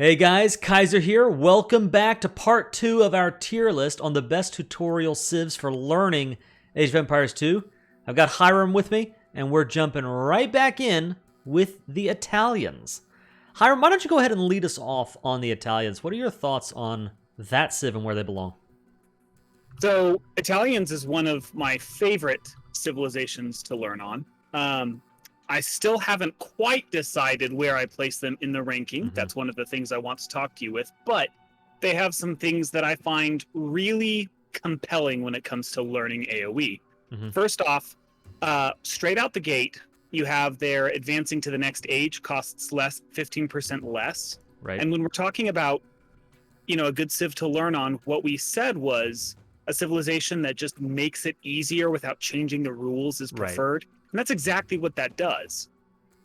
Hey guys, Kaiser here. Welcome back to part 2 of our tier list on the best tutorial civs for learning Age of Empires 2. I've got Hiram with me, and we're jumping right back in with the Italians. Hiram, why don't you go ahead and lead us off on the Italians? What are your thoughts on that civ and where they belong? So, Italians is one of my favorite civilizations to learn on. I still haven't quite decided where I place them in the ranking. That's one of the things I want to talk to you with. But they have some things that I find really compelling when it comes to learning AoE. First off, straight out the gate, you have their advancing to the next age costs less, 15% less. Right. And when we're talking about, a good civ to learn on, what we said was a civilization that just makes it easier without changing the rules is preferred. Right. And that's exactly what that does.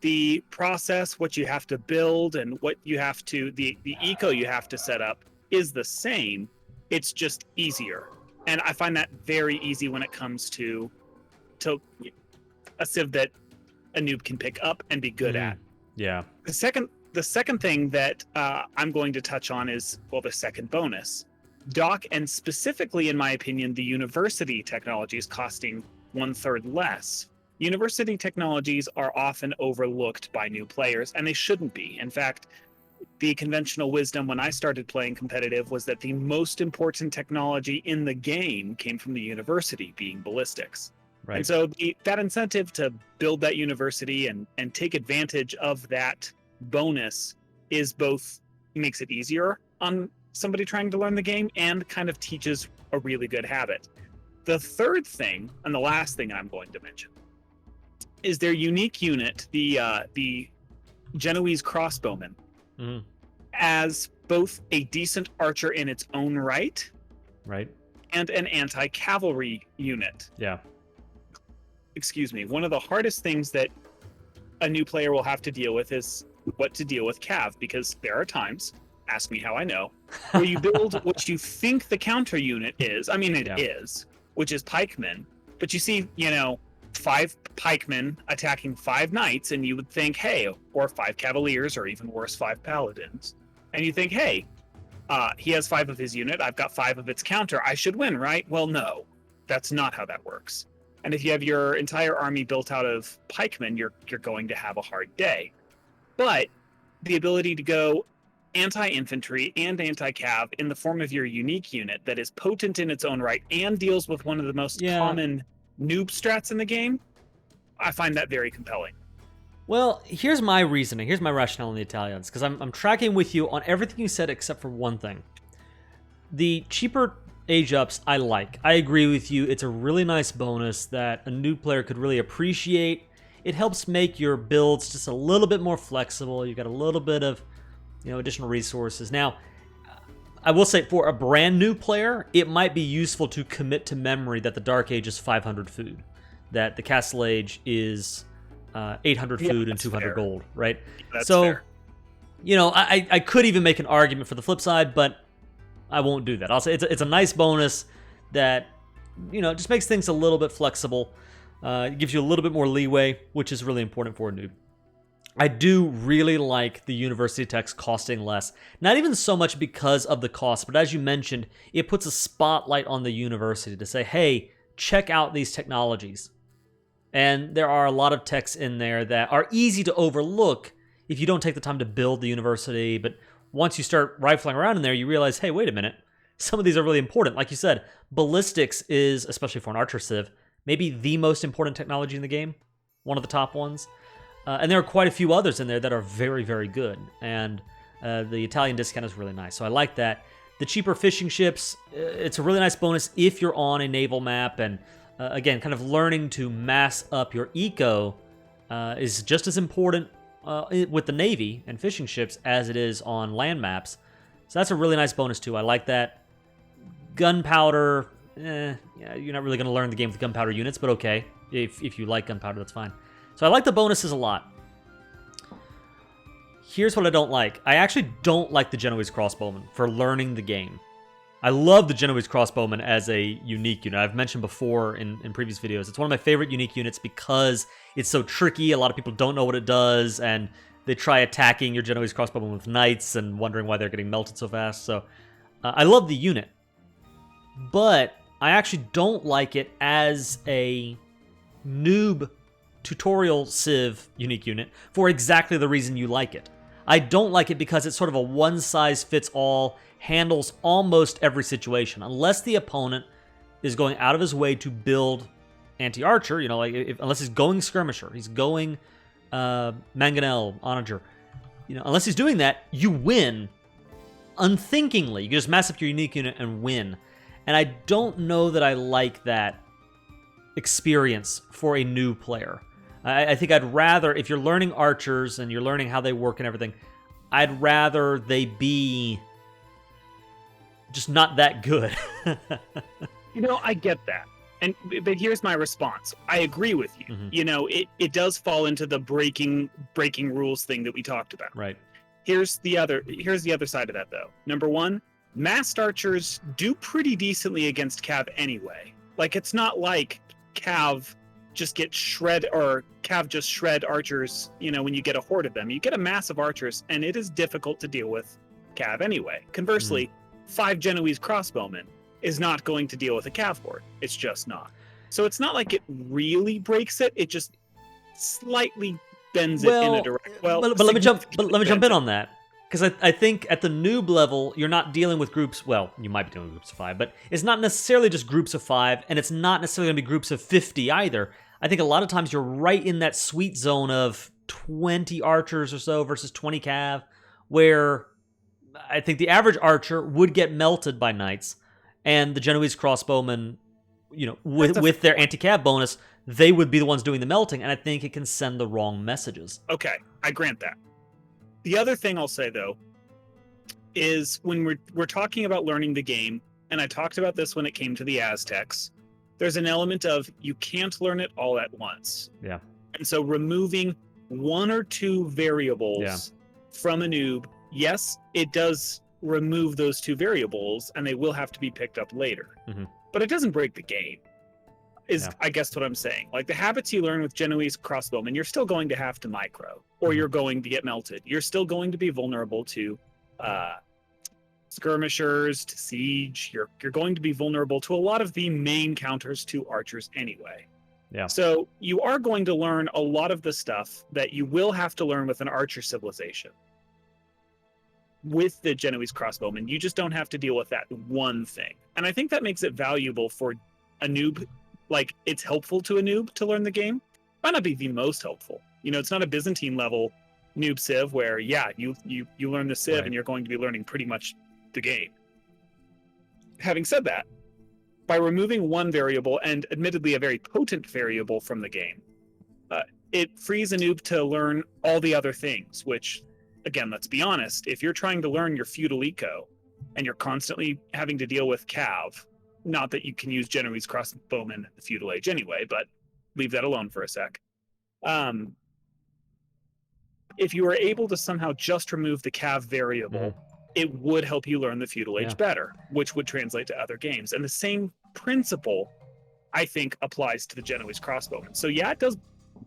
The process, what you have to build, and what you have to, the eco you have to set up is the same. It's just easier. And I find that very easy when it comes to a civ that a noob can pick up and be good at. Yeah. The second thing that I'm going to touch on is, the second bonus. Dock, and specifically, in my opinion, the university technology is costing 1/3 less. University technologies are often overlooked by new players, and they shouldn't be. In fact, the conventional wisdom when I started playing competitive was that the most important technology in the game came from the university, being ballistics. Right. And so that incentive to build that university and take advantage of that bonus is both makes it easier on somebody trying to learn the game and kind of teaches a really good habit. The third thing, and the last thing I'm going to mention, is their unique unit, the Genoese crossbowman, as both a decent archer in its own right, and an anti-cavalry unit. Yeah. Excuse me. One of the hardest things that a new player will have to deal with is what to deal with cav, because there are times, ask me how I know, where you build what you think the counter unit is. I mean, it is, which is pikemen, but you see, 5 pikemen attacking 5 knights, and you would think, hey, or 5 cavaliers, or even worse, 5 paladins. And you think, hey, he has 5 of his unit, I've got 5 of its counter, I should win, right? Well, no, that's not how that works. And if you have your entire army built out of pikemen, you're going to have a hard day. But the ability to go anti-infantry and anti-cav in the form of your unique unit that is potent in its own right and deals with one of the most common noob strats in the game, I find that very compelling. Well, here's my reasoning. Here's my rationale on the Italians, because I'm tracking with you on everything you said except for one thing. The cheaper age ups I like. I agree with you. It's a really nice bonus that a new player could really appreciate. It helps make your builds just a little bit more flexible. You got a little bit of, additional resources. Now, I will say for a brand new player, it might be useful to commit to memory that the Dark Age is 500 food, that the Castle Age is 800 food and 200 fair. Gold, right? That's so, fair. I could even make an argument for the flip side, but I won't do that. I'll say it's a nice bonus that, just makes things a little bit flexible. It gives you a little bit more leeway, which is really important for a noob. I do really like the university techs costing less. Not even so much because of the cost, but as you mentioned, it puts a spotlight on the university to say, hey, check out these technologies. And there are a lot of techs in there that are easy to overlook if you don't take the time to build the university. But once you start rifling around in there, you realize, hey, wait a minute. Some of these are really important. Like you said, ballistics is, especially for an archer civ, maybe the most important technology in the game. One of the top ones. And there are quite a few others in there that are very, very good. And the Italian discount is really nice. So I like that. The cheaper fishing ships, it's a really nice bonus if you're on a naval map. And again, kind of learning to mass up your eco is just as important with the Navy and fishing ships as it is on land maps. So that's a really nice bonus too. I like that. Gunpowder, you're not really going to learn the game with gunpowder units, but okay. If you like gunpowder, that's fine. So I like the bonuses a lot. Here's what I don't like. I actually don't like the Genoese crossbowman for learning the game. I love the Genoese crossbowman as a unique unit. I've mentioned before in previous videos. It's one of my favorite unique units because it's so tricky. A lot of people don't know what it does, and they try attacking your Genoese crossbowmen with knights and wondering why they're getting melted so fast. So I love the unit, but I actually don't like it as a noob tutorial Civ unique unit for exactly the reason you like it. I don't like it because it's sort of a one-size-fits-all, handles almost every situation, unless the opponent is going out of his way to build anti-archer, unless he's going skirmisher, he's going mangonel, onager, unless he's doing that, you win unthinkingly. You can just mass up your unique unit and win. And I don't know that I like that experience for a new player. I think I'd rather, if you're learning archers and you're learning how they work and everything, I'd rather they be just not that good. I get that. But here's my response. I agree with you. Mm-hmm. It does fall into the breaking rules thing that we talked about. Right. Here's the other side of that, though. Number one, massed archers do pretty decently against Cav anyway. Like, it's not like Cav just get shred, or Cav just shred archers, when you get a horde of them. You get a mass of archers, and it is difficult to deal with Cav anyway. Conversely, 5 Genoese crossbowmen is not going to deal with a Cav horde. It's just not. So it's not like it really breaks it. It just slightly bends it in a direction. Well, but let me jump in on that. Because I think at the noob level, you're not dealing with groups, well, you might be dealing with groups of 5, but it's not necessarily just groups of 5, and it's not necessarily going to be groups of 50 either. I think a lot of times you're right in that sweet zone of 20 archers or so versus 20 cav, where I think the average archer would get melted by knights, and the Genoese crossbowmen, with their anti-cav bonus, they would be the ones doing the melting, and I think it can send the wrong messages. Okay, I grant that. The other thing I'll say, though, is when we're talking about learning the game, and I talked about this when it came to the Aztecs, there's an element of you can't learn it all at once. Yeah. And so removing 1 or 2 variables from a noob, yes, it does remove those 2 variables, and they will have to be picked up later. Mm-hmm. But it doesn't break the game, I guess what I'm saying. Like, the habits you learn with Genoese crossbowmen, you're still going to have to micro, or you're going to get melted. You're still going to be vulnerable to skirmishers, to siege. You're going to be vulnerable to a lot of the main counters to archers anyway. Yeah. So you are going to learn a lot of the stuff that you will have to learn with an archer civilization. With the Genoese crossbowmen, you just don't have to deal with that one thing. And I think that makes it valuable for a noob. Like, it's helpful to a noob to learn the game. Might not be the most helpful. It's not a Byzantine level noob civ where, you learn the civ and you're going to be learning pretty much the game. Having said that, by removing one variable, and admittedly a very potent variable from the game, it frees a noob to learn all the other things, which, again, let's be honest, if you're trying to learn your feudal eco and you're constantly having to deal with cav, not that you can use Genoese crossbowmen in the feudal age anyway, but leave that alone for a sec. If you were able to somehow just remove the cav variable, it would help you learn the feudal age better, which would translate to other games. And the same principle, I think, applies to the Genoese crossbowmen. So it does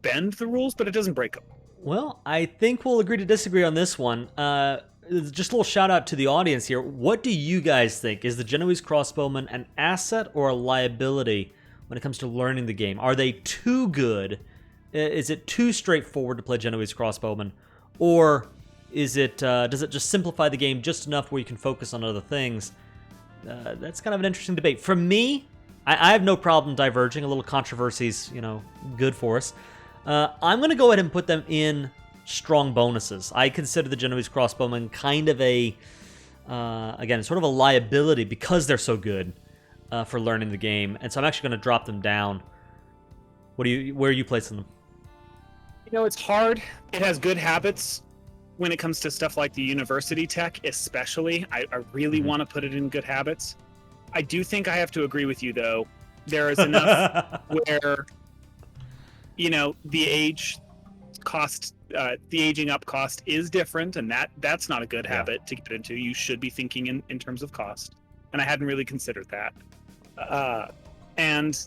bend the rules, but it doesn't break them. Well, I think we'll agree to disagree on this one. Just a little shout out to the audience here. What do you guys think? Is the Genoese crossbowman an asset or a liability when it comes to learning the game? Are they too good? Is it too straightforward to play Genoese crossbowman? Or does it just simplify the game just enough where you can focus on other things? That's kind of an interesting debate. For me, I have no problem diverging. A little controversy's, good for us. I'm going to go ahead and put them in strong bonuses. I consider the Genoese crossbowmen kind of again, sort of a liability because they're so good for learning the game, and so I'm actually going to drop them down. Where are you placing them? It's hard. It has good habits when it comes to stuff like the university tech, especially. I really want to put it in good habits. I do think I have to agree with you, though. There is enough where, the age cost, the aging up cost is different, and that's not a good habit to get into. You should be thinking in terms of cost, and I hadn't really considered that. And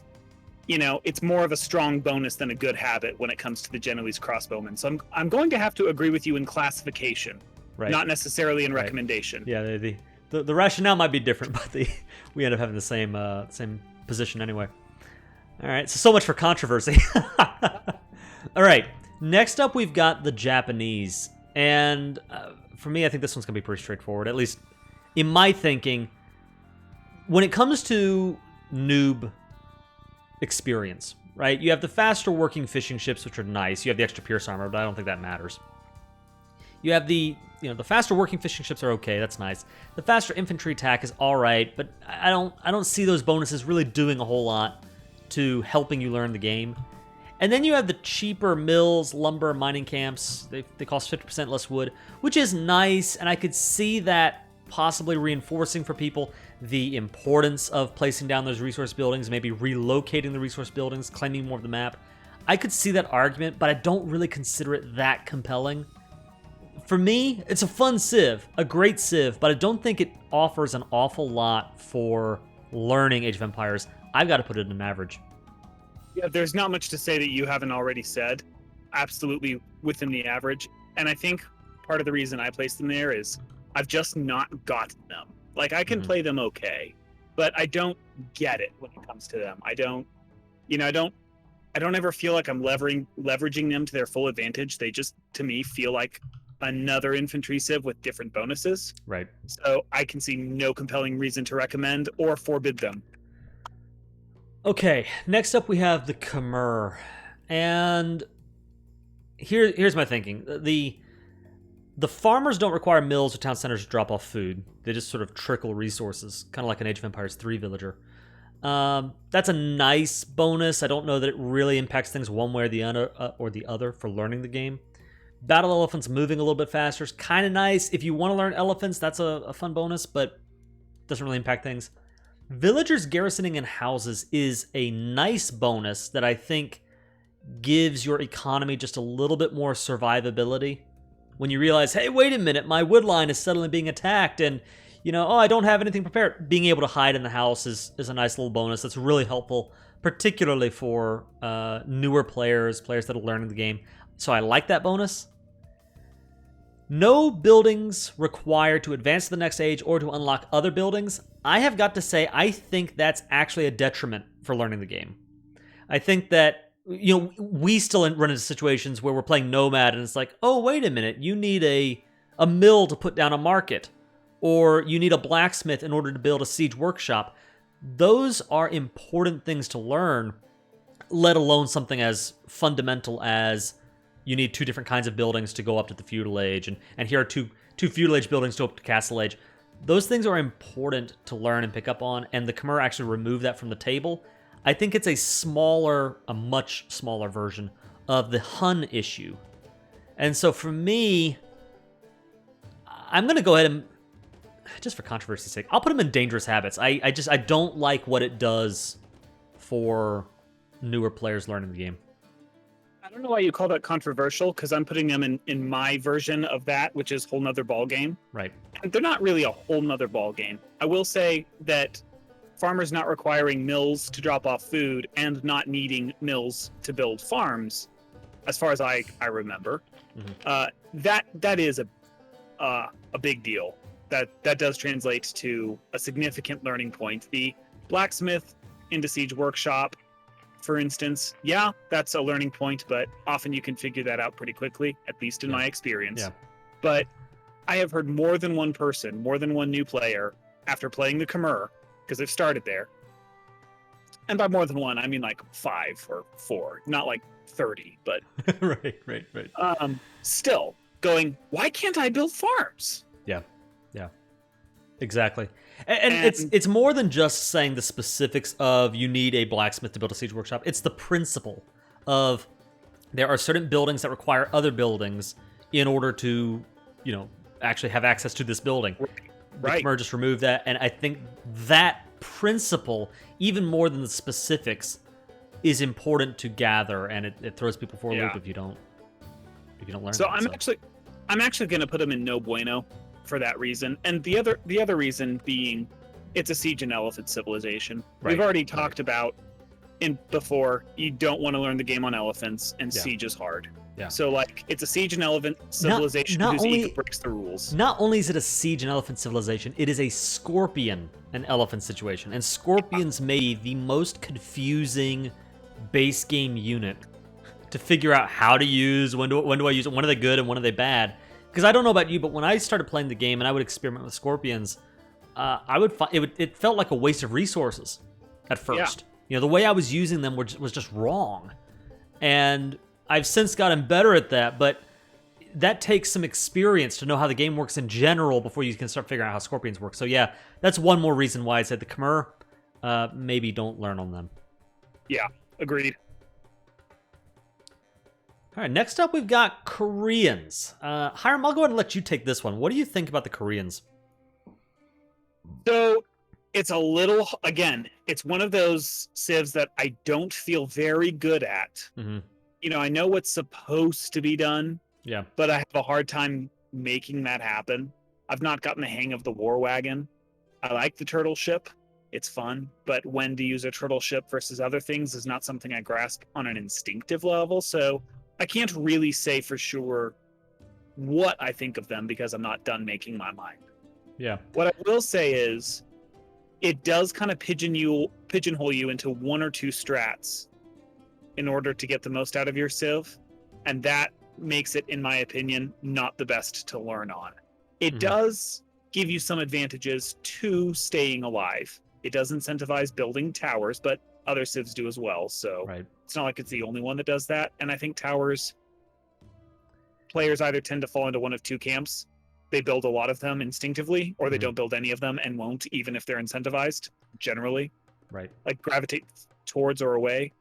it's more of a strong bonus than a good habit when it comes to the Genoese crossbowmen. So I'm going to have to agree with you in classification, not necessarily in recommendation. Yeah, the rationale might be different, but we end up having the same position anyway. All right, so much for controversy. All right, next up we've got the Japanese, and for me, I think this one's gonna be pretty straightforward, at least in my thinking. When it comes to noob experience, right? You have the faster working fishing ships, which are nice. You have the extra pierce armor, but I don't think that matters. You have the faster working fishing ships are okay. That's nice. The faster infantry attack is all right, but I don't see those bonuses really doing a whole lot to helping you learn the game. And then you have the cheaper mills, lumber, mining camps. They cost 50% less wood, which is nice, and I could see that possibly reinforcing for people the importance of placing down those resource buildings, maybe relocating the resource buildings, claiming more of the map. I could see that argument, but I don't really consider it that compelling. For me, it's a fun civ, a great civ, but I don't think it offers an awful lot for learning Age of Empires. I've got to put it in an average. Yeah, there's not much to say that you haven't already said. Absolutely within the average. And I think part of the reason I placed them there is I've just not gotten them. Like, I can play them okay, but I don't get it when it comes to them. I don't ever feel like I'm leveraging them to their full advantage. They just, to me, feel like another infantry civ with different bonuses. Right. So I can see no compelling reason to recommend or forbid them. Okay, next up we have the Khmer. And here's my thinking. The farmers don't require mills or town centers to drop off food. They just sort of trickle resources, kind of like an Age of Empires 3 villager. That's a nice bonus. I don't know that it really impacts things one way or the other for learning the game. Battle elephants moving a little bit faster is kind of nice. If you want to learn elephants, that's a fun bonus, but doesn't really impact things. Villagers garrisoning in houses is a nice bonus that I think gives your economy just a little bit more survivability. When you realize, hey, wait a minute, my wood line is suddenly being attacked, and I don't have anything prepared. Being able to hide in the house is a nice little bonus that's really helpful, particularly for newer players that are learning the game. So I like that bonus. No buildings required to advance to the next age or to unlock other buildings. I have got to say, I think that's actually a detriment for learning the game. I think that, we still run into situations where we're playing Nomad and it's like, oh, wait a minute, you need a mill to put down a market, or you need a blacksmith in order to build a siege workshop. Those are important things to learn, let alone something as fundamental as you need two different kinds of buildings to go up to the feudal age, and here are two feudal age buildings to go up to castle age. Those things are important to learn and pick up on, and the Khmer actually remove that from the table. I think it's a much smaller version of the Hun issue. And so for me, I'm going to go ahead and, just for controversy's sake, I'll put them in dangerous habits. I don't like what it does for newer players learning the game. I don't know why you call that controversial, because I'm putting them in my version of that, which is whole nother ball game. Right. And they're not really a whole nother ball game. I will say that farmers not requiring mills to drop off food and not needing mills to build farms, as far as I remember, that is a big deal. That does translate to a significant learning point. The blacksmith into siege workshop, for instance, yeah, that's a learning point, but often you can figure that out pretty quickly, at least in my experience. Yeah. But I have heard more than one person, more than one new player, after playing the Khmer, because they've started there. And by more than one, I mean like 5 or 4, not like 30, but right. Still going, why can't I build farms? Yeah. Exactly. And it's more than just saying the specifics of you need a blacksmith to build a siege workshop. It's the principle of there are certain buildings that require other buildings in order to, actually have access to this building. Right. The Khmer just removed that, and I think that principle, even more than the specifics, is important to gather, and it throws people for a loop if you don't learn. So I'm actually going to put them in no bueno for that reason, and the other reason being it's a siege and elephant civilization. Right. We've already talked about before, you don't want to learn the game on elephants, and Yeah. siege is hard. Yeah. So like it's a siege and elephant civilization whose ego breaks the rules. Not only is it a siege and elephant civilization, it is a scorpion and elephant situation. And scorpions may be the most confusing base game unit to figure out how to use, when do I use it, when are they good and when are they bad. Because I don't know about you, but when I started playing the game and I would experiment with scorpions, I would find it felt like a waste of resources at first. You know, the way I was using them was just wrong. And I've since gotten better at that, but that takes some experience to know how the game works in general before you can start figuring out how scorpions work. So yeah, that's one more reason why I said the Khmer, maybe don't learn on them. Yeah, agreed. All right, next up we've got Koreans. Hiram, I'll go ahead and let you take this one. What do you think about the Koreans? So it's a little, again, it's one of those civs that I don't feel very good at. Mm-hmm. You know, I know what's supposed to be done, Yeah. but I have a hard time making that happen. I've not gotten the hang of the war wagon. I like the turtle ship. It's fun, but when to use a turtle ship versus other things is not something I grasp on an instinctive level. So I can't really say for sure what I think of them because I'm not done making my mind. Yeah. What I will say is it does kind of pigeonhole you into one or two strats in order to get the most out of your civ, and that makes it, in my opinion, not the best to learn on. It does give you some advantages to staying alive. It does incentivize building towers, but other civs do as well, so Right. it's not like it's the only one that does that. And I think towers, players either tend to fall into one of two camps. They build a lot of them instinctively, or they don't build any of them and won't, even if they're incentivized, generally. Right. Like gravitate towards or away.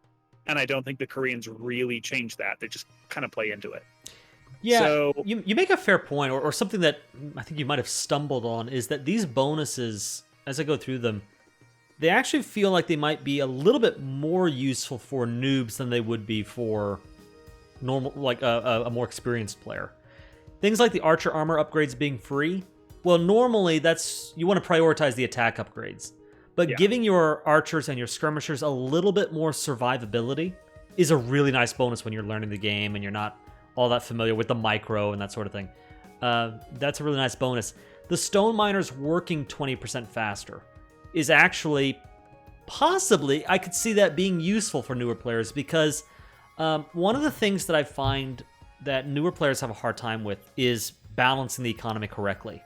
And I don't think the Koreans really change that. They just kind of play into it. Yeah, So, you make a fair point, or something that I think you might have stumbled on, is that these bonuses, as I go through them, they actually feel like they might be a little bit more useful for noobs than they would be for normal, like a more experienced player. Things like the archer armor upgrades being free. Well, normally you want to prioritize the attack upgrades. But giving your archers and your skirmishers a little bit more survivability is a really nice bonus when you're learning the game and you're not all that familiar with the micro and that sort of thing. That's a really nice bonus. The stone miners working 20% faster is actually possibly, I could see that being useful for newer players, because one of the things that I find that newer players have a hard time with is balancing the economy correctly.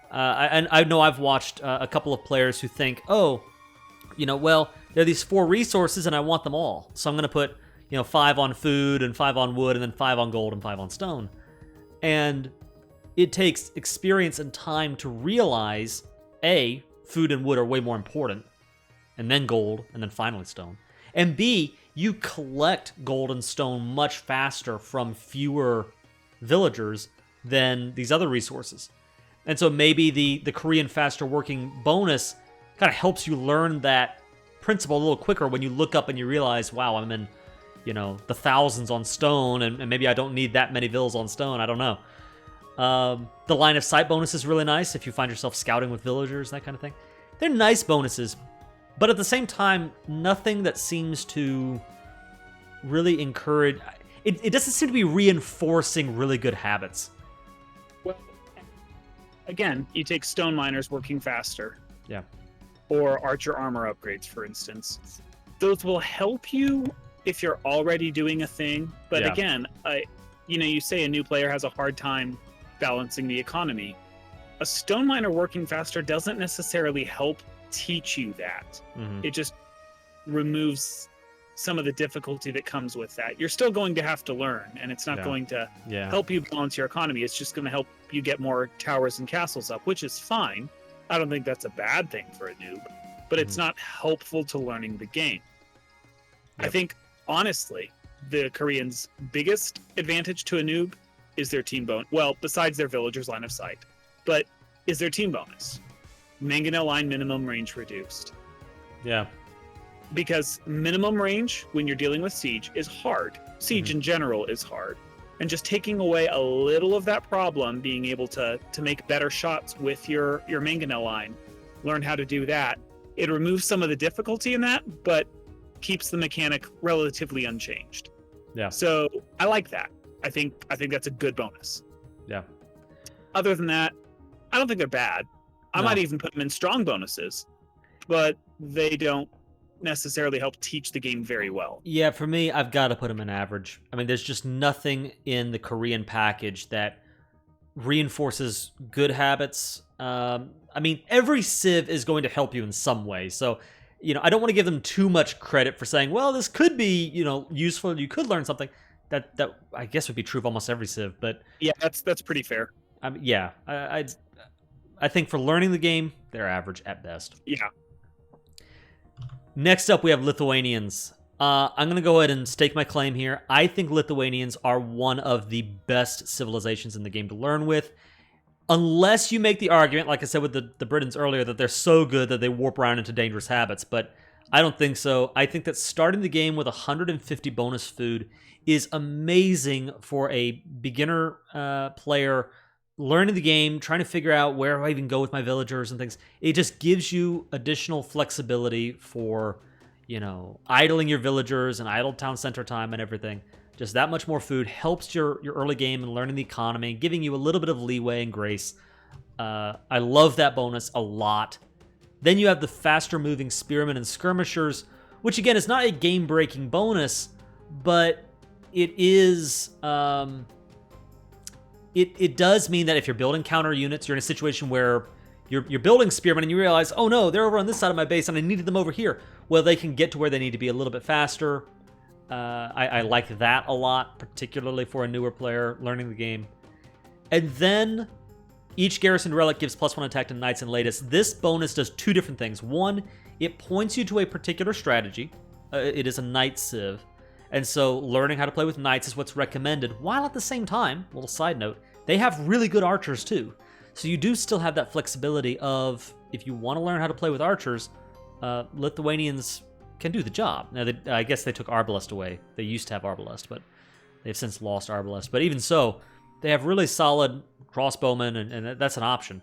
And I know I've watched a couple of players who think, well, there are these 4 resources and I want them all. So I'm going to put, 5 on food and 5 on wood and then 5 on gold and 5 on stone. And it takes experience and time to realize, A, food and wood are way more important, and then gold, and then finally stone. And B, you collect gold and stone much faster from fewer villagers than these other resources. And so maybe the Korean faster working bonus kind of helps you learn that principle a little quicker when you look up and you realize, wow, I'm in, the thousands on stone, and maybe I don't need that many villas on stone. I don't know. The line of sight bonus is really nice if you find yourself scouting with villagers, that kind of thing. They're nice bonuses, but at the same time, nothing that seems to really encourage... It doesn't seem to be reinforcing really good habits. well, again, you take stone miners working faster. Yeah. Or archer armor upgrades, for instance. Those will help you if you're already doing a thing. But again, you say a new player has a hard time balancing the economy. A stone miner working faster doesn't necessarily help teach you that. It just removes some of the difficulty that comes with that. You're still going to have to learn, and it's not going to help you balance your economy. It's just going to help you get more towers and castles up, which is fine. I don't think that's a bad thing for a noob, but it's not helpful to learning the game. I think, honestly, the Koreans' biggest advantage to a noob is their team bonus. Well, besides their villagers' line of sight, but is their team bonus. Mangonel line minimum range reduced. Yeah. Because minimum range, when you're dealing with siege, is hard. Siege in general is hard. And just taking away a little of that problem, being able to make better shots with your mangonel line, learn how to do that. It removes some of the difficulty in that, but keeps the mechanic relatively unchanged. Yeah. So I like that. I think that's a good bonus. Yeah. Other than that, I don't think they're bad. I might even put them in strong bonuses, but they don't necessarily help teach the game very well. Yeah, for me, I've got to put them in average. I mean, there's just nothing in the Korean package that reinforces good habits. I mean, every civ is going to help you in some way. So, I don't want to give them too much credit for saying, well, this could be, useful. You could learn something. That I guess would be true of almost every civ. But yeah, that's pretty fair. Yeah, I think for learning the game, they're average at best. Yeah. Next up, we have Lithuanians. I'm going to go ahead and stake my claim here. I think Lithuanians are one of the best civilizations in the game to learn with. Unless you make the argument, like I said with the Britons earlier, that they're so good that they warp around into dangerous habits. But I don't think so. I think that starting the game with 150 bonus food is amazing for a beginner player learning the game, trying to figure out where I even go with my villagers and things. It just gives you additional flexibility for, idling your villagers and idle town center time and everything. Just that much more food helps your early game and learning the economy, giving you a little bit of leeway and grace. I love that bonus a lot. Then you have the faster moving spearmen and skirmishers, which again is not a game-breaking bonus, but it is... It does mean that if you're building counter units, you're in a situation where you're building spearmen and you realize, oh no, they're over on this side of my base and I needed them over here. Well, they can get to where they need to be a little bit faster. I like that a lot, particularly for a newer player learning the game. And then each garrison relic gives +1 attack to knights and latest. This bonus does two different things. One, it points you to a particular strategy. It is a knight civ. And so learning how to play with knights is what's recommended, while at the same time, little side note, they have really good archers too. So you do still have that flexibility of, if you want to learn how to play with archers, Lithuanians can do the job. Now, I guess they took Arbalest away. They used to have Arbalest, but they've since lost Arbalest. But even so, they have really solid crossbowmen, and that's an option.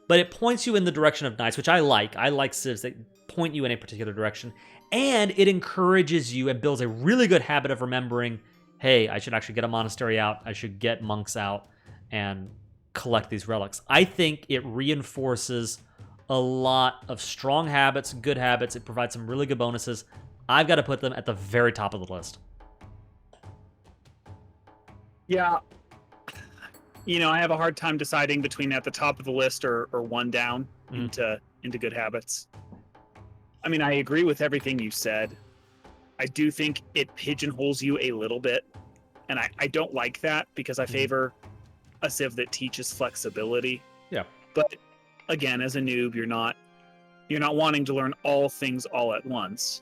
But it points you in the direction of knights, which I like. I like civs that point you in a particular direction. And it encourages you and builds a really good habit of remembering, hey, I should actually get a monastery out. I should get monks out and collect these relics. I think it reinforces a lot of strong habits, good habits. It provides some really good bonuses. I've got to put them at the very top of the list. Yeah. I have a hard time deciding between at the top of the list or one down into good habits. I mean, I agree with everything you said. I do think it pigeonholes you a little bit, and I don't like that because I favor a civ that teaches flexibility. Yeah. But again, as a noob, you're not wanting to learn all things all at once.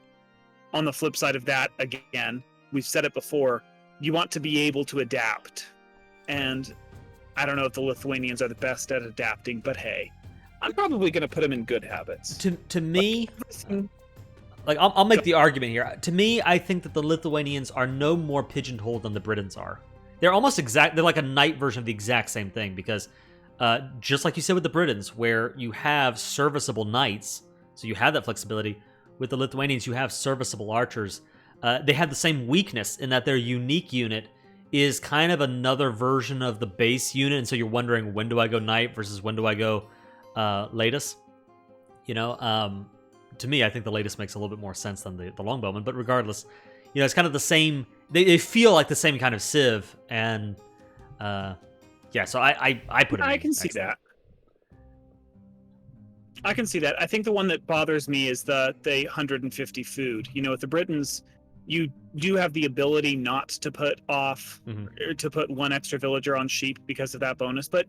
On the flip side of that, again, we've said it before, you want to be able to adapt. And I don't know if the Lithuanians are the best at adapting, but hey, I'm probably going to put them in good habits. To me, I'll make the argument here. To me, I think that the Lithuanians are no more pigeonholed than the Britons are. They're almost they're like a knight version of the exact same thing, because just like you said with the Britons, where you have serviceable knights, so you have that flexibility. With the Lithuanians, you have serviceable archers. They have the same weakness in that their unique unit is kind of another version of the base unit, and so you're wondering, when do I go knight versus when do I go latest? To me, I think the latest makes a little bit more sense than the longbowman, but regardless, it's kind of the same. They feel like the same kind of civ, and so I put it. I can see that. I can see that. I think the one that bothers me is the 150 food. With the Britons, you do have the ability not to put off or to put one extra villager on sheep because of that bonus. But,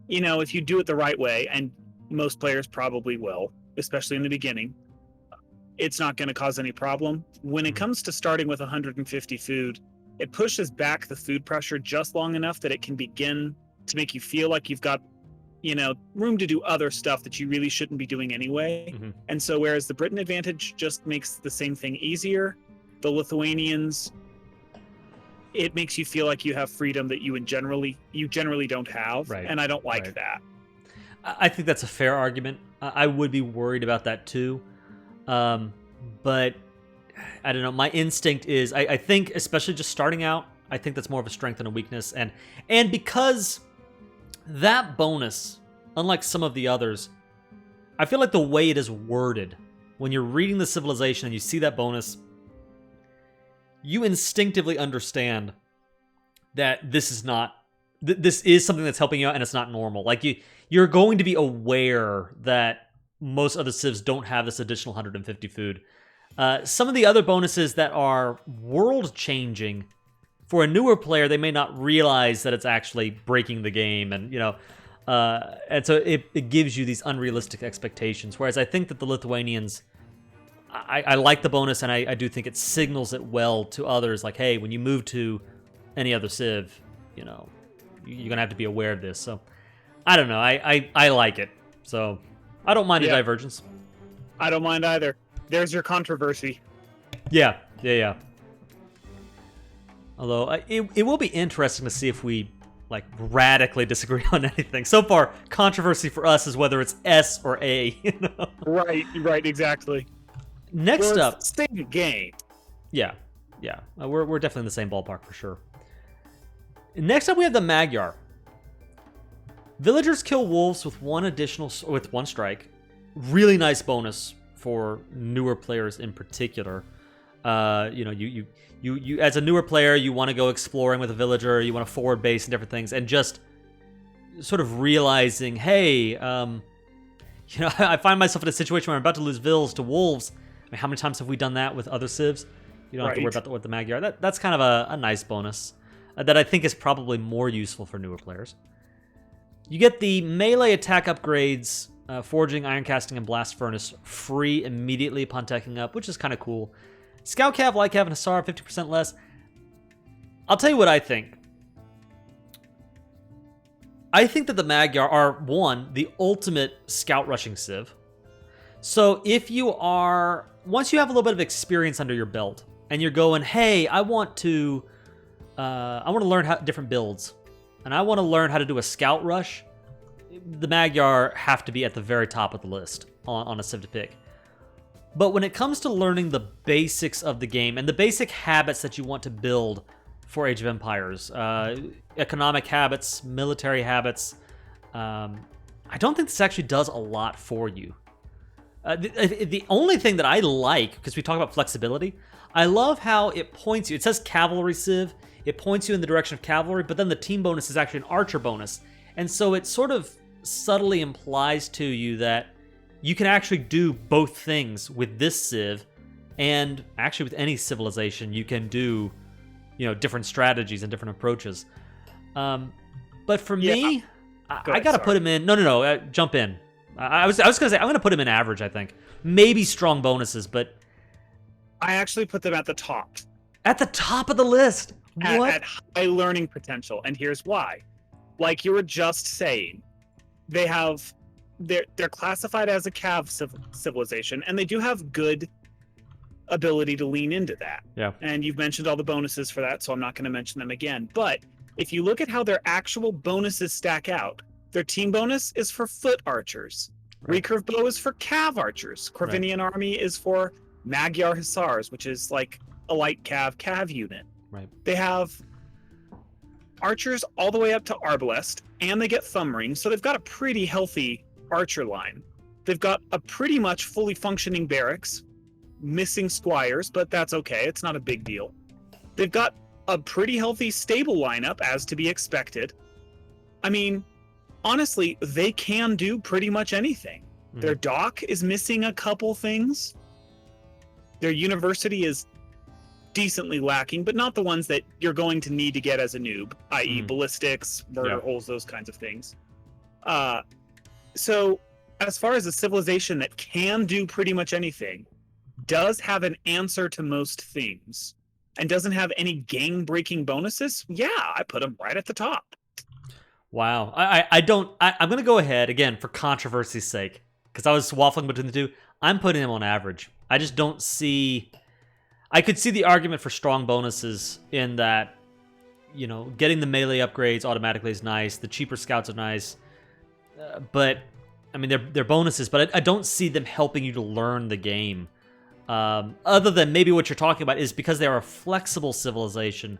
if you do it the right way, and most players probably will, especially in the beginning, it's not going to cause any problem. When it comes to starting with 150 food, it pushes back the food pressure just long enough that it can begin to make you feel like you've got, room to do other stuff that you really shouldn't be doing anyway. And so whereas the Briton advantage just makes the same thing easier, the Lithuanians, it makes you feel like you have freedom that you generally don't have. Right. And I don't like that. I think that's a fair argument. I would be worried about that too. But I don't know. My instinct is, I think, especially just starting out, I think that's more of a strength than a weakness. And because that bonus, unlike some of the others, I feel like the way it is worded, when you're reading the civilization and you see that bonus, you instinctively understand that this is not, this is something that's helping you out and it's not normal. Like you're going to be aware that most other civs don't have this additional 150 food. Some of the other bonuses that are world-changing, for a newer player, they may not realize that it's actually breaking the game, and and so it gives you these unrealistic expectations. Whereas I think that the Lithuanians, I like the bonus, and I do think it signals it well to others, like, hey, when you move to any other civ, you're gonna have to be aware of this. So I don't know, I like it, so I don't mind a divergence. I don't mind either. There's your controversy. Yeah. Although it will be interesting to see if we like radically disagree on anything. So far, controversy for us is whether it's S or A. Right, exactly. Next up, same game. Yeah. We're definitely in the same ballpark for sure. Next up, we have the Magyar. Villagers kill wolves with one strike. Really nice bonus for newer players in particular. You as a newer player, you want to go exploring with a villager, you want to forward base and different things, and just sort of realizing, hey, I find myself in a situation where I'm about to lose vills to wolves. I mean, how many times have we done that with other civs? You don't have to worry about with the Magyar. That's kind of a nice bonus that I think is probably more useful for newer players. You get the melee attack upgrades, forging, iron casting, and blast furnace free immediately upon teching up, which is kind of cool. Scout Cav, Light Cav, and Hussar 50% less. I'll tell you what I think. I think that the Magyar are, one, the ultimate scout rushing civ. So if you are, once you have a little bit of experience under your belt, and you're going, hey, I want to learn different builds, and I want to learn how to do a scout rush, the Magyar have to be at the very top of the list on a civ to pick. But when it comes to learning the basics of the game and the basic habits that you want to build for Age of Empires, economic habits, military habits, I don't think this actually does a lot for you. The only thing that I like, because we talk about flexibility, I love how it points you. It says Cavalry Civ. It points you in the direction of cavalry, but then the team bonus is actually an archer bonus. And so it sort of subtly implies to you that you can actually do both things with this civ, and actually with any civilization, you can do, different strategies and different approaches. But for me, I gotta put him in. No, jump in. I was gonna say I'm gonna put him in average. I think maybe strong bonuses, but I actually put them at the top. At the top of the list. What? At high learning potential, and here's why. Like you were just saying, they're classified as a Cav civilization, and they do have good ability to lean into that. Yeah. And you've mentioned all the bonuses for that, so I'm not going to mention them again. But if you look at how their actual bonuses stack out, their team bonus is for foot archers. Right. Recurve bow is for Cav archers. Corvinian army is for Magyar Hussars, which is like a light Cav unit. Right. They have archers all the way up to Arbalest, and they get thumb rings, so they've got a pretty healthy archer line. They've got a pretty much fully functioning barracks, missing squires, but that's okay. It's not a big deal. They've got a pretty healthy stable lineup, as to be expected. I mean, honestly, they can do pretty much anything. Mm-hmm. Their dock is missing a couple things. Their university is decently lacking, but not the ones that you're going to need to get as a noob, i.e. ballistics, murder holes, those kinds of things. So as far as a civilization that can do pretty much anything, does have an answer to most things, and doesn't have any game-breaking bonuses, I put them right at the top. Wow. I'm going to go ahead, again, for controversy's sake, because I was waffling between the two. I'm putting him on average. I just don't see... I could see the argument for strong bonuses in that, getting the melee upgrades automatically is nice. The cheaper scouts are nice. But, I mean, they're bonuses, but I don't see them helping you to learn the game. Other than maybe what you're talking about is because they're a flexible civilization,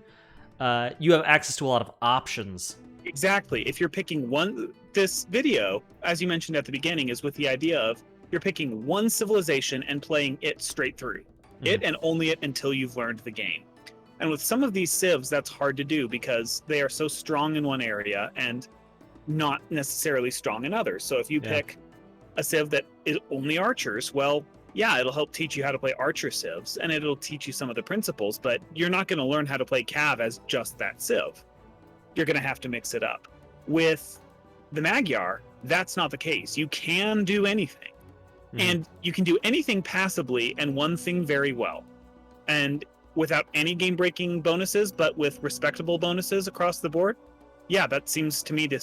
you have access to a lot of options. Exactly. If you're picking this video, as you mentioned at the beginning, is with the idea of you're picking one civilization and playing it straight through. It and only it until you've learned the game. And with some of these civs, that's hard to do because they are so strong in one area and not necessarily strong in others. So if you pick a civ that is only archers, well, yeah, it'll help teach you how to play archer civs, and it'll teach you some of the principles, but you're not going to learn how to play cav as just that civ. You're going to have to mix it up. With the Magyar, that's not the case. You can do anything. And you can do anything passively and one thing very well. And without any game-breaking bonuses, but with respectable bonuses across the board, yeah, that seems to me to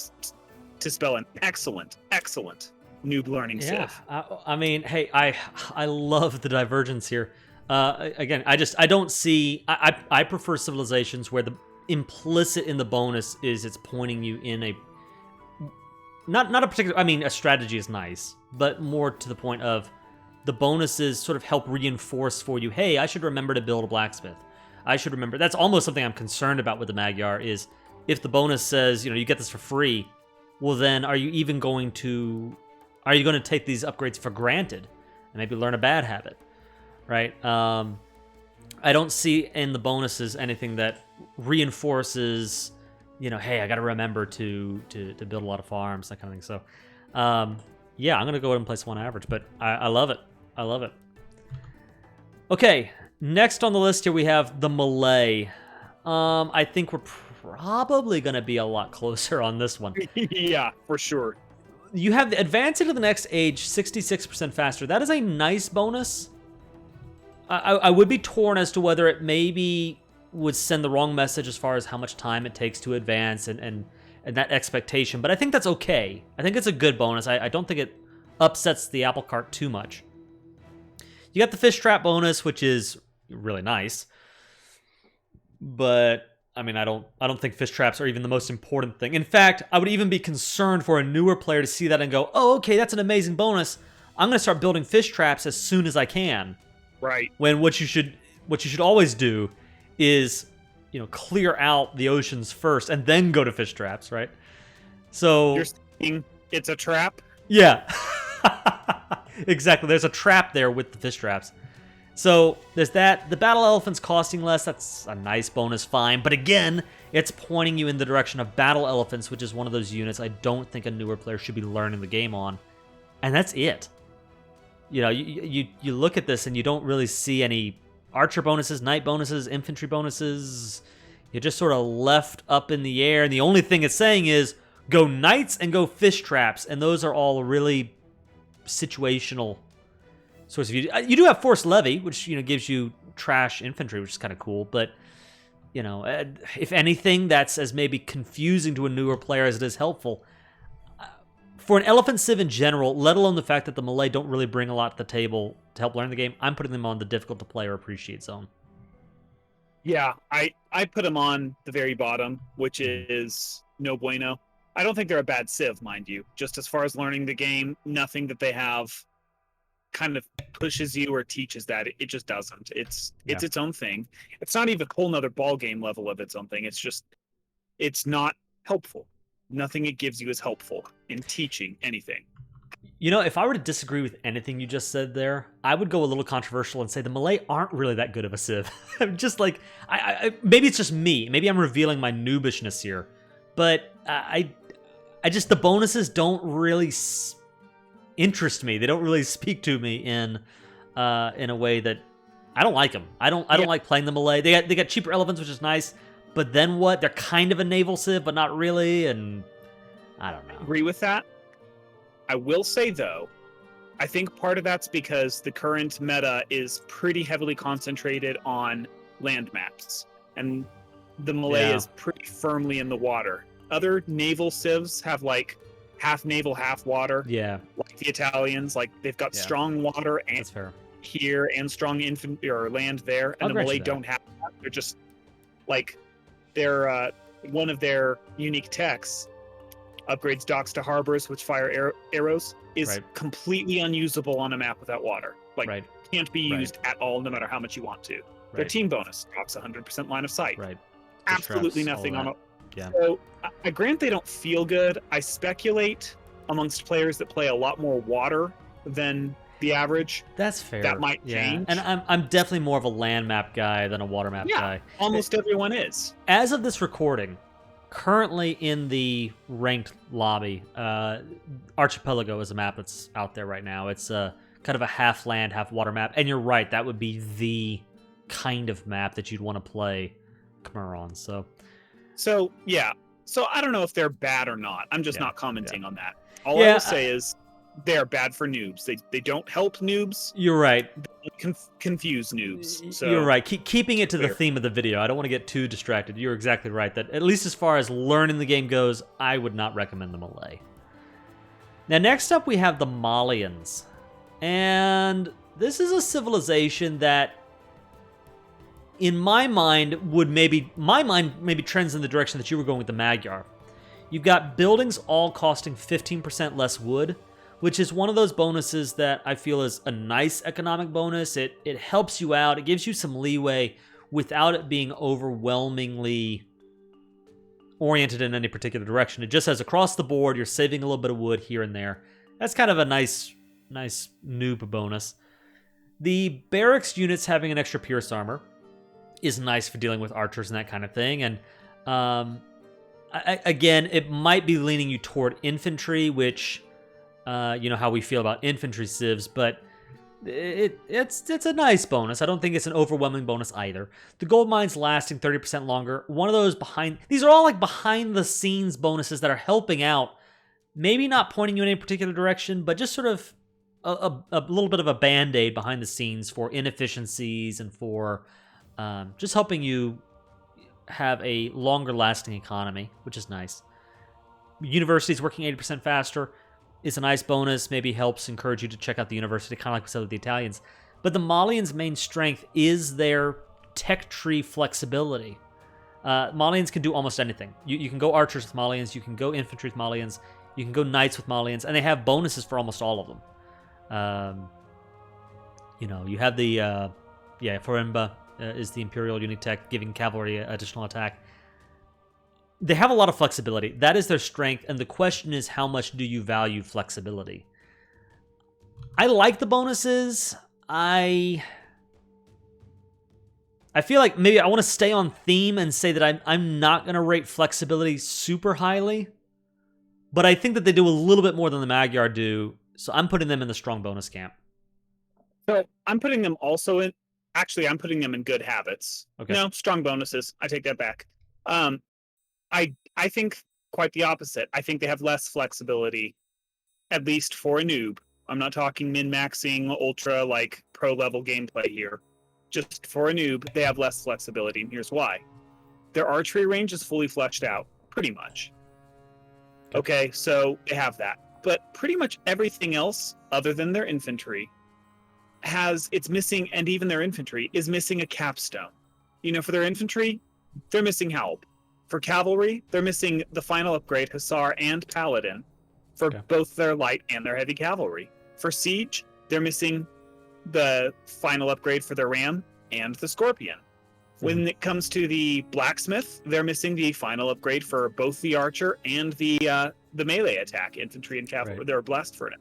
spell an excellent noob learning civ. I mean, hey, I love the divergence here. Again, I don't see... I prefer civilizations where the implicit in the bonus is it's pointing you in a... Not a particular... I mean, a strategy is nice, but more to the point of the bonuses sort of help reinforce for you, hey, I should remember to build a blacksmith. I should remember... That's almost something I'm concerned about with the Magyar is if the bonus says, you get this for free, well then are you going to take these upgrades for granted and maybe learn a bad habit, right? I don't see in the bonuses anything that reinforces, hey, I got to remember to build a lot of farms, that kind of thing. So, yeah, I'm going to go ahead and place one average, but I love it. I love it. Okay, next on the list here we have the Malay. I think we're probably going to be a lot closer on this one. Yeah, for sure. You have the advance into the next age 66% faster. That is a nice bonus. I would be torn as to whether it maybe would send the wrong message as far as how much time it takes to advance and that expectation, but I think that's okay. I think it's a good bonus. I don't think it upsets the apple cart too much. You got the fish trap bonus, which is really nice, but I mean, I don't think fish traps are even the most important thing. In fact, I would even be concerned for a newer player to see that and go, oh, okay, that's an amazing bonus. I'm going to start building fish traps as soon as I can. Right. When what you should always do is, clear out the oceans first and then go to fish traps, right? So you're saying it's a trap? Yeah. Exactly. There's a trap there with the fish traps. So there's that. The battle elephant's costing less. That's a nice bonus, fine. But again, it's pointing you in the direction of battle elephants, which is one of those units I don't think a newer player should be learning the game on. And that's it. You look at this and you don't really see any archer bonuses, knight bonuses, infantry bonuses. You're just sort of left up in the air. And the only thing it's saying is go knights and go fish traps. And those are all really situational sorts of views. You do have force levy, which gives you trash infantry, which is kind of cool. But if anything, that's as maybe confusing to a newer player as it is helpful. For an elephant civ in general, let alone the fact that the Malay don't really bring a lot to the table to help learn the game, I'm putting them on the difficult to play or appreciate zone. Yeah, I put them on the very bottom, which is no bueno. I don't think they're a bad civ, mind you. Just as far as learning the game, nothing that they have kind of pushes you or teaches that. It just doesn't. It's its own thing. It's not even a whole nother ball game level of its own thing. It's not helpful. Nothing it gives you is helpful in teaching anything. If I were to disagree with anything you just said there, I would go a little controversial and say the Malay aren't really that good of a civ. Just like, maybe it's just me. Maybe I'm revealing my noobishness here. But I just, the bonuses don't really interest me. They don't really speak to me in a way that I don't like them. I don't like playing the Malay. They got cheaper elephants, which is nice. But then what? They're kind of a naval civ, but not really, and I don't know. Agree with that. I will say, though, I think part of that's because the current meta is pretty heavily concentrated on land maps, and the Malay is pretty firmly in the water. Other naval civs have, like, half naval, half water. Yeah. Like the Italians, like, they've got strong water and that's fair. Here and strong infantry or land there, and the Malay don't have that. They're just, like... one of their unique techs upgrades docks to harbors which fire arrows is completely unusable on a map without water. Like, Right. can't be used at all, no matter how much you want to. Their Right. team bonus drops 100% line of sight. Right. Absolutely Traps, all nothing on that. it. Yeah. So I grant they don't feel good. I speculate amongst players that play a lot more water than the average. That's fair. That might yeah. change. And I'm definitely more of a land map guy than a water map guy. Almost everyone is. As of this recording, currently in the ranked lobby, Archipelago is a map that's out there right now. It's kind of a half land, half water map. And you're right, that would be the kind of map that you'd want to play Khmer on. So yeah. So I don't know if they're bad or not. I'm just not commenting on that. All I will say is they're bad for noobs. They don't help noobs. You're right. They confuse noobs. So you're right. Keeping it to the theme of the video. I don't want to get too distracted. You're exactly right. That at least as far as learning the game goes, I would not recommend the Malay. Now, next up, we have the Malians. And this is a civilization that, in my mind, maybe trends in the direction that you were going with the Magyar. You've got buildings all costing 15% less wood, which is one of those bonuses that I feel is a nice economic bonus. It helps you out. It gives you some leeway without it being overwhelmingly oriented in any particular direction. It just says across the board, you're saving a little bit of wood here and there. That's kind of a nice noob bonus. The barracks units having an extra pierce armor is nice for dealing with archers and that kind of thing. And again, it might be leaning you toward infantry, which you know how we feel about infantry civs, but it's a nice bonus. I don't think it's an overwhelming bonus either. The gold mines lasting 30% longer. One of those these are all like behind the scenes bonuses that are helping out. Maybe not pointing you in any particular direction, but just sort of a little bit of a band-aid behind the scenes for inefficiencies and for just helping you have a longer lasting economy, which is nice. Universities working 80% faster is a nice bonus, maybe helps encourage you to check out the university, kind of like we said with the Italians. But the Malians' main strength is their tech tree flexibility. Malians can do almost anything. You can go archers with Malians, you can go infantry with Malians, you can go knights with Malians, and they have bonuses for almost all of them. You have the Forimba is the Imperial unique tech, giving cavalry additional attack. They have a lot of flexibility. That is their strength, and the question is, how much do you value flexibility? I like the bonuses. I feel like maybe I want to stay on theme and say that I'm not going to rate flexibility super highly, but I think that they do a little bit more than the Magyar do, so I'm putting them in the strong bonus camp. So I'm putting them also in... Actually, I'm putting them in good habits. Okay. No, strong bonuses. I take that back. I think quite the opposite. I think they have less flexibility, at least for a noob. I'm not talking min-maxing, ultra, like, pro-level gameplay here. Just for a noob, they have less flexibility, and here's why. Their archery range is fully fleshed out, pretty much. Okay, so they have that. But pretty much everything else, other than their infantry, it's missing, and even their infantry is missing a capstone. For their infantry, they're missing help. For cavalry, they're missing the final upgrade, Hussar and Paladin, for both their light and their heavy cavalry. For siege, they're missing the final upgrade for their ram and the Scorpion. When it comes to the blacksmith, they're missing the final upgrade for both the archer and the melee attack, infantry and cavalry. They're blessed for it.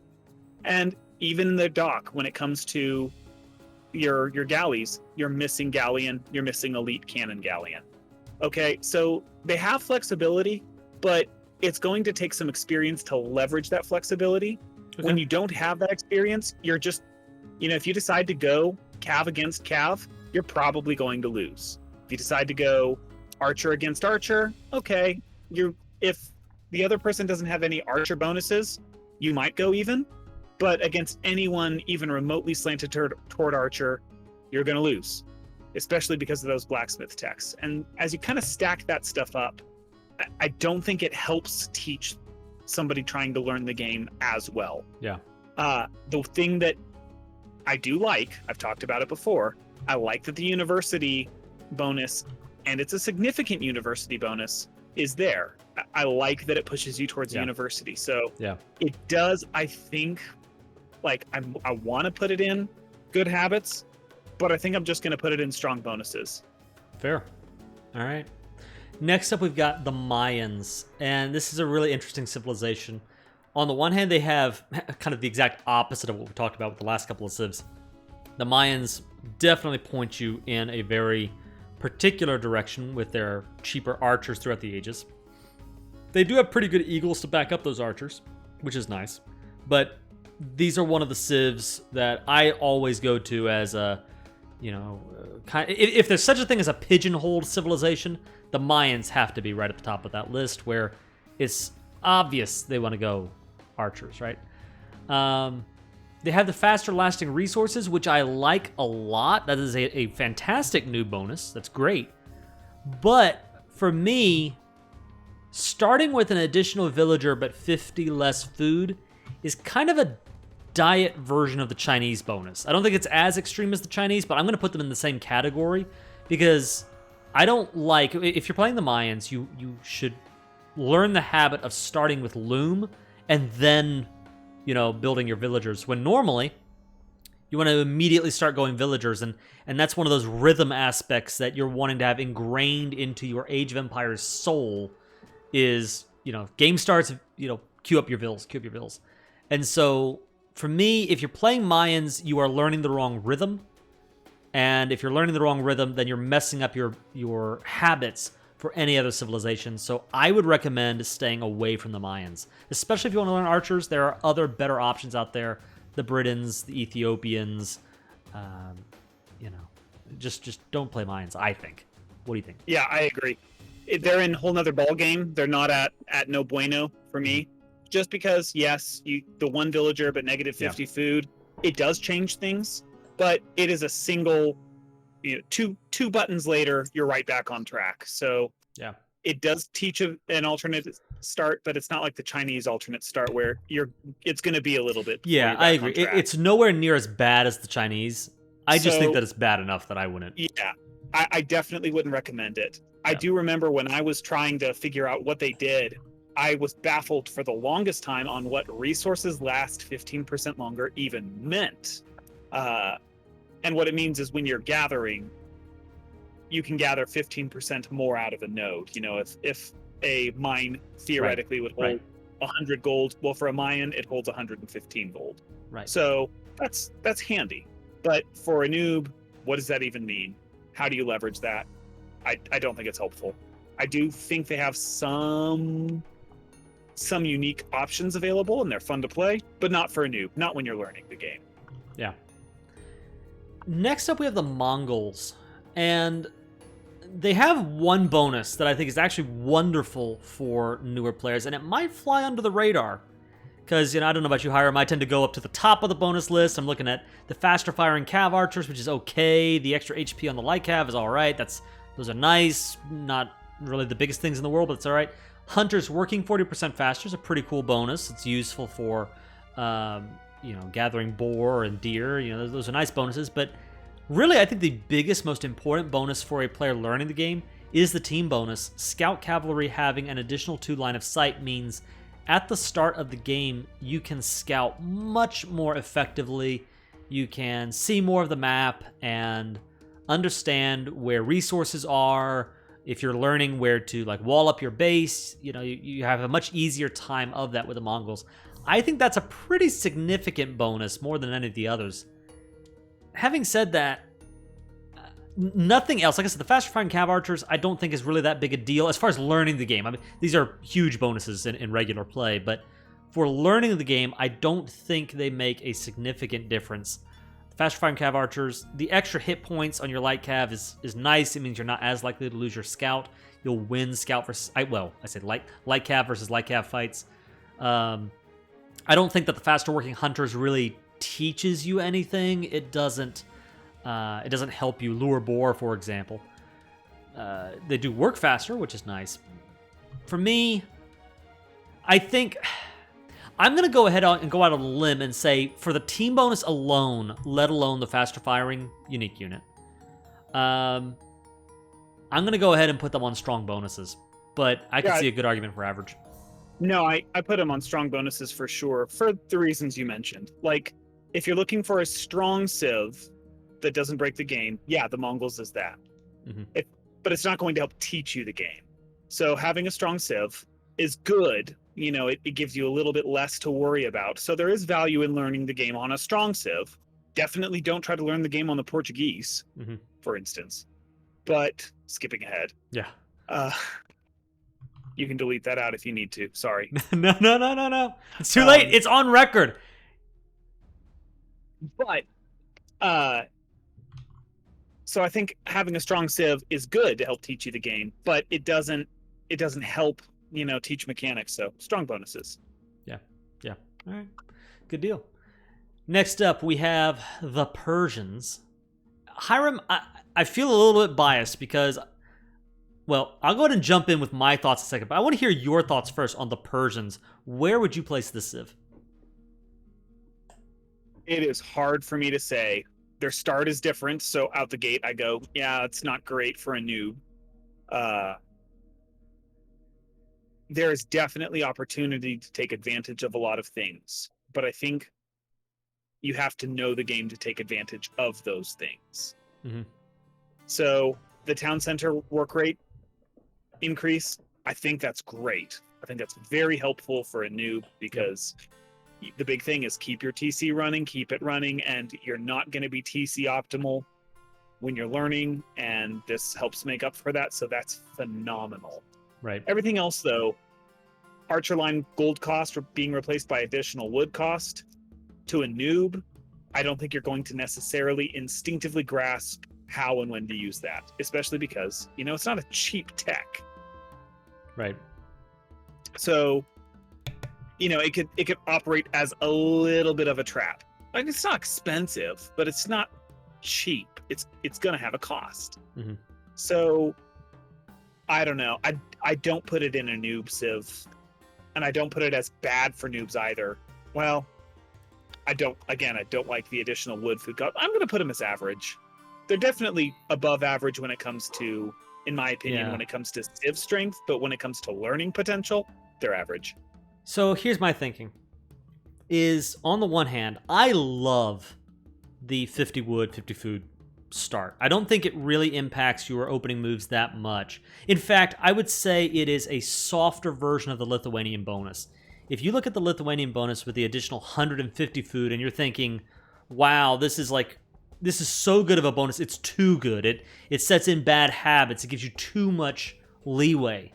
And even the dock, when it comes to your galleys, you're missing galleon, you're missing elite cannon galleon. Okay, so they have flexibility, but it's going to take some experience to leverage that flexibility. Okay. When you don't have that experience, you're just, if you decide to go cav against cav, you're probably going to lose. If you decide to go archer against archer, okay, if the other person doesn't have any archer bonuses, you might go even. But against anyone even remotely slanted toward archer, you're going to lose, especially because of those blacksmith techs. And as you kind of stack that stuff up, I don't think it helps teach somebody trying to learn the game as well. Yeah. The thing that I do like, I've talked about it before, I like that the university bonus, and it's a significant university bonus, is there. I like that it pushes you towards university. So it does, I think, like I want to put it in good habits, but I think I'm just going to put it in strong bonuses. Fair. All right. Next up, we've got the Mayans, and this is a really interesting civilization. On the one hand, they have kind of the exact opposite of what we talked about with the last couple of civs. The Mayans definitely point you in a very particular direction with their cheaper archers throughout the ages. They do have pretty good eagles to back up those archers, which is nice. But these are one of the civs that I always go to as a, if there's such a thing as a pigeonholed civilization, the Mayans have to be right at the top of that list, where it's obvious they want to go archers, right? They have the faster lasting resources, which I like a lot. That is a fantastic new bonus. That's great. But for me, starting with an additional villager but 50 less food is kind of a diet version of the Chinese bonus. I don't think it's as extreme as the Chinese, but I'm going to put them in the same category because I don't like, if you're playing the Mayans, you should learn the habit of starting with loom and then, building your villagers, when normally you want to immediately start going villagers, and that's one of those rhythm aspects that you're wanting to have ingrained into your Age of Empires soul is, game starts, queue up your vills. And so for me, if you're playing Mayans, you are learning the wrong rhythm. And if you're learning the wrong rhythm, then you're messing up your habits for any other civilization. So I would recommend staying away from the Mayans, especially if you want to learn archers. There are other better options out there. The Britons, the Ethiopians, just don't play Mayans, I think. What do you think? Yeah, I agree. They're in a whole nother ball game. They're not at no bueno for me. Just because, yes, the one villager but negative 50 food, it does change things, but it is a single, two buttons later, you're right back on track. So yeah, it does teach an alternate start, but it's not like the Chinese alternate start where it's going to be a little bit. Yeah, I agree. It's nowhere near as bad as the Chinese. I just think that it's bad enough that I wouldn't. Yeah, I definitely wouldn't recommend it. Yeah. I do remember when I was trying to figure out what they did, I was baffled for the longest time on what resources last 15% longer even meant. And what it means is when you're gathering, you can gather 15% more out of a node. If a mine theoretically would hold 100 gold, well, for a Mayan, it holds 115 gold. Right. So that's handy. But for a noob, what does that even mean? How do you leverage that? I don't think it's helpful. I do think they have some unique options available, and they're fun to play, but not for a noob, not when you're learning the game. Yeah. Next up, we have the Mongols, and they have one bonus that I think is actually wonderful for newer players, and it might fly under the radar, because, I don't know about you, Hiram, I tend to go up to the top of the bonus list. I'm looking at the faster firing cav archers, which is okay. The extra HP on the light cav is all right. Those are nice, not really the biggest things in the world, but it's all right. Hunters working 40% faster is a pretty cool bonus. It's useful for, gathering boar and deer. Those are nice bonuses. But really, I think the biggest, most important bonus for a player learning the game is the team bonus. Scout cavalry having an additional 2 line of sight means at the start of the game, you can scout much more effectively. You can see more of the map and understand where resources are. If you're learning where to wall up your base, you have a much easier time of that with the Mongols. I think that's a pretty significant bonus, more than any of the others. Having said that, nothing else. Like I said, the faster firing cav archers, I don't think is really that big a deal as far as learning the game. I mean, these are huge bonuses in regular play, but for learning the game, I don't think they make a significant difference. Faster firing cav archers, the extra hit points on your light cav is nice. It means you're not as likely to lose your scout. You'll win scout versus I said light cav versus light cav fights. I don't think that the faster working hunters really teaches you anything. It doesn't help you lure boar, for example. They do work faster, which is nice. For me, I think I'm going to go ahead and go out on a limb and say, for the team bonus alone, let alone the faster firing unique unit, I'm going to go ahead and put them on strong bonuses. But I can see a good argument for average. No, I put them on strong bonuses for sure, for the reasons you mentioned. if you're looking for a strong civ that doesn't break the game, yeah, the Mongols is that. Mm-hmm. But it's not going to help teach you the game. So having a strong civ is good. You know, it gives you a little bit less to worry about. So there is value in learning the game on a strong civ. Definitely don't try to learn the game on the Portuguese, for instance. But skipping ahead. Yeah. You can delete that out if you need to. Sorry. No. It's too late. It's on record. But so I think having a strong civ is good to help teach you the game, but it doesn't help, you know, teach mechanics. So strong bonuses. Yeah. All right. Good deal. Next up, we have the Persians. Hiram, I feel a little bit biased because, well, I'll go ahead and jump in with my thoughts in a second, but I want to hear your thoughts first on the Persians. Where would you place this civ? It is hard for me to say. Their start is different, so out the gate I go, yeah, it's not great for a noob. There is definitely opportunity to take advantage of a lot of things, but I think you have to know the game to take advantage of those things. Mm-hmm. So the town center work rate increase, I think that's great. I think that's very helpful for a noob because the big thing is keep your TC running, keep it running, and you're not going to be TC optimal when you're learning, and this helps make up for that, so that's phenomenal. Right. Everything else, though, archer line gold cost being replaced by additional wood cost, to a noob, I don't think you're going to necessarily instinctively grasp how and when to use that, especially because, you know, it's not a cheap tech. Right. So, you know, it could operate as a little bit of a trap. Like, it's not expensive, but it's not cheap. It's gonna have a cost. Mm-hmm. So I don't know. I don't put it in a noob civ, and I don't put it as bad for noobs either. Well, I don't like the additional wood food cost. I'm gonna put them as average. They're definitely above average when it comes to, in my opinion, when it comes to civ strength, but when it comes to learning potential, they're average. So here's my thinking. Is on the one hand, I love the 50 wood, 50 food start. I don't think it really impacts your opening moves that much. In fact, I would say it is a softer version of the Lithuanian bonus. If you look at the Lithuanian bonus with the additional 150 food and you're thinking, wow, this is so good of a bonus, it's too good. It sets in bad habits, it gives you too much leeway.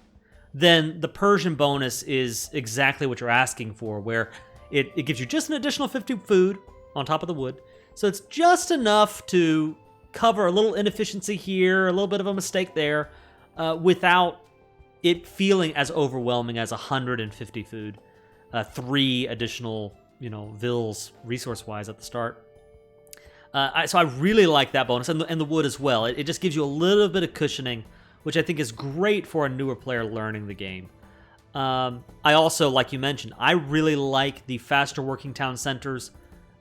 Then the Persian bonus is exactly what you're asking for, where it gives you just an additional 50 food on top of the wood. So it's just enough to cover a little inefficiency here, a little bit of a mistake there, without it feeling as overwhelming as 150 food. 3 additional, vills resource-wise at the start. So I really like that bonus, and the wood as well. It just gives you a little bit of cushioning, which I think is great for a newer player learning the game. I also, like you mentioned, I really like the faster working town centers.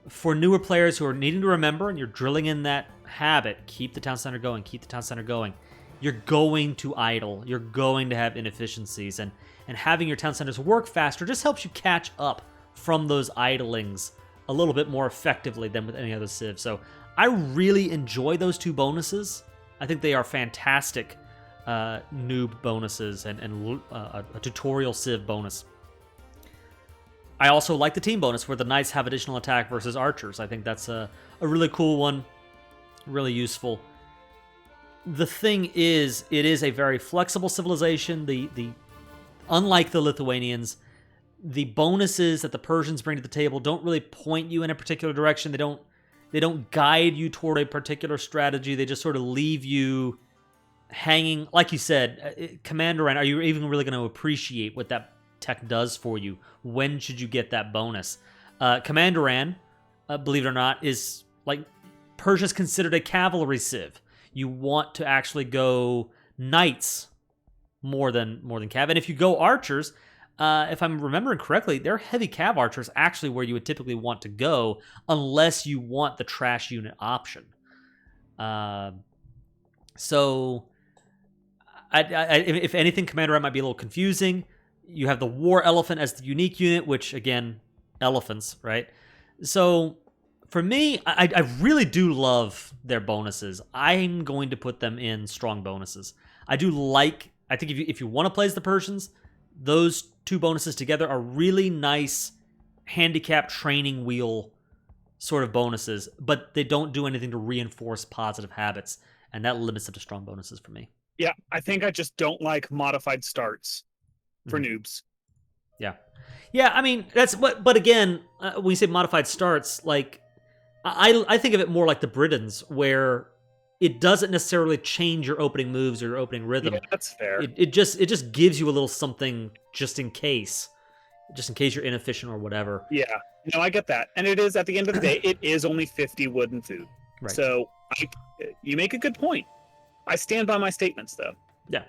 For newer players who are needing to remember, and you're drilling in that habit, keep the town center going, keep the town center going. You're going to idle. You're going to have inefficiencies, and having your town centers work faster just helps you catch up from those idlings a little bit more effectively than with any other civ. So I really enjoy those 2 bonuses. I think they are fantastic noob bonuses and a tutorial civ bonus. I also like the team bonus where the knights have additional attack versus archers. I think that's a really cool one, really useful. The thing is, it is a very flexible civilization. Unlike the Lithuanians, the bonuses that the Persians bring to the table don't really point you in a particular direction. They don't guide you toward a particular strategy. They just sort of leave you hanging. Like you said, Commander, are you even really going to appreciate what that tech does for you? When should you get that bonus? Commanderan, believe it or not, is like Persia's considered a cavalry civ. You want to actually go knights more than cav, and if you go archers, if I'm remembering correctly, they're heavy cav archers actually where you would typically want to go, unless you want the trash unit option. So, if anything, Commanderan might be a little confusing. You have the war elephant as the unique unit, which, again, elephants, right? So For me, I really do love their bonuses. I'm going to put them in strong bonuses. I think if you want to play as the Persians, those two bonuses together are really nice handicap training wheel sort of bonuses, but they don't do anything to reinforce positive habits, and that limits them to strong bonuses for me. Yeah, I think I just don't like modified starts for noobs. Yeah. Yeah, I mean, that's what, but again, when you say modified starts, like, I think of it more like the Britons, where it doesn't necessarily change your opening moves or your opening rhythm. Yeah, that's fair. It just gives you a little something just in case you're inefficient or whatever. Yeah, no, I get that. And it is, at the end of the day, it is only 50 wood and food. Right. So you make a good point. I stand by my statements, though. Yeah.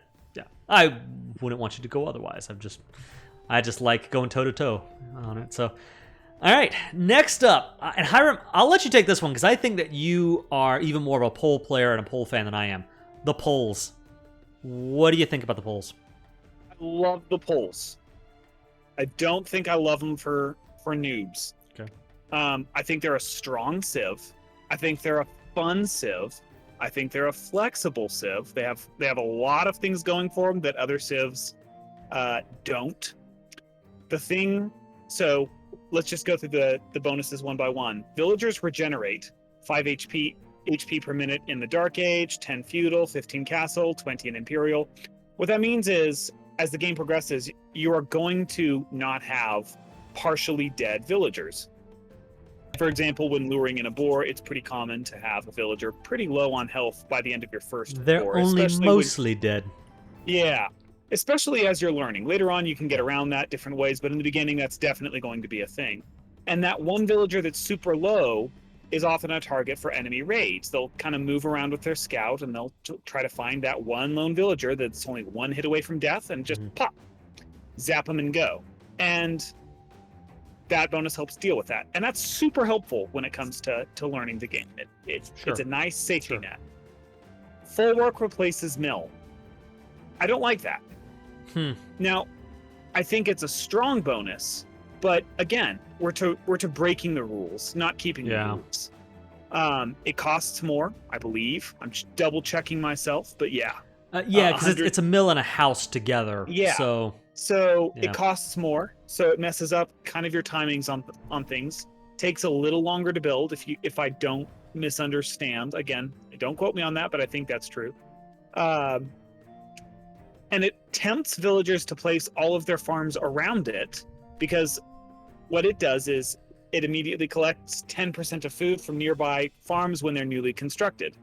I wouldn't want you to go otherwise. I just like going toe-to-toe on it. So, all right, next up, and Hiram, I'll let you take this one because I think that you are even more of a pole player and a pole fan than I am. The poles. What do you think about the poles? I love the poles. I don't think I love them for noobs. Okay. I think they're a strong civ. I think they're a fun civ. I think they're a flexible civ. They have a lot of things going for them that other civs don't. So let's just go through the bonuses one by one. Villagers regenerate 5 HP per minute in the Dark Age, 10 feudal, 15 castle, 20 in imperial. What that means is, as the game progresses, you are going to not have partially dead villagers. For example, when luring in a boar, it's pretty common to have a villager pretty low on health by the end of your first They're boar. only mostly dead. Yeah, especially as you're learning. Later on, you can get around that different ways, but in the beginning, that's definitely going to be a thing. And that one villager that's super low is often a target for enemy raids. They'll kind of move around with their scout, and they'll try to find that one lone villager that's only one hit away from death, and just pop, zap them and go. And that bonus helps deal with that. And that's super helpful when it comes to learning the game. It's a nice safety net. Full work replaces mill. I don't like that. Now, I think it's a strong bonus, but again, we're to breaking the rules, not keeping the rules. It costs more, I believe. I'm just double checking myself, but yeah. Because it's a mill and a house together. Yeah. So it costs more, so it messes up kind of your timings on things. Takes a little longer to build if I don't misunderstand. Again, don't quote me on that, but I think that's true. And it tempts villagers to place all of their farms around it, because what it does is it immediately collects 10% of food from nearby farms when they're newly constructed.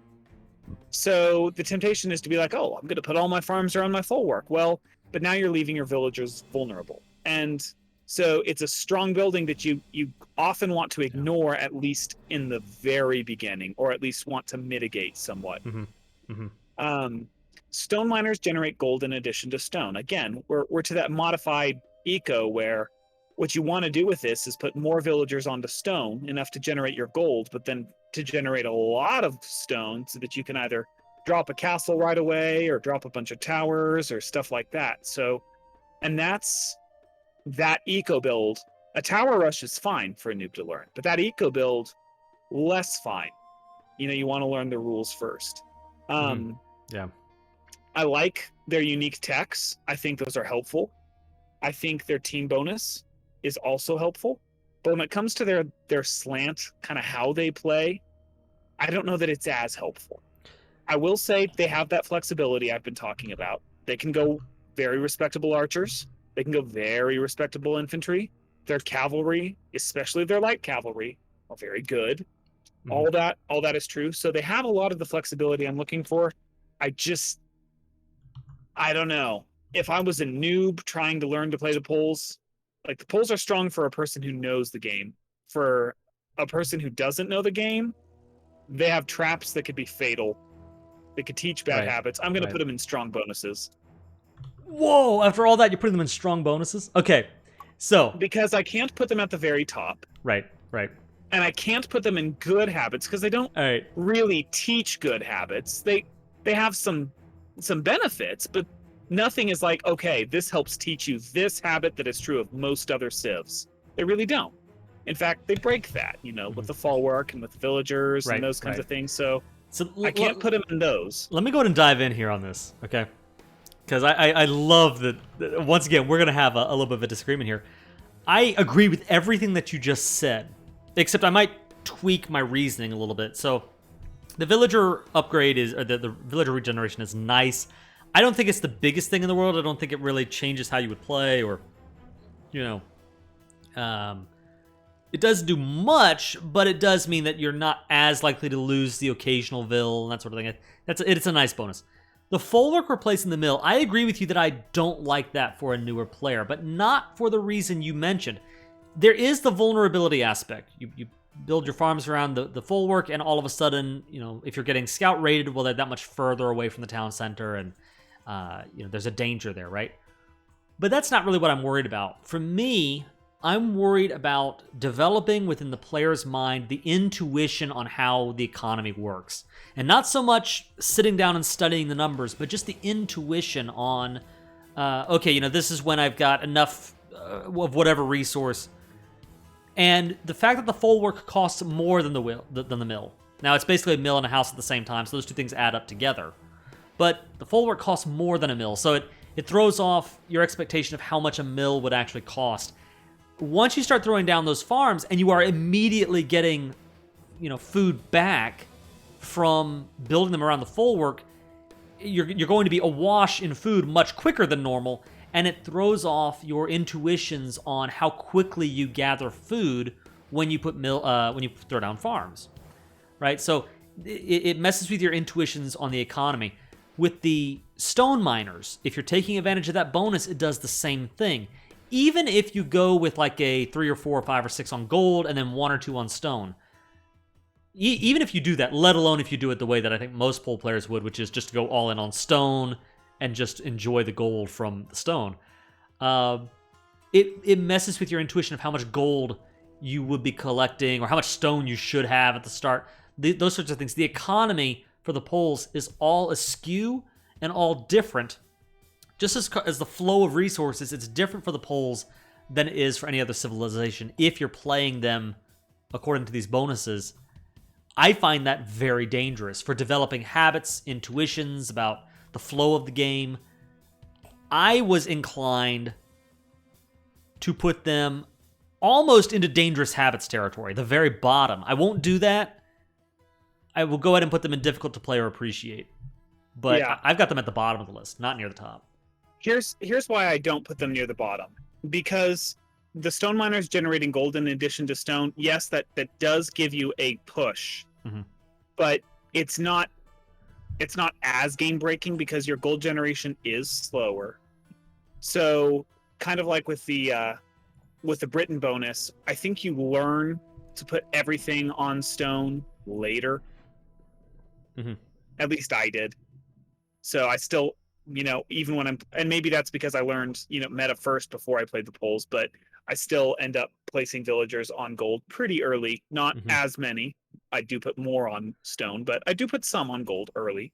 So the temptation is to be like, oh, I'm going to put all my farms around my full work. Well, but now you're leaving your villagers vulnerable. And so it's a strong building that you often want to ignore, at least in the very beginning, or at least want to mitigate somewhat. Stone miners generate gold in addition to stone. Again, we're to that modified eco where what you want to do with this is put more villagers onto stone, enough to generate your gold, but then to generate a lot of stone so that you can either drop a castle right away or drop a bunch of towers or stuff like that. So, and that's that eco build. A tower rush is fine for a noob to learn, but that eco build, less fine. You want to learn the rules first. I like their unique techs. I think those are helpful. I think their team bonus is also helpful. But when it comes to their slant, kind of how they play, I don't know that it's as helpful. I will say they have that flexibility I've been talking about. They can go very respectable archers. They can go very respectable infantry. Their cavalry, especially their light cavalry, are very good. All that is true. So they have a lot of the flexibility I'm looking for. I don't know. If I was a noob trying to learn to play the poles, like, the poles are strong for a person who knows the game. For a person who doesn't know the game, they have traps that could be fatal. They could teach bad habits. I'm going to put them in strong bonuses. Whoa, after all that, you're putting them in strong bonuses? Okay, so... Because I can't put them at the very top. Right. And I can't put them in good habits, because they don't really teach good habits. They have some benefits, but nothing is like, okay, this helps teach you this habit that is true of most other civs. They really don't. In fact, they break that, with the fall work and with villagers Right, and those kinds right. of things. So So I can't put them in those. let me go ahead and dive in here on this, okay? Because I love that. Once again, we're gonna have a little bit of a disagreement here. I agree with everything that you just said, except I might tweak my reasoning a little bit. So the villager upgrade or the villager regeneration is nice. I don't think it's the biggest thing in the world. I don't think it really changes how you would play, or it doesn't do much, but it does mean that you're not as likely to lose the occasional vill and that sort of thing. It's a nice bonus. The Folwark replacing the mill, I agree with you that I don't like that for a newer player, but not for the reason you mentioned. There is the vulnerability aspect. You build your farms around the Folwark, and all of a sudden, if you're getting scout raided, well, they're that much further away from the town center, and there's a danger there, right? But that's not really what I'm worried about. For me, I'm worried about developing within the player's mind the intuition on how the economy works. And not so much sitting down and studying the numbers, but just the intuition on, this is when I've got enough of whatever resource. And the fact that the Folwark costs more than the mill. Now, it's basically a mill and a house at the same time, so those two things add up together. But the Folwark costs more than a mill, so it throws off your expectation of how much a mill would actually cost. Once you start throwing down those farms and you are immediately getting, food back from building them around the Folwark, you're going to be awash in food much quicker than normal, and it throws off your intuitions on how quickly you gather food when you when you throw down farms, right? So it messes with your intuitions on the economy. With the stone miners, if you're taking advantage of that bonus, it does the same thing. Even if you go with like a 3 or 4 or 5 or 6 on gold and then 1 or 2 on stone, even if you do that, let alone if you do it the way that I think most pole players would, which is just to go all in on stone and just enjoy the gold from the stone, it messes with your intuition of how much gold you would be collecting or how much stone you should have at the start. Those sorts of things. The economy for the poles is all askew and all different. Just as the flow of resources, it's different for the poles than it is for any other civilization if you're playing them according to these bonuses. I find that very dangerous for developing habits, intuitions about the flow of the game. I was inclined to put them almost into dangerous habits territory, the very bottom. I won't do that. I will go ahead and put them in difficult to play or appreciate. But yeah. I've got them at the bottom of the list, not near the top. Here's why I don't put them near the bottom. Because the stone miners generating gold in addition to stone, yes, that does give you a push. Mm-hmm. But it's not as game breaking because your gold generation is slower. So kind of like with the Britain bonus, I think you learn to put everything on stone later. Mm-hmm. At least I did. So I still, even when and maybe that's because I learned, meta first before I played the poles, but I still end up placing villagers on gold pretty early. Not as many. I do put more on stone, but I do put some on gold early.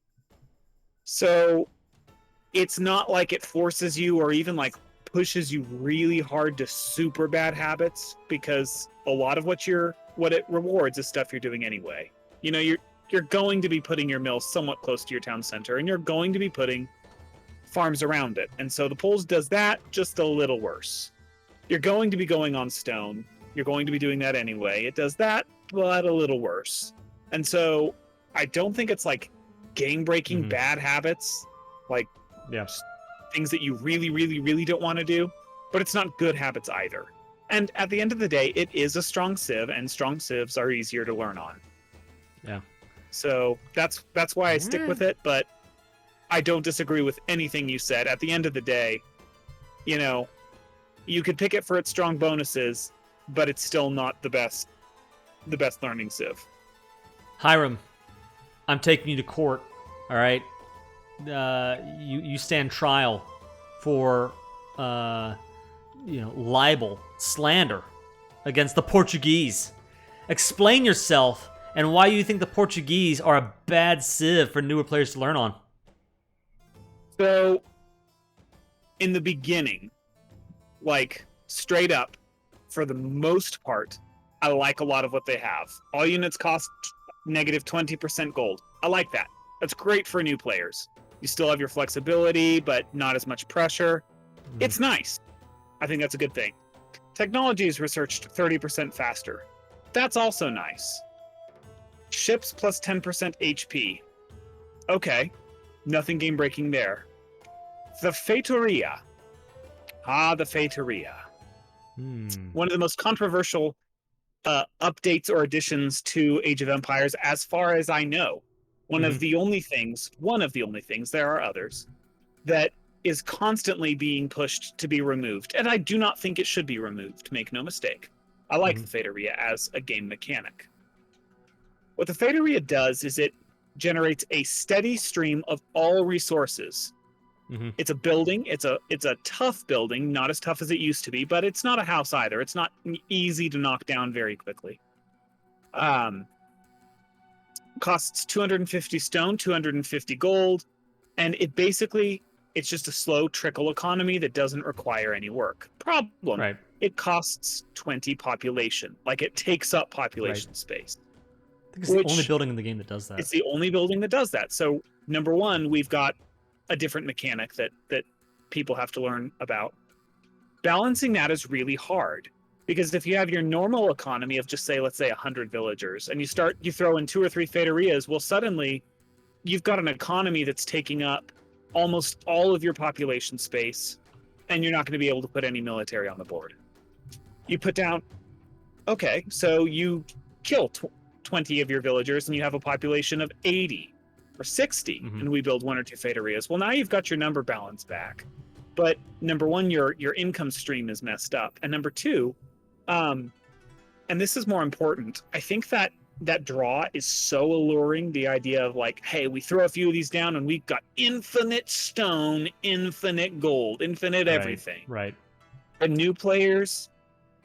So it's not like it forces you or even like pushes you really hard to super bad habits, because a lot of what it rewards is stuff you're doing anyway. You're going to be putting your mill somewhat close to your town center, and you're going to be putting farms around it. And so the poles does that just a little worse. You're going to be going on stone. You're going to be doing that anyway. It does that, but a little worse. And so I don't think it's like game-breaking bad habits, like things that you really, really, really don't want to do, but it's not good habits either. And at the end of the day, it is a strong civ, and strong civs are easier to learn on. Yeah. So that's why I stick with it, but I don't disagree with anything you said. At the end of the day, you could pick it for its strong bonuses, but it's still not the best learning civ. Hiram, I'm taking you to court, all right? You stand trial for libel, slander against the Portuguese. Explain yourself and why you think the Portuguese are a bad civ for newer players to learn on. So, in the beginning, like straight up, for the most part, I like a lot of what they have. All units cost negative 20% gold. I like that. That's great for new players. You still have your flexibility, but not as much pressure. It's nice. I think that's a good thing. Technology is researched 30% faster. That's also nice. Ships plus 10% HP. Okay, nothing game breaking there. The Feitoria. The Feitoria. One of the most controversial updates or additions to Age of Empires, as far as I know. One of the only things, there are others, that is constantly being pushed to be removed. And I do not think it should be removed, make no mistake. I like the Feitoria as a game mechanic. What the Feitoria does is it generates a steady stream of all resources. It's a building. It's a tough building, not as tough as it used to be, but it's not a house either. It's not easy to knock down very quickly. Costs 250 stone, 250 gold, and it's just a slow trickle economy that doesn't require any work. Problem: it costs 20 population. Like, it takes up population space. I think it's the only building in the game that does that. It's the only building that does that. So, number one, we've got a different mechanic that people have to learn about. Balancing that is really hard, because if you have your normal economy of just let's say 100 villagers, and you throw in 2 or 3 Feitorias, well, suddenly you've got an economy that's taking up almost all of your population space, and you're not going to be able to put any military on the board. You put down, okay, so you kill 20 of your villagers, and you have a population of 80 or 60, and we build 1 or 2 Feitorias. Well, now you've got your number balance back. But number one, your income stream is messed up. And number two, and this is more important, I think that draw is so alluring, the idea of like, hey, we throw a few of these down and we've got infinite stone, infinite gold, infinite everything. Right. And new players,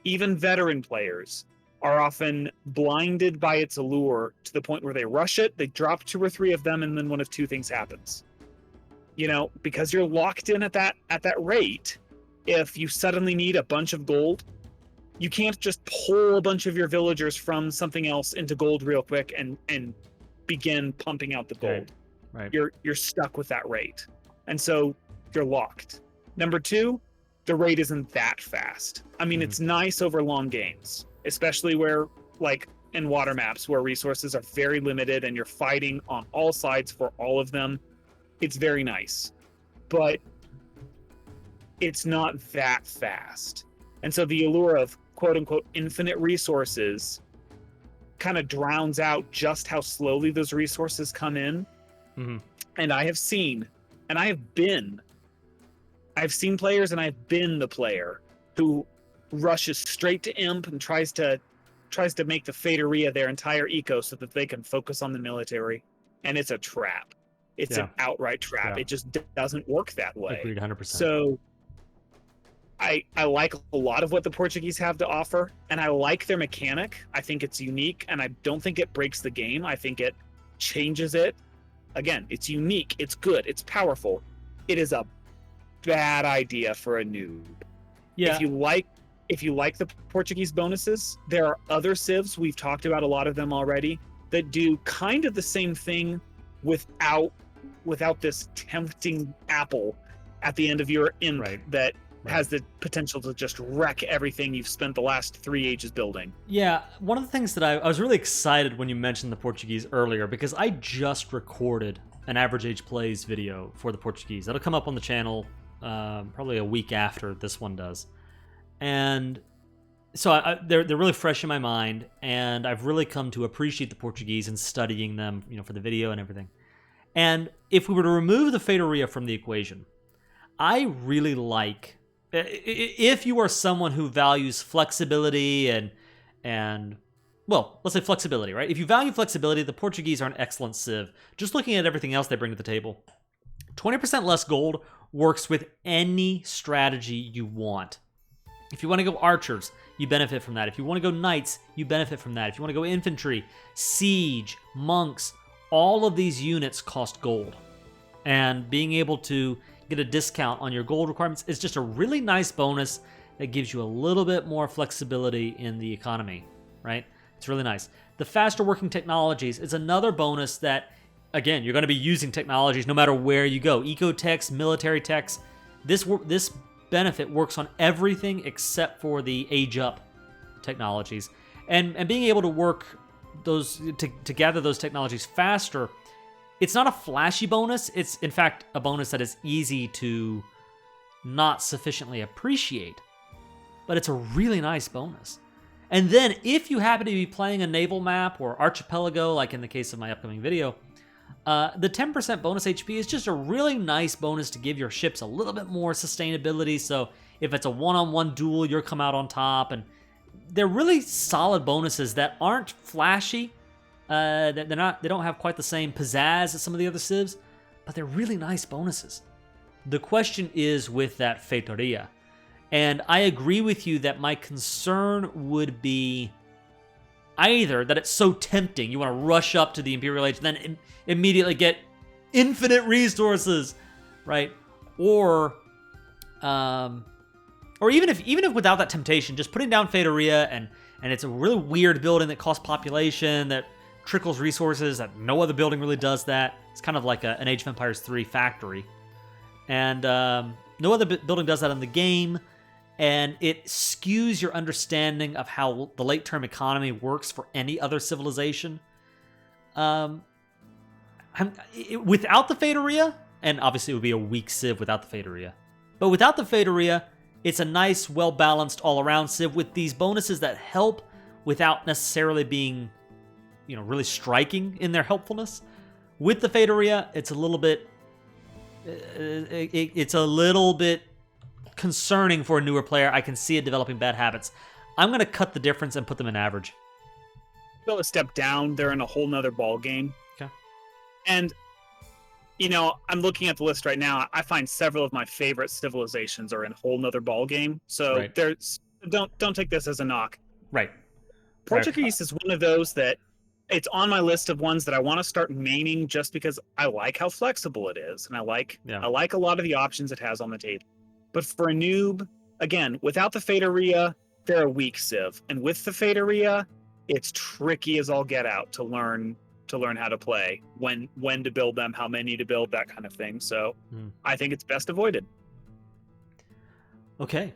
even veteran players, are often blinded by its allure to the point where they rush it, they drop 2 or 3 of them, and then one of 2 things happens. Because you're locked in at that rate, if you suddenly need a bunch of gold, you can't just pull a bunch of your villagers from something else into gold real quick and begin pumping out the gold. Right. You're stuck with that rate. And so you're locked. Number 2, the rate isn't that fast. I mean, it's nice over long games, especially where, like, in water maps where resources are very limited and you're fighting on all sides for all of them. It's very nice, but it's not that fast. And so the allure of quote unquote infinite resources kind of drowns out just how slowly those resources come in. And I've seen players, and I've been the player who rushes straight to imp and tries to make the Feitoria their entire eco so that they can focus on the military, and it's a trap. It's an outright trap. It just doesn't work that way. Agreed, 100%. So I like a lot of what the Portuguese have to offer, and I like their mechanic. I think it's unique, and I don't think it breaks the game. I think it changes it. Again, it's unique, it's good, it's powerful. It is a bad idea for a noob. Yeah. If you like the Portuguese bonuses, there are other civs, we've talked about a lot of them already, that do kind of the same thing without this tempting apple at the end of your imp that has the potential to just wreck everything you've spent the last 3 ages building. Yeah, one of the things that I was really excited when you mentioned the Portuguese earlier, because I just recorded an Average Age Plays video for the Portuguese. That'll come up on the channel probably a week after this one does. And so they're really fresh in my mind, and I've really come to appreciate the Portuguese and studying them, for the video and everything. And if we were to remove the Feitoria from the equation, I really like, if you are someone who values flexibility and well, let's say flexibility, right? If you value flexibility, the Portuguese are an excellent civ. Just looking at everything else they bring to the table, 20% less gold works with any strategy you want. If you want to go archers, you benefit from that. If you want to go knights, you benefit from that. If you want to go infantry, siege, monks, all of these units cost gold. And being able to get a discount on your gold requirements is just a really nice bonus that gives you a little bit more flexibility in the economy. right? It's really nice. The faster working technologies is another bonus that, again, you're going to be using technologies no matter where you go. Eco-techs, military techs. This benefit works on everything except for the age-up technologies. And being able to work those to gather those technologies faster, it's not a flashy bonus. It's, in fact, a bonus that is easy to not sufficiently appreciate. But it's a really nice bonus. And then, if you happen to be playing a naval map or archipelago, like in the case of my upcoming video, the 10% bonus HP is just a really nice bonus to give your ships a little bit more sustainability. So if it's a one-on-one duel, you'll come out on top. And they're really solid bonuses that aren't flashy. They don't have quite the same pizzazz as some of the other civs, but they're really nice bonuses. The question is with that Feitoria. And I agree with you that my concern would be either that it's so tempting, you want to rush up to the Imperial Age and then immediately get infinite resources, right? Or even if without that temptation, just putting down Feitoria and it's a really weird building that costs population, that trickles resources, that no other building really does that. It's kind of like an Age of Empires 3 factory. And no other building does that in the game. And it skews your understanding of how the late-term economy works for any other civilization. Without the Feitoria, and obviously it would be a weak civ without the Feitoria, but without the Feitoria, it's a nice, well-balanced, all-around civ with these bonuses that help without necessarily being, really striking in their helpfulness. With the Feitoria, it's a little bit concerning for a newer player. I can see it developing bad habits. I'm going to cut the difference and put them in average. Go a step down. They're in a whole nother ball game. Okay. And, I'm looking at the list right now. I find several of my favorite civilizations are in a whole nother ball game. So right. Don't take this as a knock. Right. Portuguese is one of those that it's on my list of ones that I want to start maining just because I like how flexible it is. And I like a lot of the options it has on the table. But for a noob, again, without the Feitoria, they're a weak civ. And with the Feitoria, it's tricky as all get out to learn how to play, when to build them, how many to build, that kind of thing. So I think it's best avoided. Okay.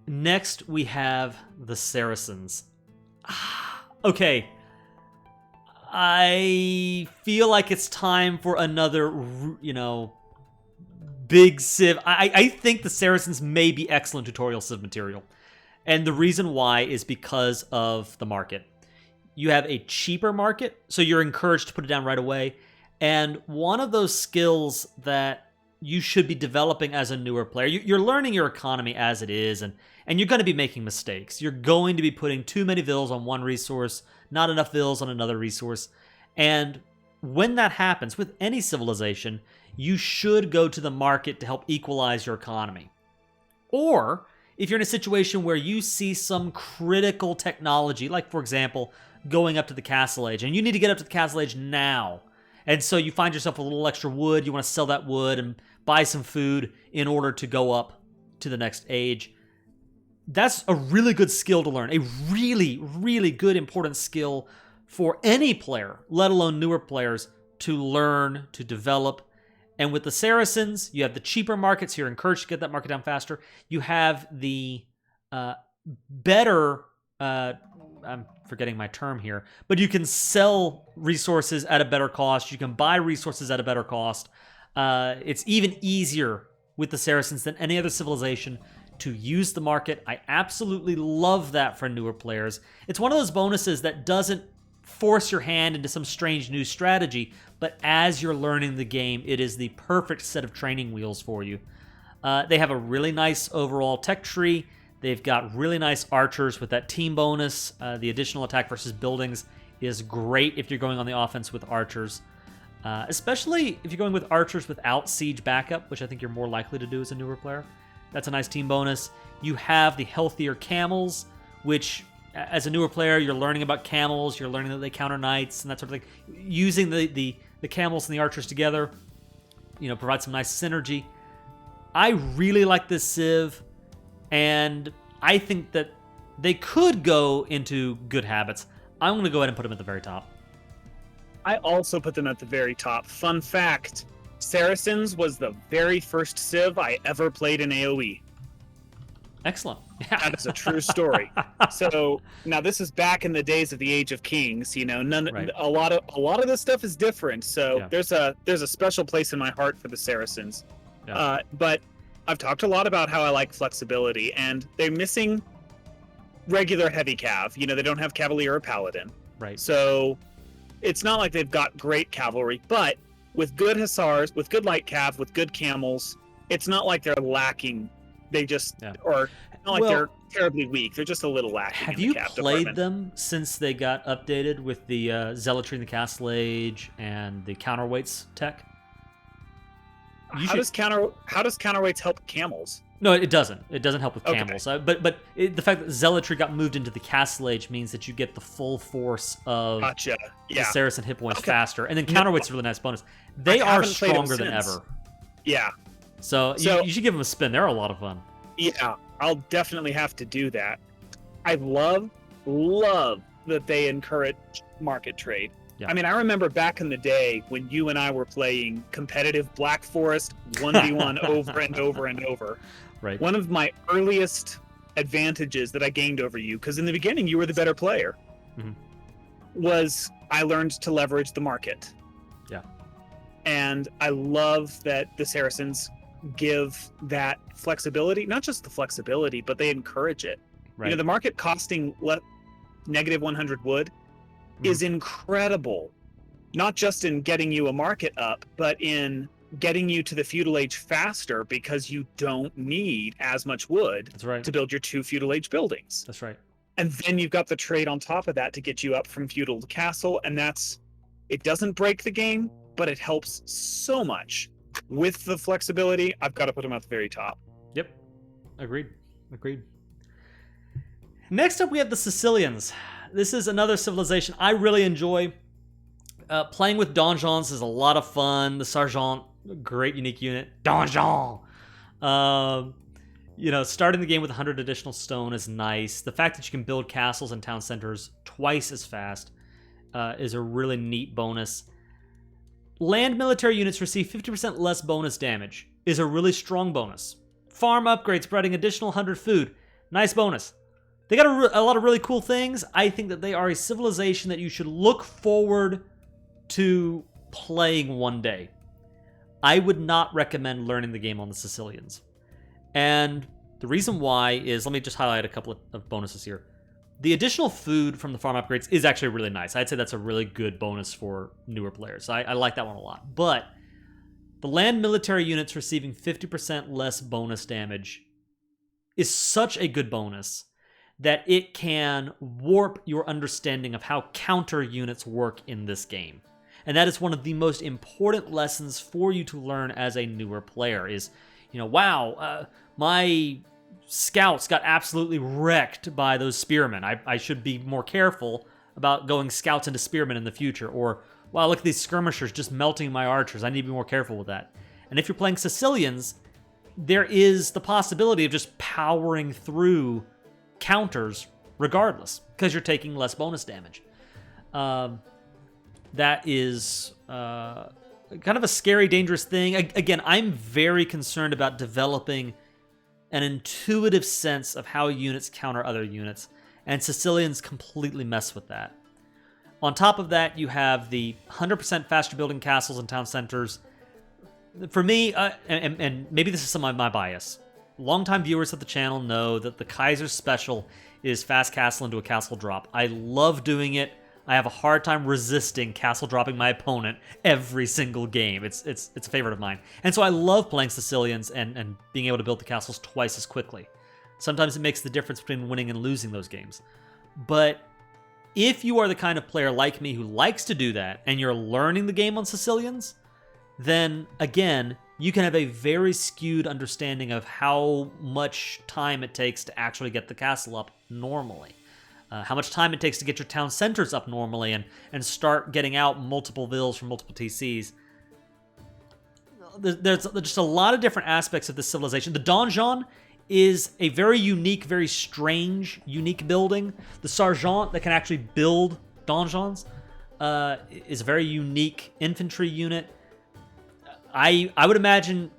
Next, we have the Saracens. Okay. I feel like it's time for another, big civ. I think the Saracens may be excellent tutorial civ material. And the reason why is because of the market. You have a cheaper market, so you're encouraged to put it down right away. And one of those skills that you should be developing as a newer player, you're learning your economy as it is, and you're going to be making mistakes. You're going to be putting too many vills on one resource, not enough vills on another resource. And when that happens with any civilization, you should go to the market to help equalize your economy. Or if you're in a situation where you see some critical technology, like, for example, going up to the Castle Age, and you need to get up to the Castle Age now, and so you find yourself with a little extra wood, you want to sell that wood and buy some food in order to go up to the next age, that's a really good skill to learn. A really, really good, important skill for any player, let alone newer players, to learn, to develop. And with the Saracens, you have the cheaper markets. You're encouraged to get that market down faster. You have the better, I'm forgetting my term here, but you can sell resources at a better cost. You can buy resources at a better cost. It's even easier with the Saracens than any other civilization to use the market. I absolutely love that for newer players. It's one of those bonuses that doesn't force your hand into some strange new strategy, but as you're learning the game, it is the perfect set of training wheels for you. They have a really nice overall tech tree. They've got really nice archers with that team bonus. The additional attack versus buildings is great if you're going on the offense with archers, especially if you're going with archers without siege backup, which I think you're more likely to do as a newer player. That's a nice team bonus. You have the healthier camels, which as a newer player, you're learning about camels, you're learning that they counter knights and that sort of thing. Using the camels and the archers together, provides some nice synergy. I really like this civ, and I think that they could go into good habits. I'm going to go ahead and put them at the very top. I also put them at the very top. Fun fact, Saracens was the very first Civ I ever played in AoE. Excellent. That is a true story. So now this is back in the days of the Age of Kings. You know, Right. a lot of this stuff is different. So Yeah. there's a special place in my heart for the Saracens. Yeah. But I've talked a lot about how I like flexibility, and they're missing regular heavy cav. You know, they don't have cavalier or paladin. Right. So it's not like they've got great cavalry, but with good hussars, with good light cav, with good camels, it's not like they're lacking. They just or not like they're terribly weak. They're just a little lacking. Have in you the cav played department. them since they got updated with the zealotry in the Castle Age and the counterweights tech? How does counterweights help camels? No, it doesn't. It doesn't help with Okay. camels. The fact that zealotry got moved into the Castle Age means that you get the full force of Gotcha. the Yeah. Saracen hit points Okay. faster, and then counterweight's a really nice bonus. They are haven't played 'em stronger than since. ever. Yeah. So you should give them a spin. They're a lot of fun. Yeah. I'll definitely have to do that. I love that they encourage market trade. Yeah. I mean, I remember back in the day when you and I were playing competitive Black Forest 1v1 over and over and over. Right. One of my earliest advantages that I gained over you, because in the beginning you were the better player, Mhm. was I learned to leverage the market. Yeah. And I love that the Saracens give that flexibility, not just the flexibility, but they encourage it. Right. You know, the market costing negative 100 wood is incredible, not just in getting you a market up, but in getting you to the feudal age faster, because you don't need as much wood That's right. to build your 2 feudal age buildings. That's right. And then you've got the trade on top of that to get you up from feudal to castle, and it doesn't break the game, but it helps so much. With the flexibility, I've got to put them at the very top. Yep. Agreed. Next up, we have the Sicilians. This is another civilization I really enjoy. Playing with donjons is a lot of fun. The Sergeant, great unique unit. Donjon! Starting the game with 100 additional stone is nice. The fact that you can build castles and town centers twice as fast is a really neat bonus. Land military units receive 50% less bonus damage is a really strong bonus. Farm upgrades spreading additional 100 food. Nice bonus. They got a lot of really cool things. I think that they are a civilization that you should look forward to playing one day. I would not recommend learning the game on the Sicilians. And the reason why is, let me just highlight a couple of bonuses here. The additional food from the farm upgrades is actually really nice. I'd say that's a really good bonus for newer players. I like that one a lot. But the land military units receiving 50% less bonus damage is such a good bonus that it can warp your understanding of how counter units work in this game. And that is one of the most important lessons for you to learn as a newer player is, my scouts got absolutely wrecked by those spearmen. I should be more careful about going scouts into spearmen in the future. Or, wow, look at these skirmishers just melting my archers. I need to be more careful with that. And if you're playing Sicilians, there is the possibility of just powering through counters regardless, because you're taking less bonus damage. That is kind of a scary, dangerous thing. Again, I'm very concerned about developing an intuitive sense of how units counter other units, and Sicilians completely mess with that. On top of that, you have the 100% faster building castles and town centers. For me, and maybe this is some of my bias, longtime viewers of the channel know that the Kaiser's special is fast castle into a castle drop. I love doing it. I have a hard time resisting castle dropping my opponent every single game. It's a favorite of mine. And so I love playing Sicilians and being able to build the castles twice as quickly. Sometimes it makes the difference between winning and losing those games. But if you are the kind of player like me who likes to do that, and you're learning the game on Sicilians, then again, you can have a very skewed understanding of how much time it takes to actually get the castle up normally. How much time it takes to get your town centers up normally and start getting out multiple villas from multiple TCs. There's just a lot of different aspects of this civilization. The donjon is a very unique, very strange, unique building. The Sergeant that can actually build donjons is a very unique infantry unit. I would imagine,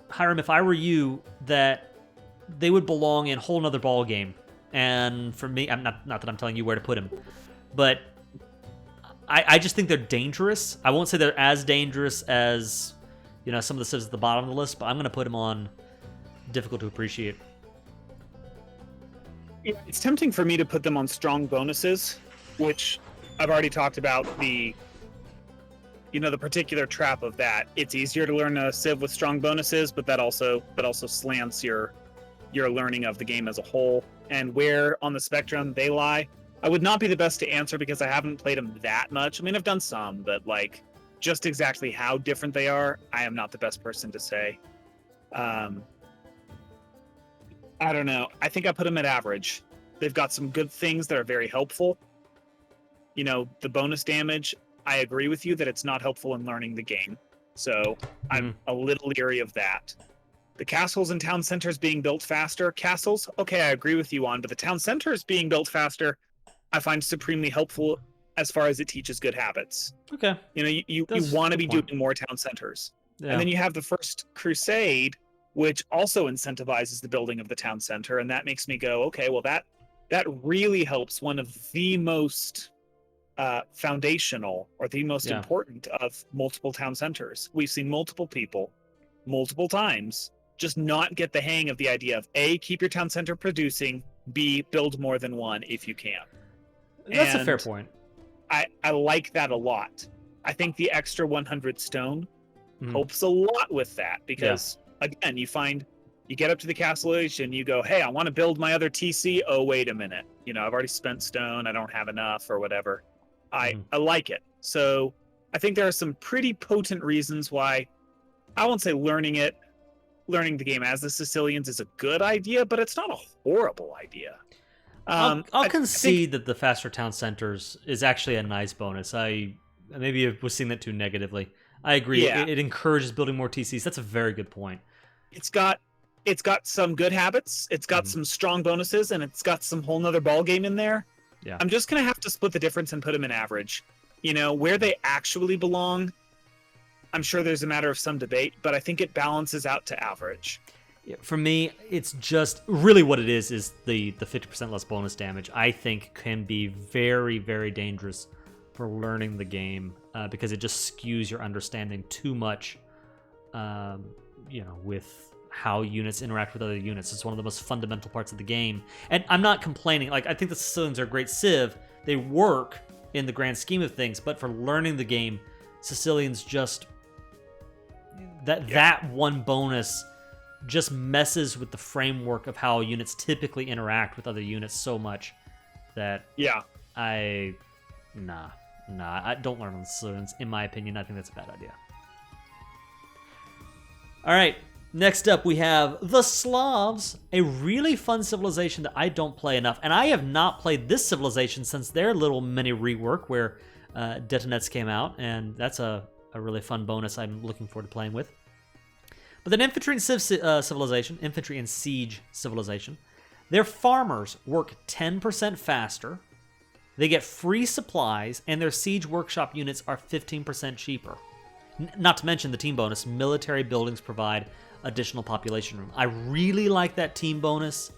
Hiram, if I were you, that they would belong in a whole nother ball game. And for me, I'm not that I'm telling you where to put him, but I just think they're dangerous. I won't say they're as dangerous as, you know, some of the civs at the bottom of the list, but I'm going to put him on difficult to appreciate. It's tempting for me to put them on strong bonuses, which I've already talked about the particular trap of that. It's easier to learn a civ with strong bonuses, but that also slants your learning of the game as a whole. And where on the spectrum they lie, I would not be the best to answer because I haven't played them that much. I mean, I've done some, but like just exactly how different they are, I am not the best person to say. I don't know. I think I put them at average. They've got some good things that are very helpful. You know, the bonus damage, I agree with you that it's not helpful in learning the game. So I'm a little leery of that. The castles and town centers being built faster. Castles, okay, I agree with you on, but the town centers being built faster, I find supremely helpful as far as it teaches good habits. Okay. You know, you want to be doing more town centers. Yeah. And then you have the First Crusade, which also incentivizes the building of the town center, and that makes me go, okay, well that really helps one of the most foundational or the most important of multiple town centers. We've seen multiple people, multiple times, just not get the hang of the idea of A, keep your town center producing, B, build more than one if you can. That's a fair point. I like that a lot. I think the extra 100 stone helps a lot with that because again, you get up to the castle age and you go, hey, I want to build my other TC. Oh, wait a minute. You know, I've already spent stone. I don't have enough or whatever. I like it. So I think there are some pretty potent reasons why I won't say learning the game as the Sicilians is a good idea, but it's not a horrible idea. I'll concede that the faster town centers is actually a nice bonus. I maybe was seeing that too negatively. I agree. Yeah. It encourages building more TCs. That's a very good point. It's got some good habits. It's got some strong bonuses, and it's got some whole nother ball game in there. Yeah. I'm just gonna have to split the difference and put them in average. You know, where they actually belong, I'm sure there's a matter of some debate, but I think it balances out to average. Yeah, for me, it's just really what it is the 50% less bonus damage. I think can be very, very dangerous for learning the game because it just skews your understanding too much. With how units interact with other units. It's one of the most fundamental parts of the game. And I'm not complaining. Like, I think the Sicilians are a great civ. They work in the grand scheme of things, but for learning the game, Sicilians just... That one bonus just messes with the framework of how units typically interact with other units so much that... Yeah. I don't learn on the Sicilians. In my opinion, I think that's a bad idea. All right, next up we have the Slavs, a really fun civilization that I don't play enough. And I have not played this civilization since their little mini rework where Detonets came out, and that's a really fun bonus I'm looking forward to playing with. But then infantry and infantry and siege civilization, their farmers work 10% faster, they get free supplies, and their siege workshop units are 15% cheaper. Not to mention the team bonus, military buildings provide additional population room. I really like that team bonus.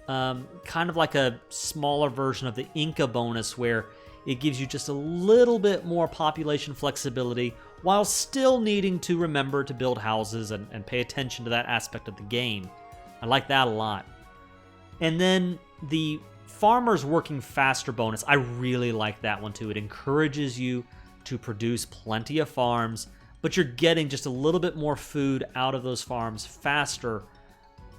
Kind of like a smaller version of the Inca bonus where it gives you just a little bit more population flexibility while still needing to remember to build houses and pay attention to that aspect of the game. I like that a lot. And then the farmers working faster bonus, I really like that one too. It encourages you to produce plenty of farms, but you're getting just a little bit more food out of those farms faster.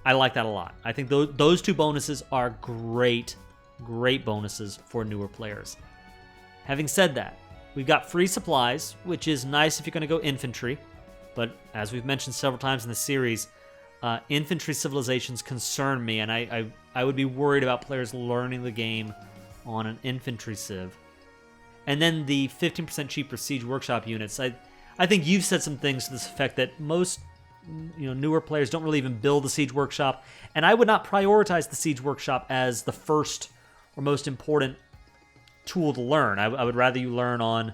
I like that a lot. I think those two bonuses are great bonuses for newer players. Having said that, we've got free supplies, which is nice if you're going to go infantry, but as we've mentioned several times in the series, infantry civilizations concern me, and I would be worried about players learning the game on an infantry civ. And then the 15% cheaper siege workshop units, I think you've said some things to this effect that most newer players don't really even build the Siege Workshop, and I would not prioritize the Siege Workshop as the first or most important tool to learn. I would rather you learn on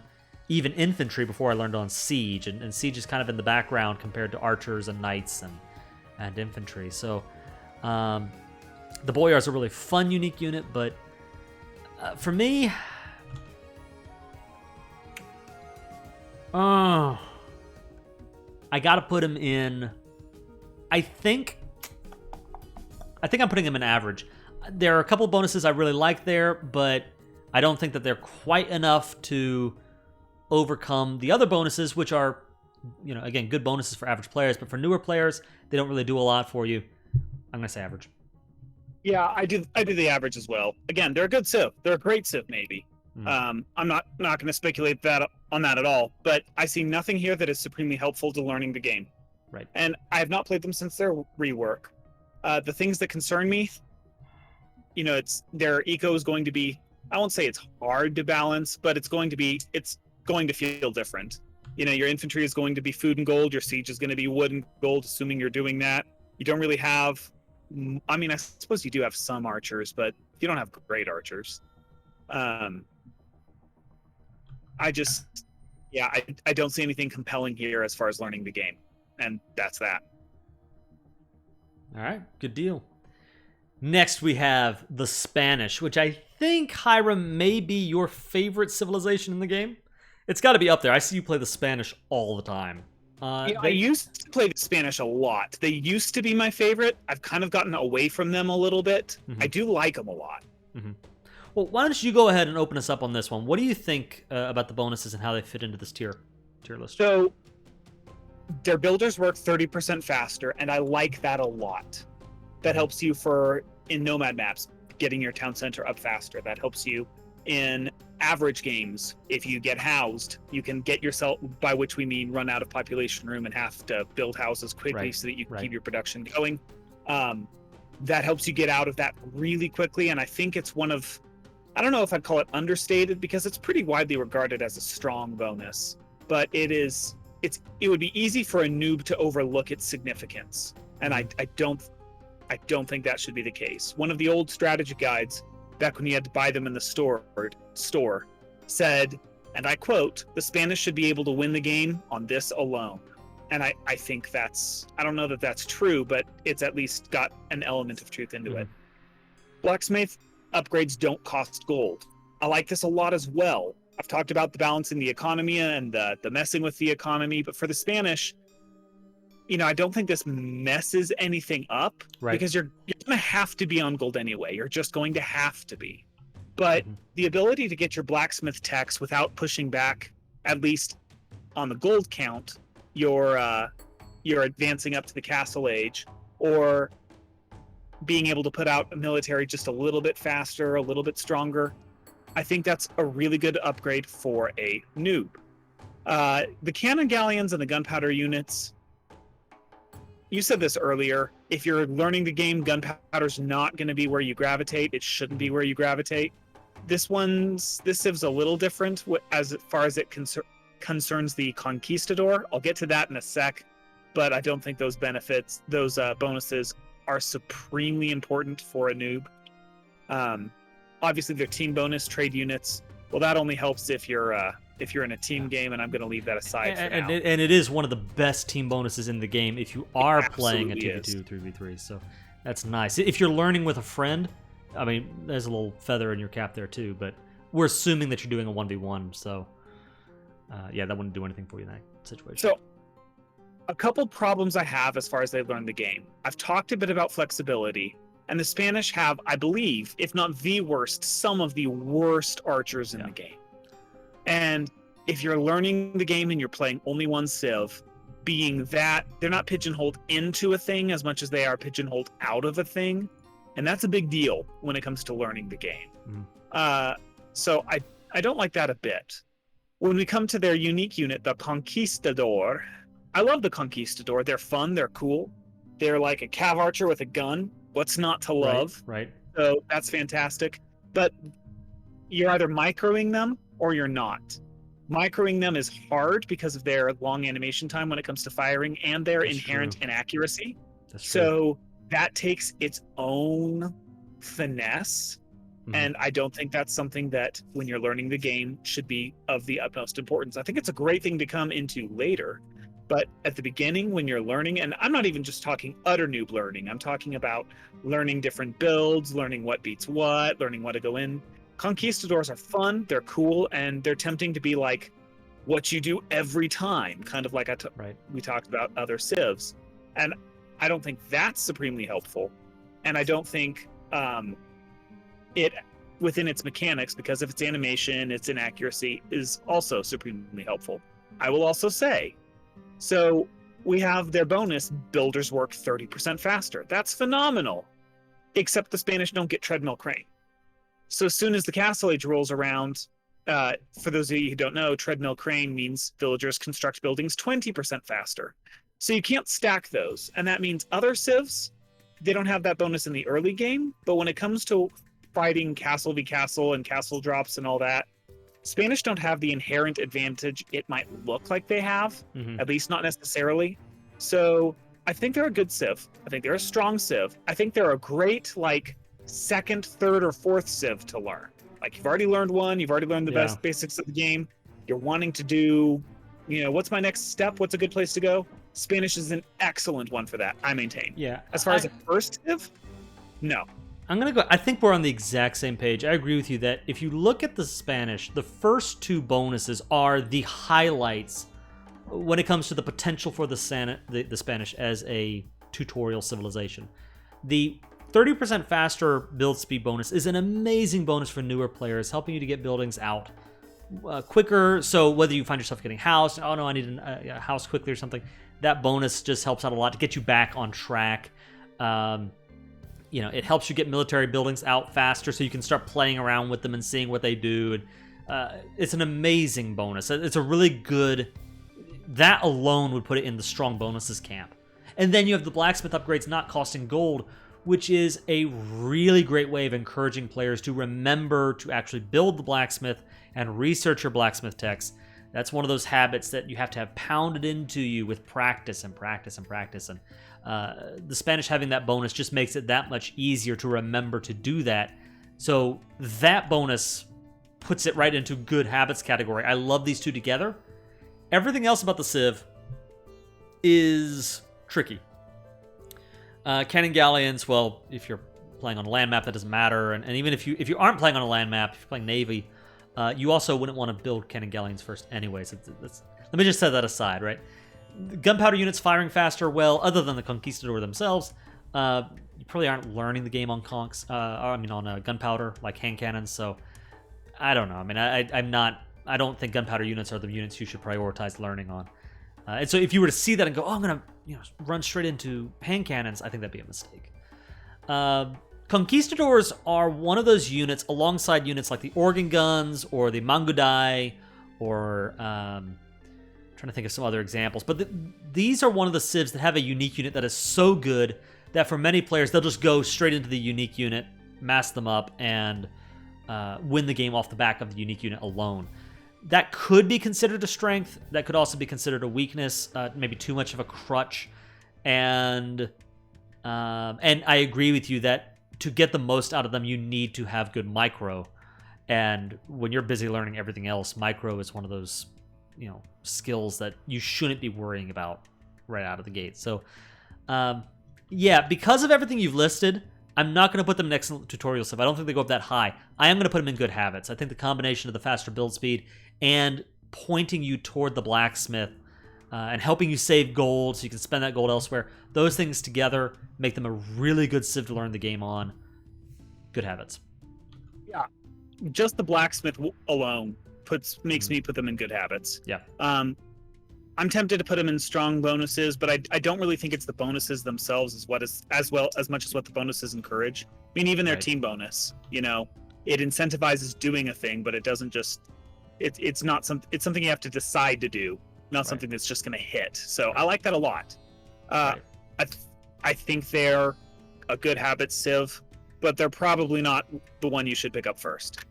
even infantry before I learned on siege, and siege is kind of in the background compared to archers and knights and infantry. So the Boyars are a really fun, unique unit, but for me, I gotta put him in. I think I'm putting him in average. There are a couple bonuses I really like there, but I don't think that they're quite enough to overcome the other bonuses, which are, again, good bonuses for average players, but for newer players, they don't really do a lot for you. I'm gonna say average. Yeah, I do the average as well. Again, they're a good civ. They're a great civ, maybe. I'm not going to speculate on that at all, but I see nothing here that is supremely helpful to learning the game. Right. And I have not played them since their rework. The things that concern me, their eco is going to be, I won't say it's hard to balance, but it's going to feel different. Your infantry is going to be food and gold. Your siege is going to be wood and gold, assuming you're doing that. You don't really have, I suppose you do have some archers, but you don't have great archers. I don't see anything compelling here as far as learning the game. And that's that. All right, good deal. Next, we have the Spanish, which I think, Hiram, may be your favorite civilization in the game. It's got to be up there. I see you play the Spanish all the time. I used to play the Spanish a lot. They used to be my favorite. I've kind of gotten away from them a little bit. Mm-hmm. I do like them a lot. Mm-hmm. Well, why don't you go ahead and open us up on this one? What do you think about the bonuses and how they fit into this tier list? So, their builders work 30% faster, and I like that a lot. That helps you in nomad maps, getting your town center up faster. That helps you in average games. If you get housed, you can get yourself, by which we mean run out of population room and have to build houses quickly so that you can keep your production going. That helps you get out of that really quickly, and I think it's one of, I don't know if I'd call it understated, because it's pretty widely regarded as a strong bonus, but it would be easy for a noob to overlook its significance, and I don't think that should be the case. One of the old strategy guides, back when you had to buy them in the store, said, and I quote, "The Spanish should be able to win the game on this alone." And I think I don't know that that's true, but it's at least got an element of truth into it. Blacksmith upgrades don't cost gold. I like this a lot as well. I've talked about the balance in the economy and the messing with the economy, but for the Spanish, I don't think this messes anything up, because you're going to have to be on gold anyway. You're just going to have to be. But the ability to get your blacksmith techs without pushing back, at least on the gold count, you're advancing up to the castle age, or being able to put out a military just a little bit faster, a little bit stronger, I think that's a really good upgrade for a noob. The cannon galleons and the gunpowder units, you said this earlier, if you're learning the game, gunpowder's not going to be where you gravitate. It shouldn't be where you gravitate. This civ's a little different as far as it concerns the Conquistador. I'll get to that in a sec, but I don't think those bonuses are supremely important for a noob. Obviously, their team bonus, trade units, well, that only helps if you're in a team game, and I'm going to leave that aside for now. And it is one of the best team bonuses in the game if you are playing a 2v2, 3v3. So that's nice. If you're learning with a friend, there's a little feather in your cap there too, but we're assuming that you're doing a 1v1. So that wouldn't do anything for you in that situation. So a couple problems I have as far as they learn the game. I've talked a bit about flexibility, and the Spanish have, I believe, if not the worst, some of the worst archers in the game. And if you're learning the game and you're playing only one civ, being that they're not pigeonholed into a thing as much as they are pigeonholed out of a thing, and that's a big deal when it comes to learning the game. So I don't like that a bit. When we come to their unique unit, the Conquistador, I love the Conquistador. They're fun, they're cool. They're like a cav archer with a gun. What's not to love? Right. So that's fantastic. But you're either microing them or you're not. Microing them is hard because of their long animation time when it comes to firing and their That's inherent true. inaccuracy. That's true. So that takes its own finesse. And I don't think that's something that, when you're learning the game, should be of the utmost importance. I think it's a great thing to come into later. But at the beginning, when you're learning, and I'm not even just talking utter noob learning, I'm talking about learning different builds, learning what beats what, learning what to go in. Conquistadors are fun, they're cool, and they're tempting to be like what you do every time, kind of like Right. we talked about other civs. And I don't think that's supremely helpful. And I don't think it, within its mechanics, because of its animation, its inaccuracy, is also supremely helpful. I will also say, so we have their bonus, builders work 30% faster. That's phenomenal, except the Spanish don't get treadmill crane. So as soon as the Castle Age rolls around, for those of you who don't know, treadmill crane means villagers construct buildings 20% faster. So you can't stack those. And that means other civs, they don't have that bonus in the early game, but when it comes to fighting castle v castle and castle drops and all that, Spanish don't have the inherent advantage it might look like they have, at least not necessarily. So I think they're a good civ. I think they're a strong civ. I think they're a great, like, second, third, or fourth civ to learn. Like, you've already learned one, you've already learned the best basics of the game. You're wanting to do, what's my next step? What's a good place to go? Spanish is an excellent one for that, I maintain. Yeah. As far as a first civ, no. I'm going to go, I think we're on the exact same page. I agree with you that if you look at the Spanish, the first two bonuses are the highlights when it comes to the potential for the Spanish as a tutorial civilization. The 30% faster build speed bonus is an amazing bonus for newer players, helping you to get buildings out quicker. So whether you find yourself getting housed, oh no, I need a house quickly or something, that bonus just helps out a lot to get you back on track. It helps you get military buildings out faster so you can start playing around with them and seeing what they do. And it's an amazing bonus. It's a really good... That alone would put it in the strong bonuses camp. And then you have the blacksmith upgrades not costing gold, which is a really great way of encouraging players to remember to actually build the blacksmith and research your blacksmith techs. That's one of those habits that you have to have pounded into you with practice and practice and practice. And the Spanish having that bonus just makes it that much easier to remember to do that. So that bonus puts it right into good habits category. I love these two together. Everything else about the Civ is tricky. Cannon galleons, well, if you're playing on a land map, that doesn't matter. And even if you aren't playing on a land map, if you're playing Navy, you also wouldn't want to build cannon galleons first anyways. Let me just set that aside, right? Gunpowder units firing faster, well, other than the Conquistador themselves, you probably aren't learning the game on on gunpowder, like hand cannons, so I don't know. I mean, I don't think gunpowder units are the units you should prioritize learning on. And so if you were to see that and go, oh, I'm going to run straight into hand cannons, I think that'd be a mistake. Conquistadors are one of those units alongside units like the organ guns or the Mangudai or... trying to think of some other examples, but these are one of the civs that have a unique unit that is so good that for many players, they'll just go straight into the unique unit, mass them up, and win the game off the back of the unique unit alone. That could be considered a strength. That could also be considered a weakness, maybe too much of a crutch. And I agree with you that to get the most out of them, you need to have good micro. And when you're busy learning everything else, micro is one of those skills that you shouldn't be worrying about right out of the gate. So because of everything you've listed, I'm not going to put them next to tutorial stuff. I don't think they go up that high. I am going to put them in good habits. I think the combination of the faster build speed and pointing you toward the blacksmith and helping you save gold so you can spend that gold elsewhere, those things together make them a really good civ to learn the game on. Good habits. Yeah, just the blacksmith alone makes me put them in good habits. Yeah. I'm tempted to put them in strong bonuses, but I don't really think it's the bonuses themselves as much as what the bonuses encourage. I mean, even their team bonus, it incentivizes doing a thing, but it doesn't just. It's something you have to decide to do, not something that's just going to hit. So I like that a lot. I think they're a good habit civ, but they're probably not the one you should pick up first.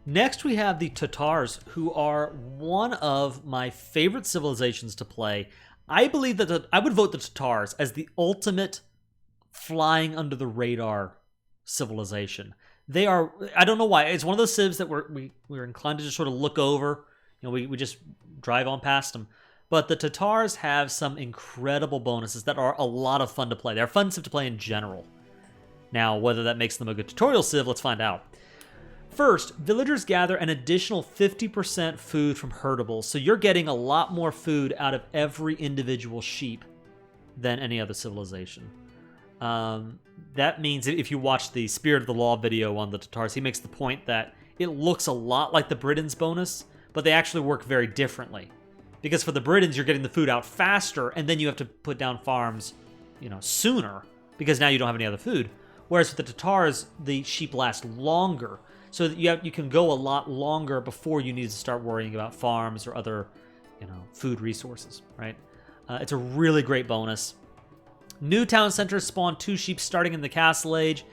Next, we have the Tatars, who are one of my favorite civilizations to play. I believe that I would vote the Tatars as the ultimate flying under the radar civilization. They are, I don't know why, it's one of those civs that we're inclined to just sort of look over. We just drive on past them. But the Tatars have some incredible bonuses that are a lot of fun to play. They're fun civ to play in general. Now, whether that makes them a good tutorial civ, let's find out. First, villagers gather an additional 50% food from herdables, so you're getting a lot more food out of every individual sheep than any other civilization. That means if you watch the Spirit of the Law video on the Tatars, he makes the point that it looks a lot like the Britons bonus, but they actually work very differently. Because for the Britons, you're getting the food out faster, and then you have to put down farms, sooner, because now you don't have any other food. Whereas with the Tatars, the sheep last longer, so that you can go a lot longer before you need to start worrying about farms or other, food resources, right? It's a really great bonus. New town centers spawn 2 sheep starting in the Castle Age.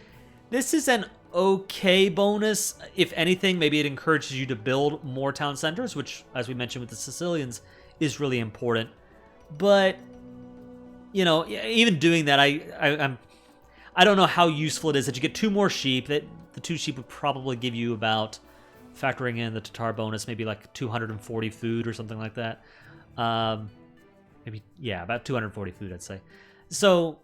This is an okay bonus. If anything, maybe it encourages you to build more town centers, which, as we mentioned with the Sicilians, is really important. But, even doing that, I don't know how useful it is that you get 2 more sheep. That the 2 sheep would probably give you about, factoring in the Tatar bonus, maybe like 240 food or something like that. About 240 food, I'd say. So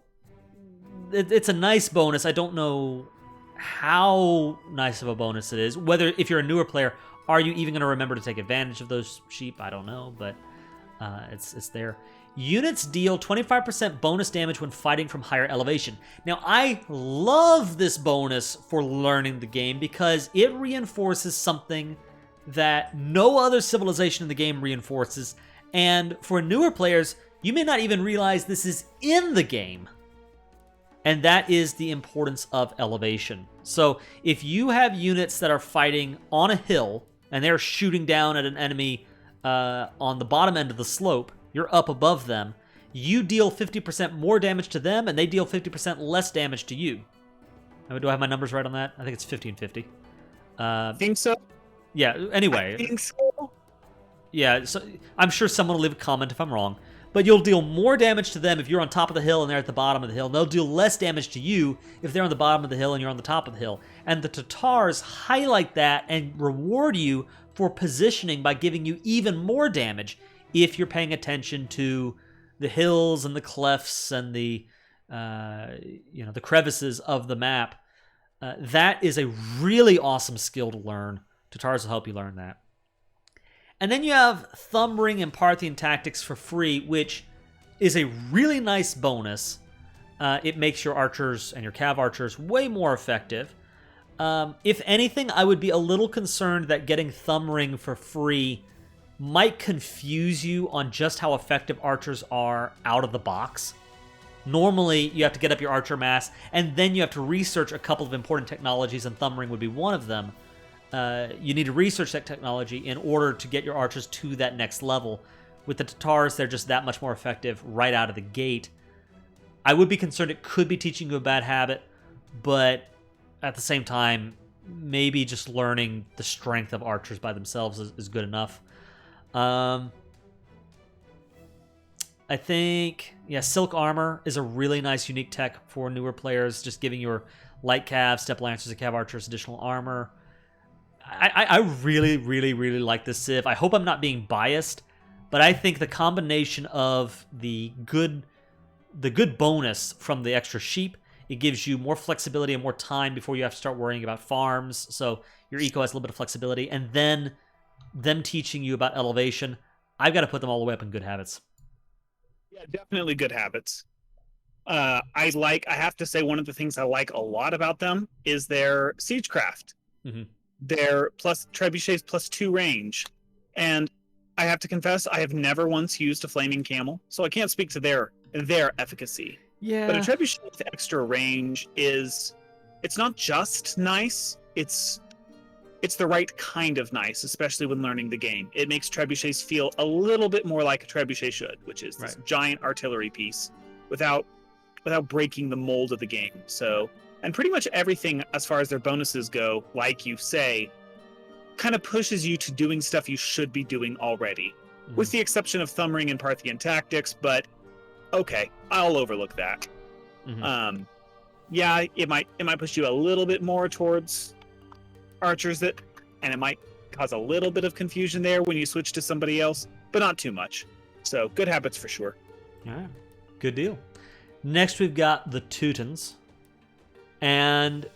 it's a nice bonus. I don't know how nice of a bonus it is. Whether, if you're a newer player, are you even going to remember to take advantage of those sheep? I don't know, but it's there. Units deal 25% bonus damage when fighting from higher elevation. Now, I love this bonus for learning the game because it reinforces something that no other civilization in the game reinforces. And for newer players, you may not even realize this is in the game. And that is the importance of elevation. So if you have units that are fighting on a hill and they're shooting down at an enemy on the bottom end of the slope, you're up above them, you deal 50% more damage to them, and they deal 50% less damage to you. Do I have my numbers right on that? I think it's 50 and 50. I think so. Yeah, anyway. I think so. Yeah, so I'm sure someone will leave a comment if I'm wrong. But you'll deal more damage to them if you're on top of the hill and they're at the bottom of the hill. And they'll deal less damage to you if they're on the bottom of the hill and you're on the top of the hill. And the Tatars highlight that and reward you for positioning by giving you even more damage if you're paying attention to the hills and the clefts and the crevices of the map. That is a really awesome skill to learn. Tatars will help you learn that. And then you have Thumb Ring and Parthian Tactics for free, which is a really nice bonus. It makes your archers and your cav archers way more effective. If anything, I would be a little concerned that getting Thumb Ring for free might confuse you on just how effective archers are out of the box. Normally, you have to get up your archer mass, and then you have to research a couple of important technologies, and Thumb Ring would be one of them. You need to research that technology in order to get your archers to that next level. With the Tatars, they're just that much more effective right out of the gate. I would be concerned it could be teaching you a bad habit, but at the same time, maybe just learning the strength of archers by themselves is good enough. I think, Silk Armor is a really nice unique tech for newer players, just giving your light cav, step lancers, and cav archers additional armor. I really, really, really like this civ. I hope I'm not being biased, but I think the combination of the good bonus from the extra sheep, it gives you more flexibility and more time before you have to start worrying about farms, so your eco has a little bit of flexibility, and then them teaching you about elevation. I've got to put them all the way up in good habits. Yeah, definitely good habits. I have to say, one of the things I like a lot about them is their siegecraft. Mm-hmm. Their plus trebuchets +2 range. And I have to confess, I have never once used a flaming camel, so I can't speak to their efficacy. Yeah. But a trebuchet with extra range it's not just nice, it's the right kind of nice, especially when learning the game. It makes trebuchets feel a little bit more like a trebuchet should, which is this giant artillery piece without breaking the mold of the game. So, and pretty much everything as far as their bonuses go, like you say, kind of pushes you to doing stuff you should be doing already, with the exception of Thumbring and Parthian tactics, but okay, I'll overlook that. Yeah, it might push you a little bit more towards archers, and it might cause a little bit of confusion there when you switch to somebody else, but not too much. So good habits for sure. All right, good deal. Next, we've got the Teutons, and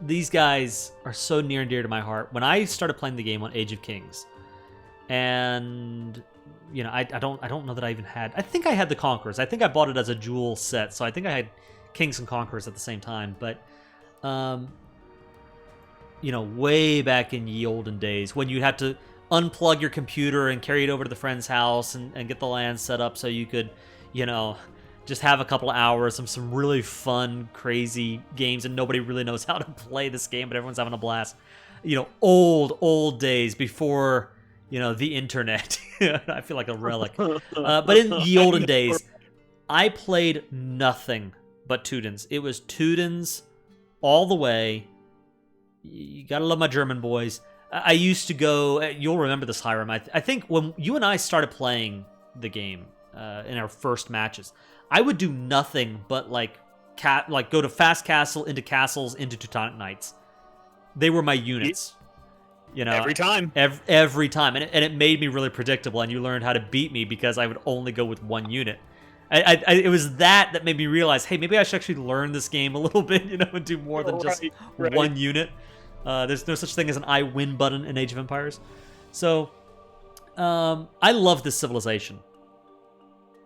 these guys are so near and dear to my heart. When I started playing the game on Age of Kings, and I don't know that I even had. I think I had the Conquerors. I think I bought it as a jewel set, so I think I had Kings and Conquerors at the same time. But way back in ye olden days, when you'd have to unplug your computer and carry it over to the friend's house and get the LAN set up so you could, just have a couple of hours of some really fun, crazy games, and nobody really knows how to play this game, but everyone's having a blast. Old days before, the internet. I feel like a relic. But in the olden days, I played nothing but Teutons. It was Teutons all the way. You gotta love my German boys. I used to go, you'll remember this, Hiram. I think when you and I started playing the game in our first matches, I would do nothing but go to fast castle, into castles, into Teutonic Knights. They were my units. Every time. Every time. And it made me really predictable, and you learned how to beat me because I would only go with one unit. It was that made me realize, hey, maybe I should actually learn this game a little bit, and do more than just one unit. There's no such thing as an I win button in Age of Empires. So, I love this civilization.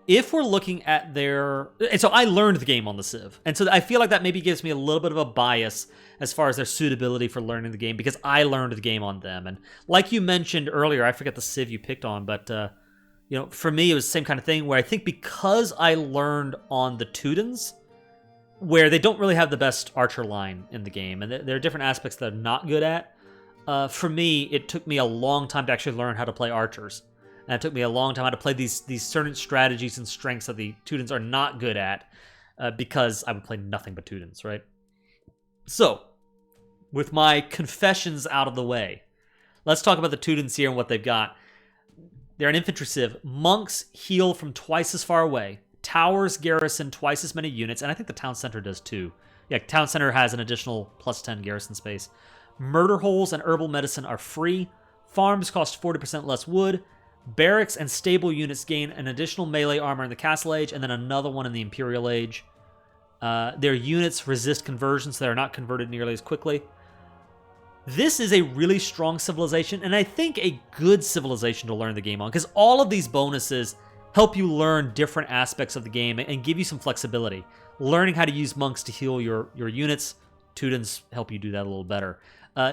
If we're looking at and so I learned the game on the Civ, and so I feel like that maybe gives me a little bit of a bias as far as their suitability for learning the game, because I learned the game on them. And like you mentioned earlier, I forget the Civ you picked on, but for me it was the same kind of thing where I think because I learned on the Teutons, where they don't really have the best archer line in the game, and there are different aspects that I'm not good at. For me, it took me a long time to actually learn how to play archers. And it took me a long time how to play these certain strategies and strengths that the Teutons are not good at, because I would play nothing but Teutons, right? So, with my confessions out of the way, let's talk about the Teutons here and what they've got. They're an infantry civ. Monks heal from twice as far away. Towers garrison twice as many units, and I think the town center does too. Yeah, town center has an additional plus 10 garrison space. Murder holes and herbal medicine are free. Farms cost 40% less wood. Barracks and stable units gain an additional melee armor in the Castle Age, and then another one in the Imperial Age. Their units resist conversions, so they're not converted nearly as quickly. This is a really strong civilization, and I think a good civilization to learn the game on, because all of these bonuses help you learn different aspects of the game and give you some flexibility. Learning how to use monks to heal your units, Teutons help you do that a little better.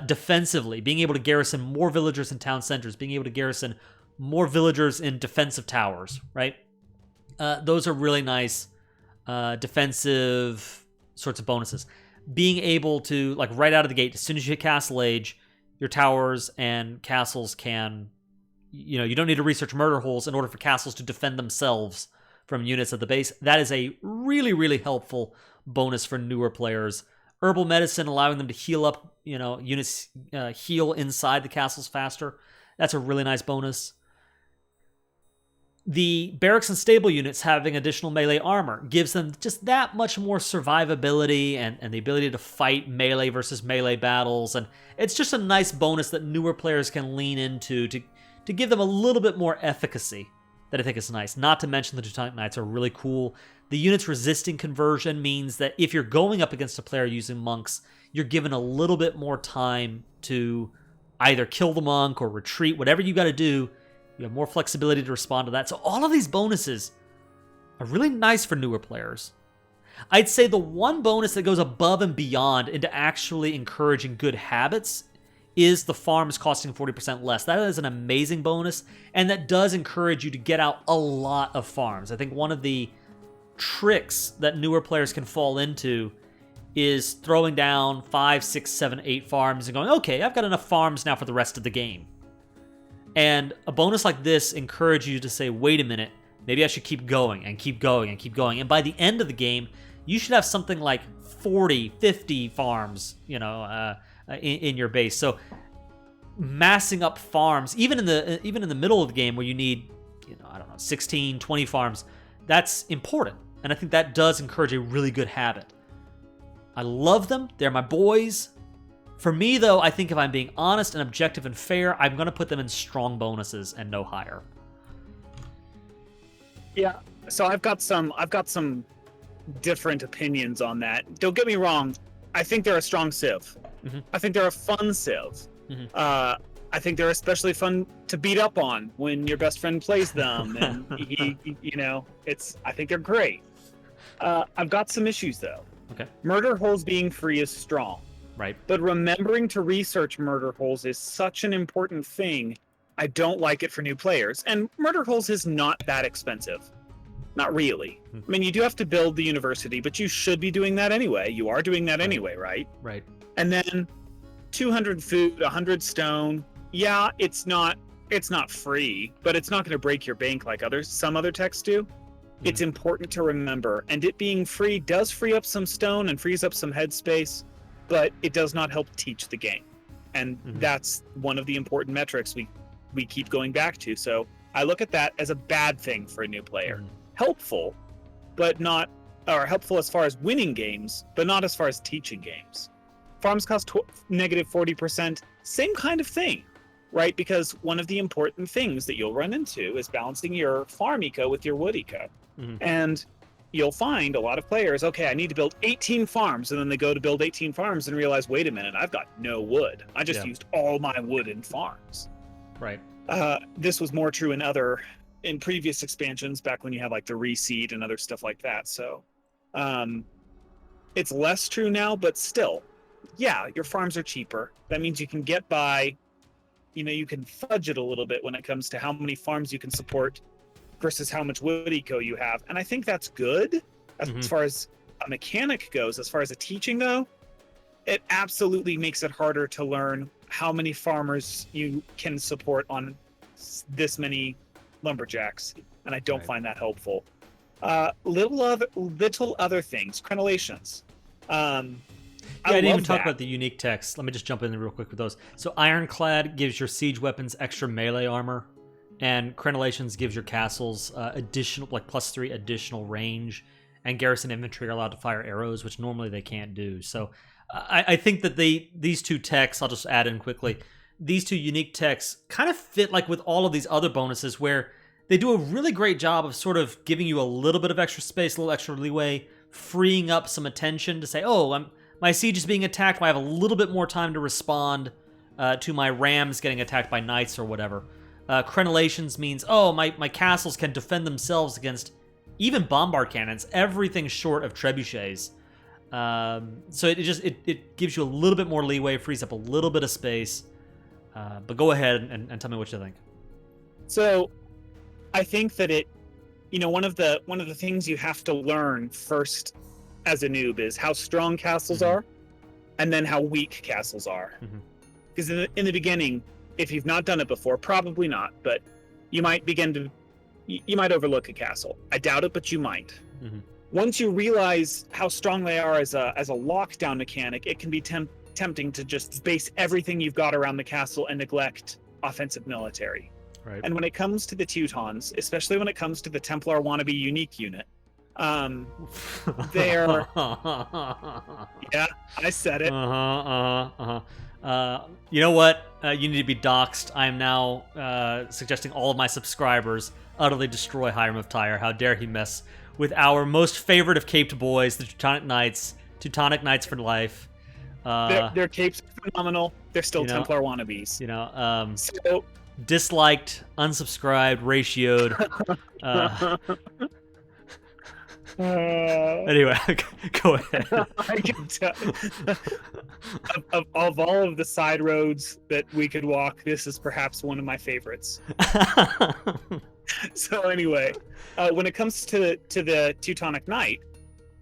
Defensively, being able to garrison more villagers in town centers, being able to garrison more villagers in defensive towers, right? Those are really nice defensive sorts of bonuses. Being able to, right out of the gate, as soon as you hit Castle Age, your towers and castles can, you don't need to research murder holes in order for castles to defend themselves from units at the base. That is a really, really helpful bonus for newer players. Herbal medicine, allowing them to heal up, units heal inside the castles faster. That's a really nice bonus. The barracks and stable units having additional melee armor gives them just that much more survivability and the ability to fight melee versus melee battles. And it's just a nice bonus that newer players can lean into to give them a little bit more efficacy that I think is nice. Not to mention the Teutonic Knights are really cool. The units resisting conversion means that if you're going up against a player using monks, you're given a little bit more time to either kill the monk or retreat, whatever you got to do. You have more flexibility to respond to that. So all of these bonuses are really nice for newer players. I'd say the one bonus that goes above and beyond into actually encouraging good habits is the farms costing 40% less. That is an amazing bonus, and that does encourage you to get out a lot of farms. I think one of the tricks that newer players can fall into is throwing down 5, 6, 7, 8 farms and going, okay, I've got enough farms now for the rest of the game. And a bonus like this encourages you to say, wait a minute, maybe I should keep going and keep going and keep going. And by the end of the game, you should have something like 40, 50 farms, in your base. So massing up farms, even in the middle of the game where you need, 16, 20 farms, that's important. And I think that does encourage a really good habit. I love them. They're my boys. For me, though, I think if I'm being honest and objective and fair, I'm going to put them in strong bonuses and no higher. Yeah. So I've got some different opinions on that. Don't get me wrong. I think they're a strong civ. Mm-hmm. I think they're a fun civ. Mm-hmm. I think they're especially fun to beat up on when your best friend plays them, and I think they're great. I've got some issues though. Okay. Murder holes being free is strong. Right. But remembering to research murder holes is such an important thing. I don't like it for new players. And murder holes is not that expensive. Not really. I mean, you do have to build the university, but you should be doing that anyway. You are doing that anyway, right? Right. And then 200 food, 100 stone. Yeah, it's not free, but it's not going to break your bank like some other techs do. It's important to remember. And it being free does free up some stone and frees up some headspace, but it does not help teach the game. And that's one of the important metrics we keep going back to. So I look at that as a bad thing for a new player. Helpful, but not, or helpful as far as winning games, but not as far as teaching games. Farms cost negative 40%, same kind of thing, right? Because one of the important things that you'll run into is balancing your farm eco with your wood eco. And you'll find a lot of players, okay, I need to build 18 farms, and then they go to build 18 farms and realize, wait a minute, I've got no wood. I just used all my wood in farms. Right. This was more true in previous expansions, back when you had like the reseed and other stuff like that. So it's less true now, but still, yeah, your farms are cheaper. That means you can get by, you can fudge it a little bit when it comes to how many farms you can support versus how much wood eco you have. And I think that's good as far as a mechanic goes. As far as a teaching though, it absolutely makes it harder to learn how many farmers you can support on this many lumberjacks, and I don't find that helpful. Little other things, crenellations. I didn't even talk about the unique techs. Let me just jump in real quick with those. So Ironclad gives your siege weapons extra melee armor, and crenellations gives your castles additional, like +3 additional range, and garrison infantry are allowed to fire arrows, which normally they can't do. So I think that these two techs, I'll just add in quickly, these two unique techs kind of fit like with all of these other bonuses, where they do a really great job of sort of giving you a little bit of extra space, a little extra leeway, freeing up some attention to say, oh, my siege is being attacked, I have a little bit more time to respond to my rams getting attacked by knights or whatever. Crenellations means, my castles can defend themselves against even bombard cannons, everything short of trebuchets. So it gives you a little bit more leeway, frees up a little bit of space. But go ahead and tell me what you think. So I think that one of the things you have to learn first as a noob is how strong castles are, and then how weak castles are. Because in the beginning, if you've not done it before, probably not, but you might overlook a castle. I doubt it, but you might. Once you realize how strong they are as a lockdown mechanic, it can be tempting to just base everything you've got around the castle and neglect offensive military. Right. And when it comes to the Teutons, especially when it comes to the Templar wannabe unique unit, they're yeah, I said it. You know what? You need to be doxxed. I am now suggesting all of my subscribers utterly destroy Hiram of Tyre. How dare he mess with our most favorite of caped boys, the Teutonic Knights. Teutonic Knights for life. Their capes are phenomenal. They're still Templar wannabes. So disliked, unsubscribed, ratioed. Anyway, go ahead. I can tell. Of all of the side roads that we could walk, this is perhaps one of my favorites. So anyway, when it comes to the Teutonic Knight,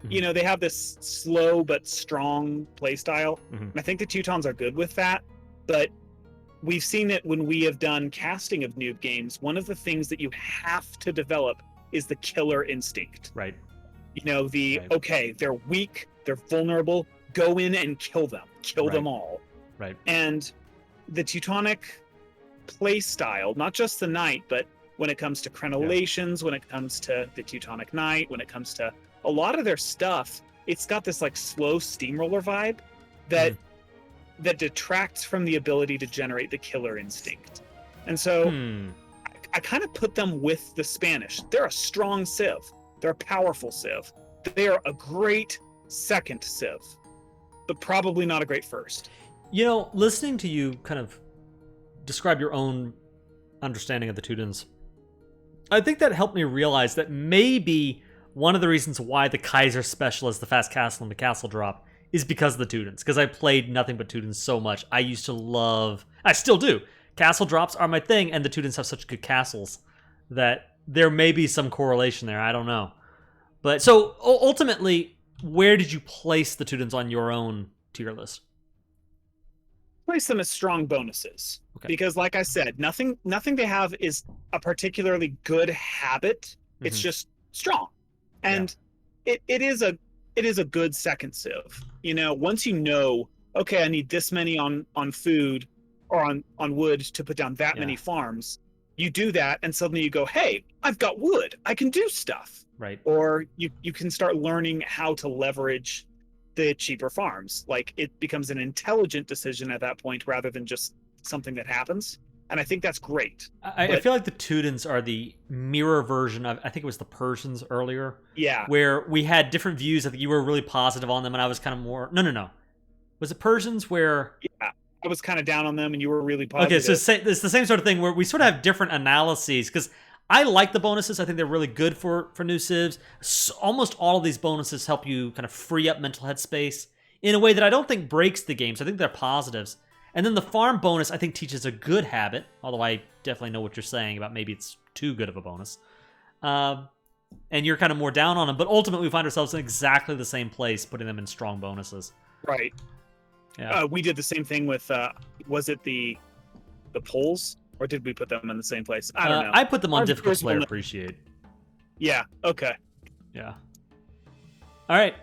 they have this slow but strong playstyle. And I think the Teutons are good with that, but we've seen it when we have done casting of noob games. One of the things that you have to develop is the killer instinct. Right. Okay, they're weak, they're vulnerable, go in and kill them. Kill them all. Right. And the Teutonic play style, not just the knight, but when it comes to crenellations, when it comes to the Teutonic knight, when it comes to a lot of their stuff, it's got this like slow steamroller vibe that that detracts from the ability to generate the killer instinct. And so I kind of put them with the Spanish. They're a strong civ. They're a powerful civ. They are a great second civ, but probably not a great first. You know, listening to you kind of describe your own understanding of the Teutons, I think that helped me realize that maybe one of the reasons why the Kaiser special is the fast castle and the castle drop is because of the Teutons. Because I played nothing but Teutons so much. I used to love, I still do. Castle drops are my thing, and the Teutons have such good castles that there may be some correlation there. I don't know. But so ultimately, where did you place the Teutons on your own tier list? Place them as strong bonuses. Okay. Because like I said, nothing they have is a particularly good habit. It's just strong. And it is a good second civ. You know, once you know, okay, I need this many on food or on wood to put down that many farms, you do that and suddenly you go, hey, I've got wood, I can do stuff. Right. Or you can start learning how to leverage the cheaper farms. Like, it becomes an intelligent decision at that point rather than just something that happens. And I think that's great. I feel like the Teutons are the mirror version of, I think it was the Persians earlier. Yeah. Where we had different views. I think you were really positive on them and I was kind of more, no. Was it Persians where... Yeah, I was kind of down on them and you were really positive. Okay, so it's the same sort of thing where we sort of have different analyses, because I like the bonuses. I think they're really good for new civs. So almost all of these bonuses help you kind of free up mental headspace in a way that I don't think breaks the game. So I think they're positives. And then the farm bonus, I think, teaches a good habit, although I definitely know what you're saying about maybe it's too good of a bonus. And you're kind of more down on them, but ultimately we find ourselves in exactly the same place, putting them in strong bonuses. Right. Yeah. We did the same thing with, was it the Poles? Or did we put them in the same place? I don't know. I put them on difficult player appreciate. Yeah, okay. Yeah. All right.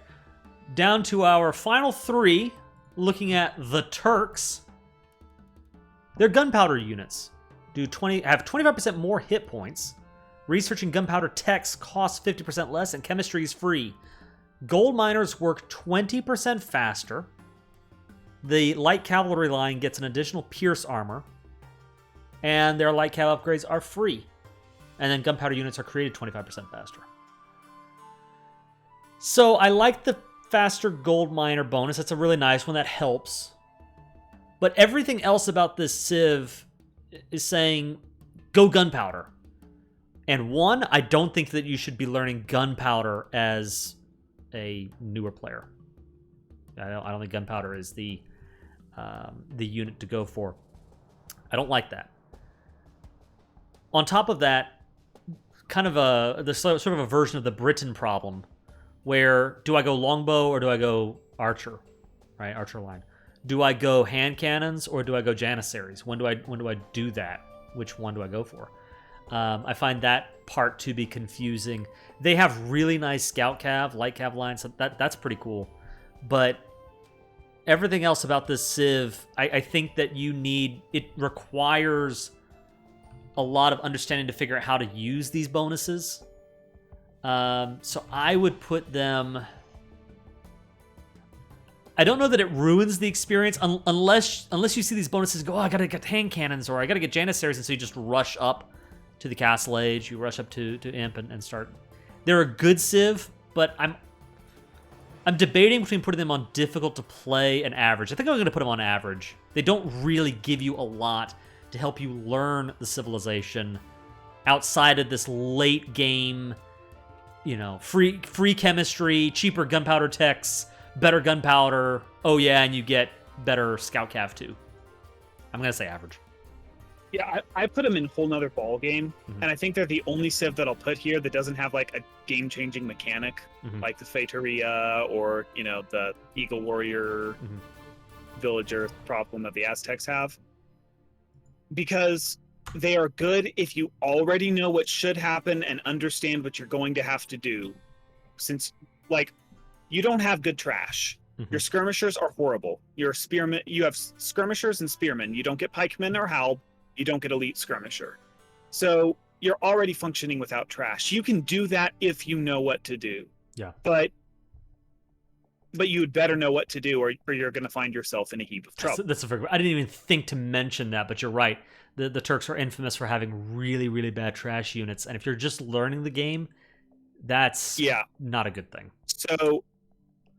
Down to our final three, looking at the Turks. Their gunpowder units have 25% more hit points. Researching gunpowder techs costs 50% less, and chemistry is free. Gold miners work 20% faster. The light cavalry line gets an additional pierce armor. And their light cav upgrades are free. And then gunpowder units are created 25% faster. So I like the faster gold miner bonus. That's a really nice one. That helps. But everything else about this civ is saying, go gunpowder. And one, I don't think that you should be learning gunpowder as a newer player. I don't think gunpowder is the unit to go for. I don't like that. On top of that, kind of sort of a version of the Britain problem, where do I go longbow or do I go archer, right? Archer line. Do I go hand cannons or do I go janissaries? When do I do that? Which one do I go for? I find that part to be confusing. They have really nice scout cav, light cav lines. So that's pretty cool. But everything else about this civ, I think that it requires a lot of understanding to figure out how to use these bonuses. So I would put them... I don't know that it ruins the experience unless you see these bonuses and go, oh, I gotta get hand cannons or I gotta get janissaries, and so you just rush up to the castle age, you rush up to imp and start. They're a good civ, but I'm debating between putting them on difficult to play and average. I think I'm gonna put them on average. They don't really give you a lot to help you learn the civilization outside of this late game, free chemistry, cheaper gunpowder techs, better gunpowder. Oh yeah, and you get better scout cav too. I'm gonna say average. Yeah, I put them in a whole nother ball game, and I think they're the only civ that I'll put here that doesn't have like a game-changing mechanic, like the Feitoria or the Eagle Warrior villager problem that the Aztecs have, because they are good if you already know what should happen and understand what you're going to have to do. Since you don't have good trash. Your skirmishers are horrible. Your spearmen, you have skirmishers and spearmen. You don't get pikemen or halb. You don't get elite skirmisher. So you're already functioning without trash. You can do that if you know what to do. Yeah. But you would better know what to do, or you're going to find yourself in a heap of trouble. That's a very, I didn't even think to mention that, but you're right. The Turks are infamous for having really, really bad trash units, and if you're just learning the game, that's not a good thing. So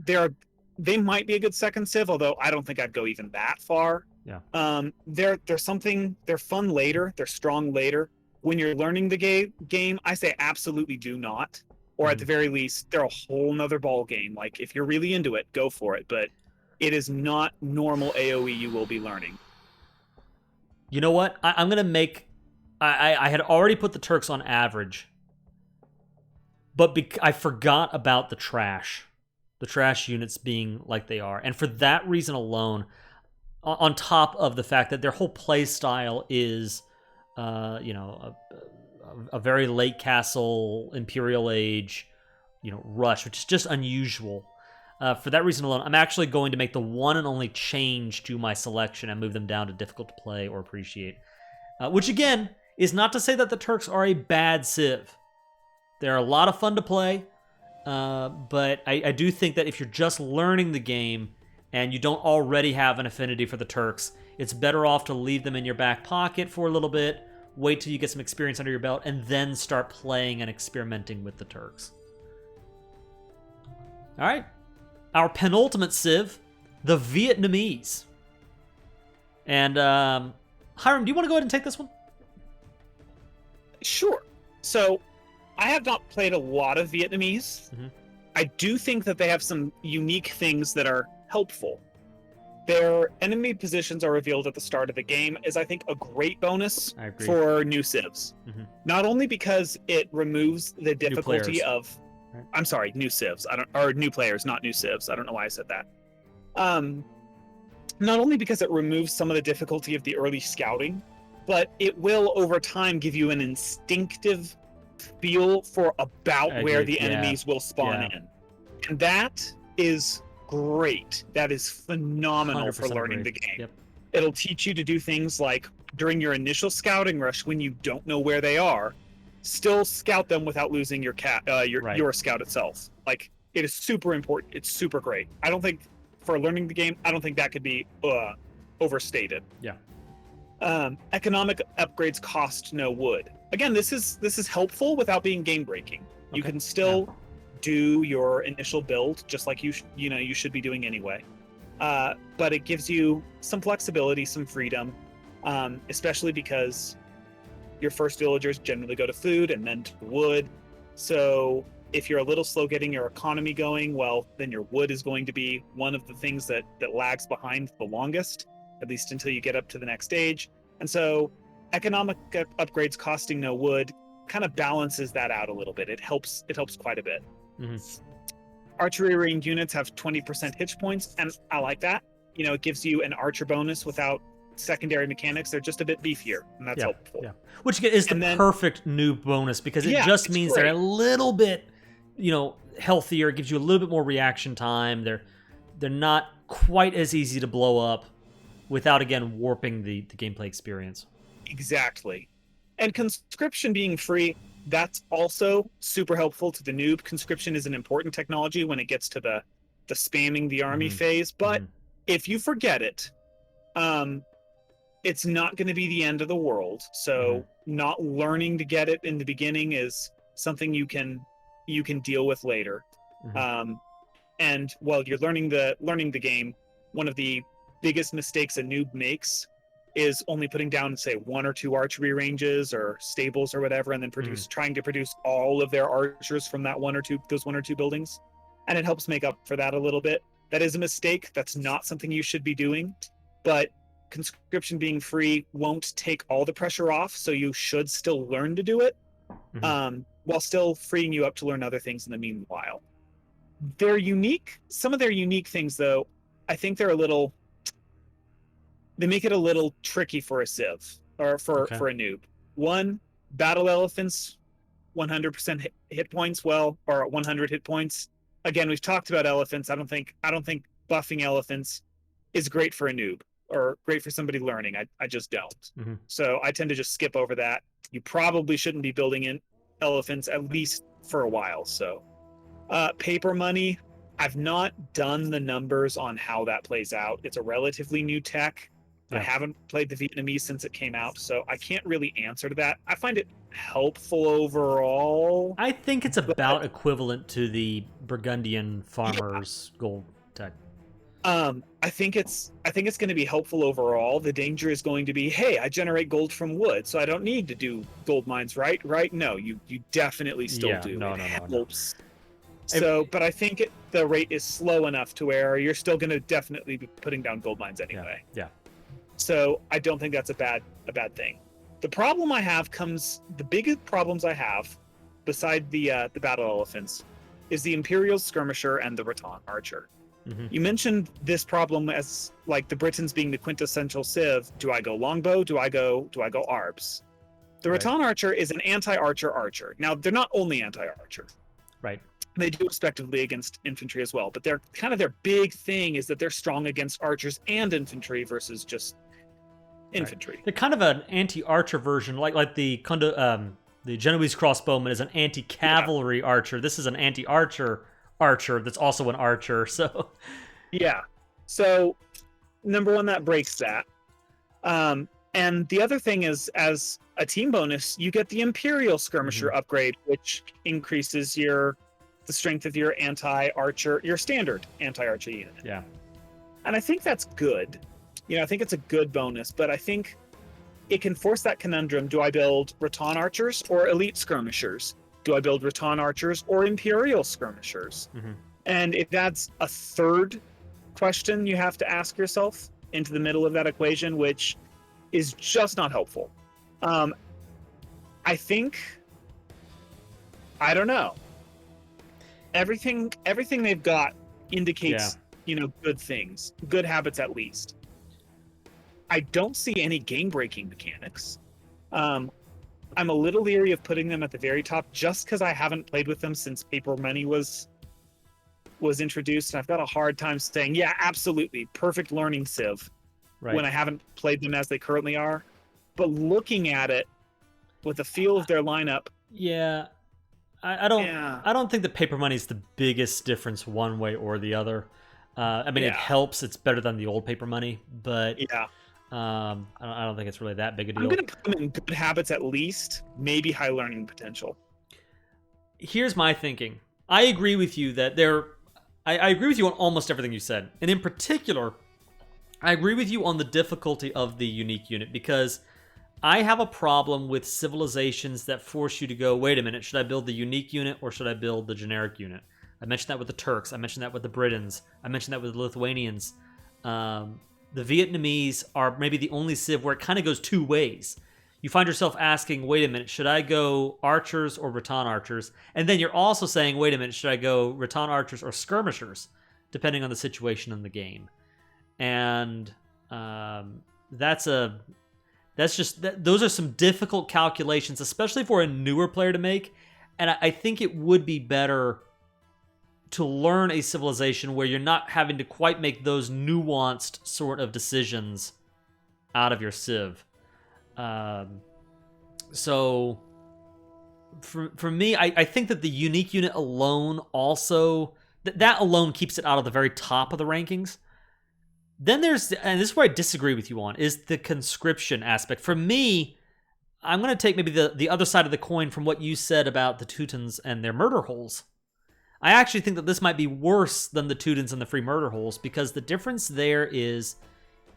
they might be a good second civ, although I don't think I'd go even that far. Yeah. They're fun later. They're strong later. When you're learning the game, I say absolutely do not. Or at the very least, they're a whole nother ball game. Like, if you're really into it, go for it. But it is not normal AoE you will be learning. You know what? I'm going to make... I had already put the Turks on average. But I forgot about the trash. The trash units being like they are. And for that reason alone, on top of the fact that their whole play style is, a very late castle, Imperial Age, rush, which is just unusual. For that reason alone, I'm actually going to make the one and only change to my selection and move them down to difficult to play or appreciate. Which, again, is not to say that the Turks are a bad civ. They're a lot of fun to play, but I do think that if you're just learning the game and you don't already have an affinity for the Turks, it's better off to leave them in your back pocket for a little bit, wait till you get some experience under your belt, and then start playing and experimenting with the Turks. All right. Our penultimate civ, the Vietnamese. And Hiram, do you want to go ahead and take this one? Sure. So, I have not played a lot of Vietnamese. Mm-hmm. I do think that they have some unique things that are helpful. Their enemy positions are revealed at the start of the game is, I think, a great bonus for new civs. Mm-hmm. Not only because it removes the difficulty of... Right. I'm sorry, new civs. Or new players, not new civs. I don't know why I said that. Not only because it removes some of the difficulty of the early scouting, but it will, over time, give you an instinctive feel for about where the enemies will spawn in. And that is great. That is phenomenal for learning the game. Yep. It'll teach you to do things like, during your initial scouting rush, when you don't know where they are, still scout them without losing your scout itself. Like, it is super important. It's super great. I don't think, for learning the game, I don't think that could be overstated. Yeah. Economic upgrades cost no wood. Again, this is helpful without being game breaking. Okay. You can still do your initial build just like you should be doing anyway. But it gives you some flexibility, some freedom, especially because your first villagers generally go to food and then to wood. So if you're a little slow getting your economy going, well, then your wood is going to be one of the things that lags behind the longest, at least until you get up to the next stage. And so economic upgrades costing no wood kind of balances that out a little bit. It helps quite a bit. Mm-hmm. Archery ranged units have 20% hit points, and I like that. It gives you an archer bonus without secondary mechanics. They're just a bit beefier, and that's helpful. Yeah. Which is the perfect new bonus, because it just means they're a little bit, healthier. It gives you a little bit more reaction time. They're not quite as easy to blow up without, again, warping the gameplay experience. Exactly. And conscription being free, that's also super helpful to the noob. Conscription is an important technology when it gets to the spamming the army phase, but if you forget it, it's not going to be the end of the world. So not learning to get it in the beginning is something you can deal with later. And while you're learning the game, one of the biggest mistakes a noob makes is only putting down, say, 1 or 2 archery ranges or stables or whatever, and then trying to produce all of their archers from those 1 or 2 buildings. And it helps make up for that a little bit. That is a mistake. That's not something you should be doing. But conscription being free won't take all the pressure off, so you should still learn to do it, while still freeing you up to learn other things in the meanwhile. They're unique. Some of their unique things, though, I think they make it a little tricky for a civ, or for a noob. One, battle elephants, 100% hit points, or 100 hit points. Again, we've talked about elephants. I don't think buffing elephants is great for a noob or great for somebody learning. I just don't. Mm-hmm. So I tend to just skip over that. You probably shouldn't be building in elephants at least for a while. So paper money, I've not done the numbers on how that plays out. It's a relatively new tech. Yeah. I haven't played the Vietnamese since it came out, so I can't really answer to that. I find it helpful overall. I think it's about equivalent to the Burgundian farmers' gold tech. I think it's going to be helpful overall. The danger is going to be, hey, I generate gold from wood, so I don't need to do gold mines, right? Right? No, you definitely still do. No. Helps. So, but I think the rate is slow enough to where you're still going to definitely be putting down gold mines anyway. Yeah. So I don't think that's a bad thing. The problem I have the biggest problems I have, beside the battle elephants, is the Imperial skirmisher and the Rattan archer. Mm-hmm. You mentioned this problem as like the Britons being the quintessential civ. Do I go longbow? Do I go arbs? The Rattan archer is an anti-archer archer. Now they're not only anti-archer. Right. They do respectively against infantry as well, but they're kind of their big thing is that they're strong against archers and infantry versus just infantry. Right. They're kind of an anti-archer version, like the Genoese crossbowman is an anti-cavalry archer. This is an anti-archer that's also an archer. So yeah. So number one, that breaks that. And the other thing is, as a team bonus, you get the Imperial skirmisher upgrade, which increases the strength of your anti-archer, your standard anti-archer unit. Yeah. And I think that's good. I think it's a good bonus, but I think it can force that conundrum. Do I build Rattan archers or elite skirmishers? Do I build Rattan archers or Imperial skirmishers? Mm-hmm. And it adds a third question you have to ask yourself into the middle of that equation, which is just not helpful. I don't know. Everything they've got indicates, good things, good habits at least. I don't see any game-breaking mechanics. I'm a little leery of putting them at the very top just because I haven't played with them since paper money was introduced, and I've got a hard time saying, yeah, absolutely, perfect learning civ, when I haven't played them as they currently are. But looking at it with the feel of their lineup, I don't think that paper money is the biggest difference one way or the other. It helps. It's better than the old paper money, but I don't think it's really that big a deal. I'm going to put them in good habits at least, maybe high learning potential. Here's my thinking. I agree with you that I agree with you on almost everything you said. And in particular, I agree with you on the difficulty of the unique unit, because I have a problem with civilizations that force you to go, wait a minute, should I build the unique unit or should I build the generic unit? I mentioned that with the Turks. I mentioned that with the Britons. I mentioned that with the Lithuanians. The Vietnamese are maybe the only civ where it kind of goes two ways. You find yourself asking, wait a minute, should I go archers or Rattan archers? And then you're also saying, wait a minute, should I go Rattan archers or skirmishers, depending on the situation in the game. And those are some difficult calculations, especially for a newer player to make. And I think it would be better to learn a civilization where you're not having to quite make those nuanced sort of decisions out of your civ. So for me, I think that the unique unit alone also, that alone keeps it out of the very top of the rankings. Then there's, and this is where I disagree with you on, is the conscription aspect. For me, I'm going to take maybe the other side of the coin from what you said about the Teutons and their murder holes. I actually think that this might be worse than the Teutons and the free murder holes, because the difference there is,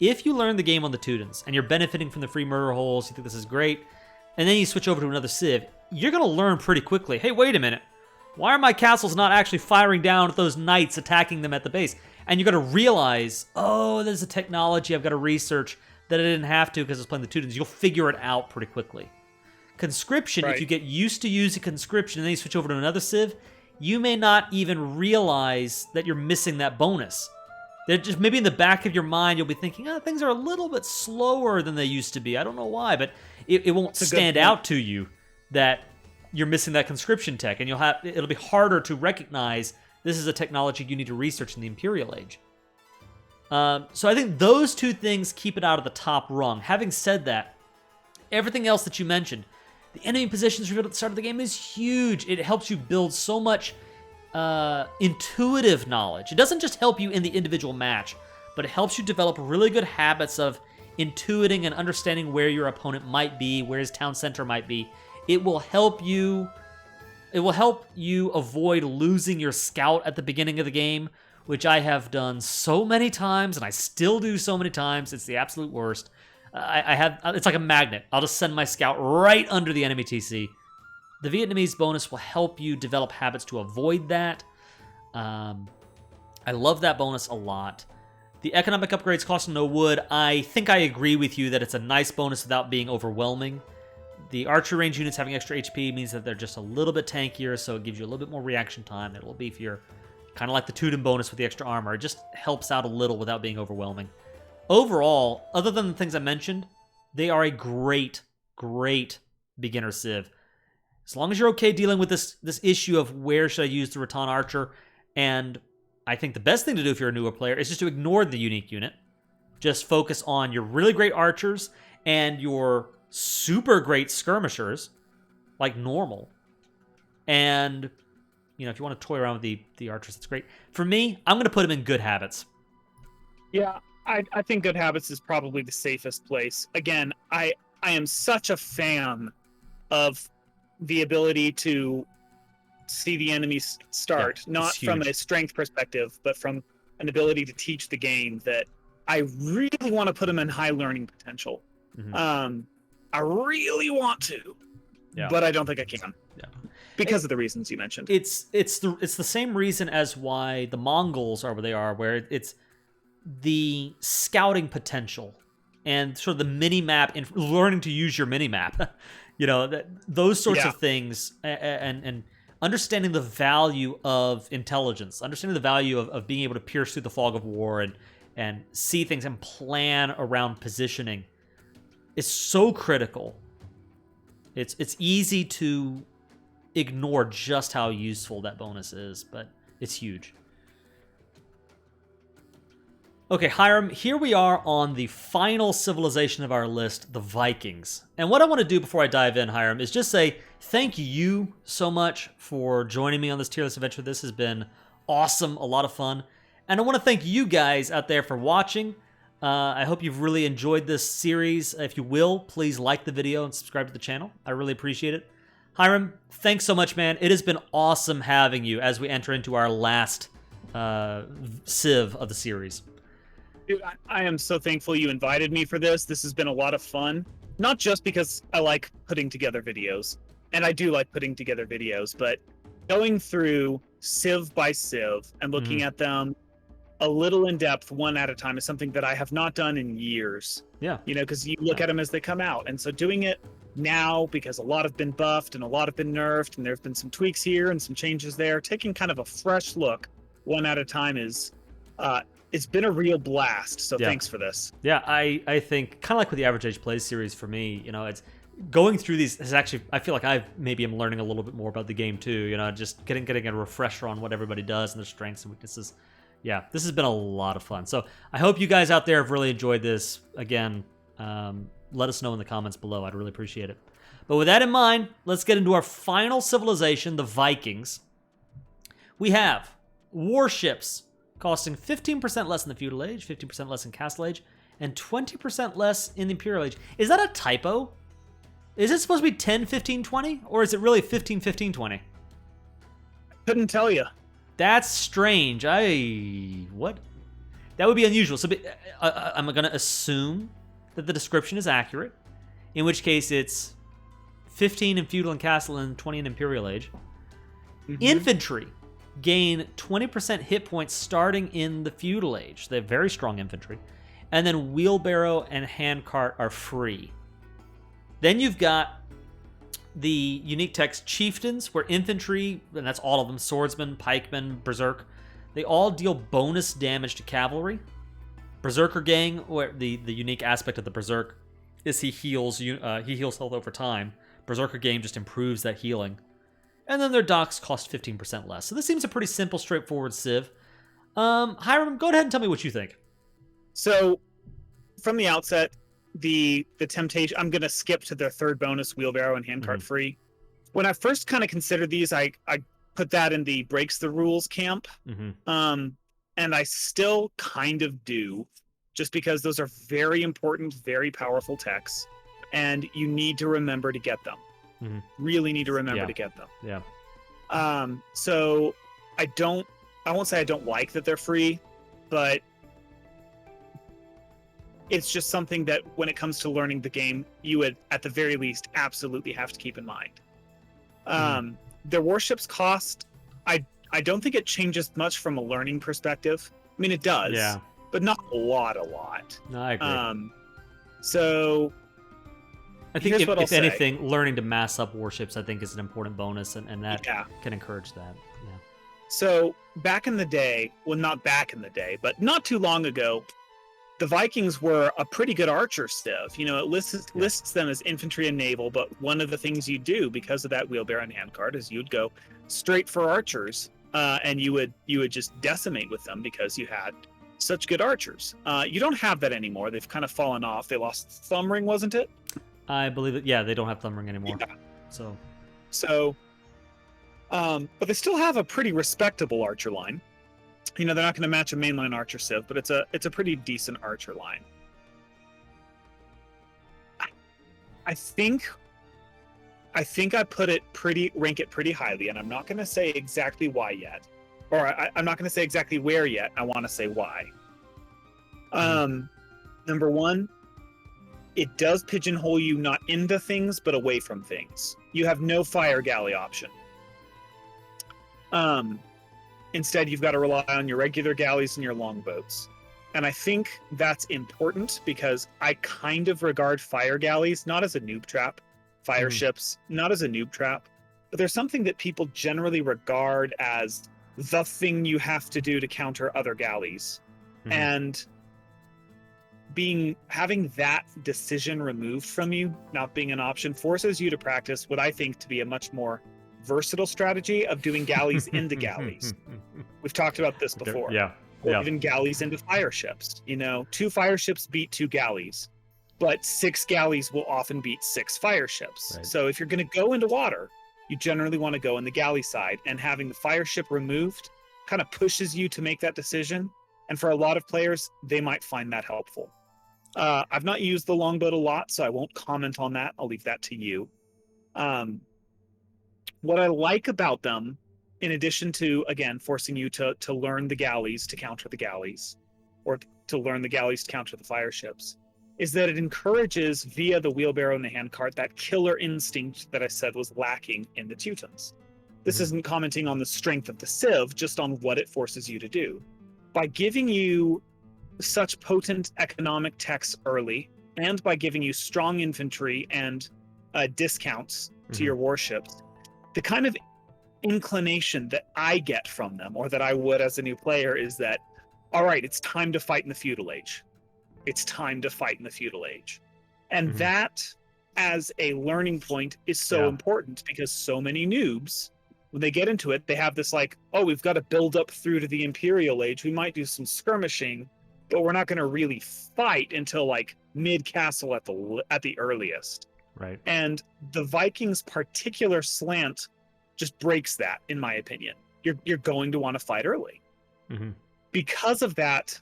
if you learn the game on the Teutons and you're benefiting from the free murder holes, you think this is great, and then you switch over to another civ, you're going to learn pretty quickly, hey, wait a minute, why are my castles not actually firing down at those knights attacking them at the base? And you're going to realize, oh, there's a technology I've got to research that I didn't have to because I was playing the Teutons. You'll figure it out pretty quickly. Conscription, if you get used to using conscription and then you switch over to another civ, you may not even realize that you're missing that bonus. They're just maybe in the back of your mind, you'll be thinking, things are a little bit slower than they used to be. I don't know why, but it won't stand out to you that you're missing that conscription tech, and it'll be harder to recognize this is a technology you need to research in the Imperial Age. So I think those two things keep it out of the top rung. Having said that, everything else that you mentioned, the enemy positions revealed at the start of the game is huge. It helps you build so much intuitive knowledge. It doesn't just help you in the individual match, but it helps you develop really good habits of intuiting and understanding where your opponent might be, where his town center might be. It will help you avoid losing your scout at the beginning of the game, which I have done so many times, and I still do so many times. It's the absolute worst. It's like a magnet. I'll just send my scout right under the enemy TC. The Vietnamese bonus will help you develop habits to avoid that. I love that bonus a lot. The economic upgrades costing no wood, I think I agree with you that it's a nice bonus without being overwhelming. The archer range units having extra HP means that they're just a little bit tankier, so it gives you a little bit more reaction time. They're a little beefier. Kind of like the Teuton bonus with the extra armor. It just helps out a little without being overwhelming. Overall, other than the things I mentioned, they are a great, great beginner civ. As long as you're okay dealing with this issue of where should I use the Rattan Archer, and I think the best thing to do if you're a newer player is just to ignore the unique unit. Just focus on your really great archers and your super great skirmishers, like normal. And, you know, if you want to toy around with the archers, that's great. For me, I'm going to put them in good habits. Yeah, I think good habits is probably the safest place. Again, I am such a fan of the ability to see the enemy start, not from a strength perspective, but from an ability to teach the game, that I really want to put them in high learning potential. Mm-hmm. I really want to, but I don't think I can. Yeah. Because of the reasons you mentioned. It's the same reason as why the Mongols are where they are, where it's the scouting potential and sort of the mini map and learning to use your mini map. You know, those sorts of things, and understanding the value of intelligence, understanding the value of being able to pierce through the fog of war and see things and plan around positioning is so critical. It's easy to ignore just how useful that bonus is, but it's huge. Okay, Hiram, here we are on the final civilization of our list, the Vikings. And what I want to do before I dive in, Hiram, is just say thank you so much for joining me on this tier list adventure. This has been awesome, a lot of fun. And I want to thank you guys out there for watching. I hope you've really enjoyed this series. If you will, please like the video and subscribe to the channel. I really appreciate it. Hiram, thanks so much, man. It has been awesome having you as we enter into our last Civ of the series. Dude, I am so thankful you invited me for this. This has been a lot of fun. Not just because I like putting together videos, and I do like putting together videos, but going through Civ by Civ and looking at them a little in depth, one at a time, is something that I have not done in years. Yeah. You know, because you look at them as they come out. And so doing it now, because a lot have been buffed and a lot have been nerfed, and there have been some tweaks here and some changes there, taking kind of a fresh look one at a time is it's been a real blast. So thanks for this. Yeah, I think kind of like with the Average Age Plays series for me, you know, it's going through these is actually, I feel like I maybe am learning a little bit more about the game too, you know, just getting a refresher on what everybody does and their strengths and weaknesses. Yeah, this has been a lot of fun. So I hope you guys out there have really enjoyed this. Again, let us know in the comments below. I'd really appreciate it. But with that in mind, let's get into our final civilization, the Vikings. We have warships costing 15% less in the Feudal Age, 15% less in Castle Age, and 20% less in the Imperial Age. Is that a typo? Is it supposed to be 10, 15, 20? Or is it really 15, 15, 20? Couldn't tell you. That's strange. What? That would be unusual. So I'm going to assume that the description is accurate, in which case it's 15 in Feudal and Castle and 20 in Imperial Age. Infantry gain 20% hit points starting in the Feudal Age. They have very strong infantry. And then wheelbarrow and handcart are free. Then you've got the unique text chieftains, where infantry, and that's all of them, swordsmen, pikemen, berserk, they all deal bonus damage to cavalry. Berserker gang, where the unique aspect of the berserk is he heals health over time. Berserker gang just improves that healing. And then their docks cost 15% less. So this seems a pretty simple, straightforward civ. Hiram, go ahead and tell me what you think. So from the outset, the temptation, I'm going to skip to their third bonus, wheelbarrow and handcart free. When I first kind of considered these, I put that in the breaks the rules camp. And I still kind of do, just because those are very important, very powerful techs, and you need to remember to get them. Really need to remember to get them. So I won't say I don't like that they're free, but it's just something that when it comes to learning the game, you would at the very least absolutely have to keep in mind. Their warships cost, I don't think it changes much from a learning perspective. I mean, it does, but not a lot. No, I agree. So I think if anything, learning to mass up warships, I think, is an important bonus, and that can encourage that. Yeah. So back in the day, well, not back in the day, but not too long ago, the Vikings were a pretty good archer civ. You know, it lists them as infantry and naval, but one of the things you do because of that wheelbarrow and handcart is you'd go straight for archers, and you would just decimate with them because you had such good archers. You don't have that anymore. They've kind of fallen off. They lost thumb ring, wasn't it? I believe it. Yeah, they don't have thumb ring anymore. So, but they still have a pretty respectable archer line. You know, they're not going to match a mainline archer civ, but it's a pretty decent archer line. I think I rank it pretty highly, and I'm not going to say exactly why yet, or I'm not going to say exactly where yet. I want to say why. Number one, it does pigeonhole you not into things, but away from things. You have no fire galley option. Instead, you've got to rely on your regular galleys and your longboats. And I think that's important because I kind of regard fire galleys not as a noob trap, fire ships not as a noob trap, but there's something that people generally regard as the thing you have to do to counter other galleys. And having that decision removed from you, not being an option, forces you to practice what I think to be a much more versatile strategy of doing galleys into galleys. We've talked about this before. Or even galleys into fire ships. You know, 2 fire ships beat 2 galleys, but 6 galleys will often beat 6 fire ships. Right. So if you're going to go into water, you generally want to go in the galley side, and having the fire ship removed kind of pushes you to make that decision. And for a lot of players, they might find that helpful. I've not used the longboat a lot, so I won't comment on that. I'll leave that to you. What I like about them, in addition to, again, forcing you to learn the galleys to counter the galleys, or to learn the galleys to counter the fire ships, is that it encourages, via the wheelbarrow and the handcart, that killer instinct that I said was lacking in the Teutons. This isn't commenting on the strength of the civ, just on what it forces you to do. By giving you such potent economic techs early, and by giving you strong infantry and discounts to your warships, the kind of inclination that I get from them, or that I would as a new player, is that, all right, it's time to fight in the feudal age. It's time to fight in the feudal age. And that, as a learning point, is so important, because so many noobs, when they get into it, they have this like, oh, we've got to build up through to the imperial age. We might do some skirmishing, but we're not going to really fight until like mid-castle at the earliest. Right. And the Vikings' particular slant just breaks that, in my opinion. You're going to want to fight early. Because of that,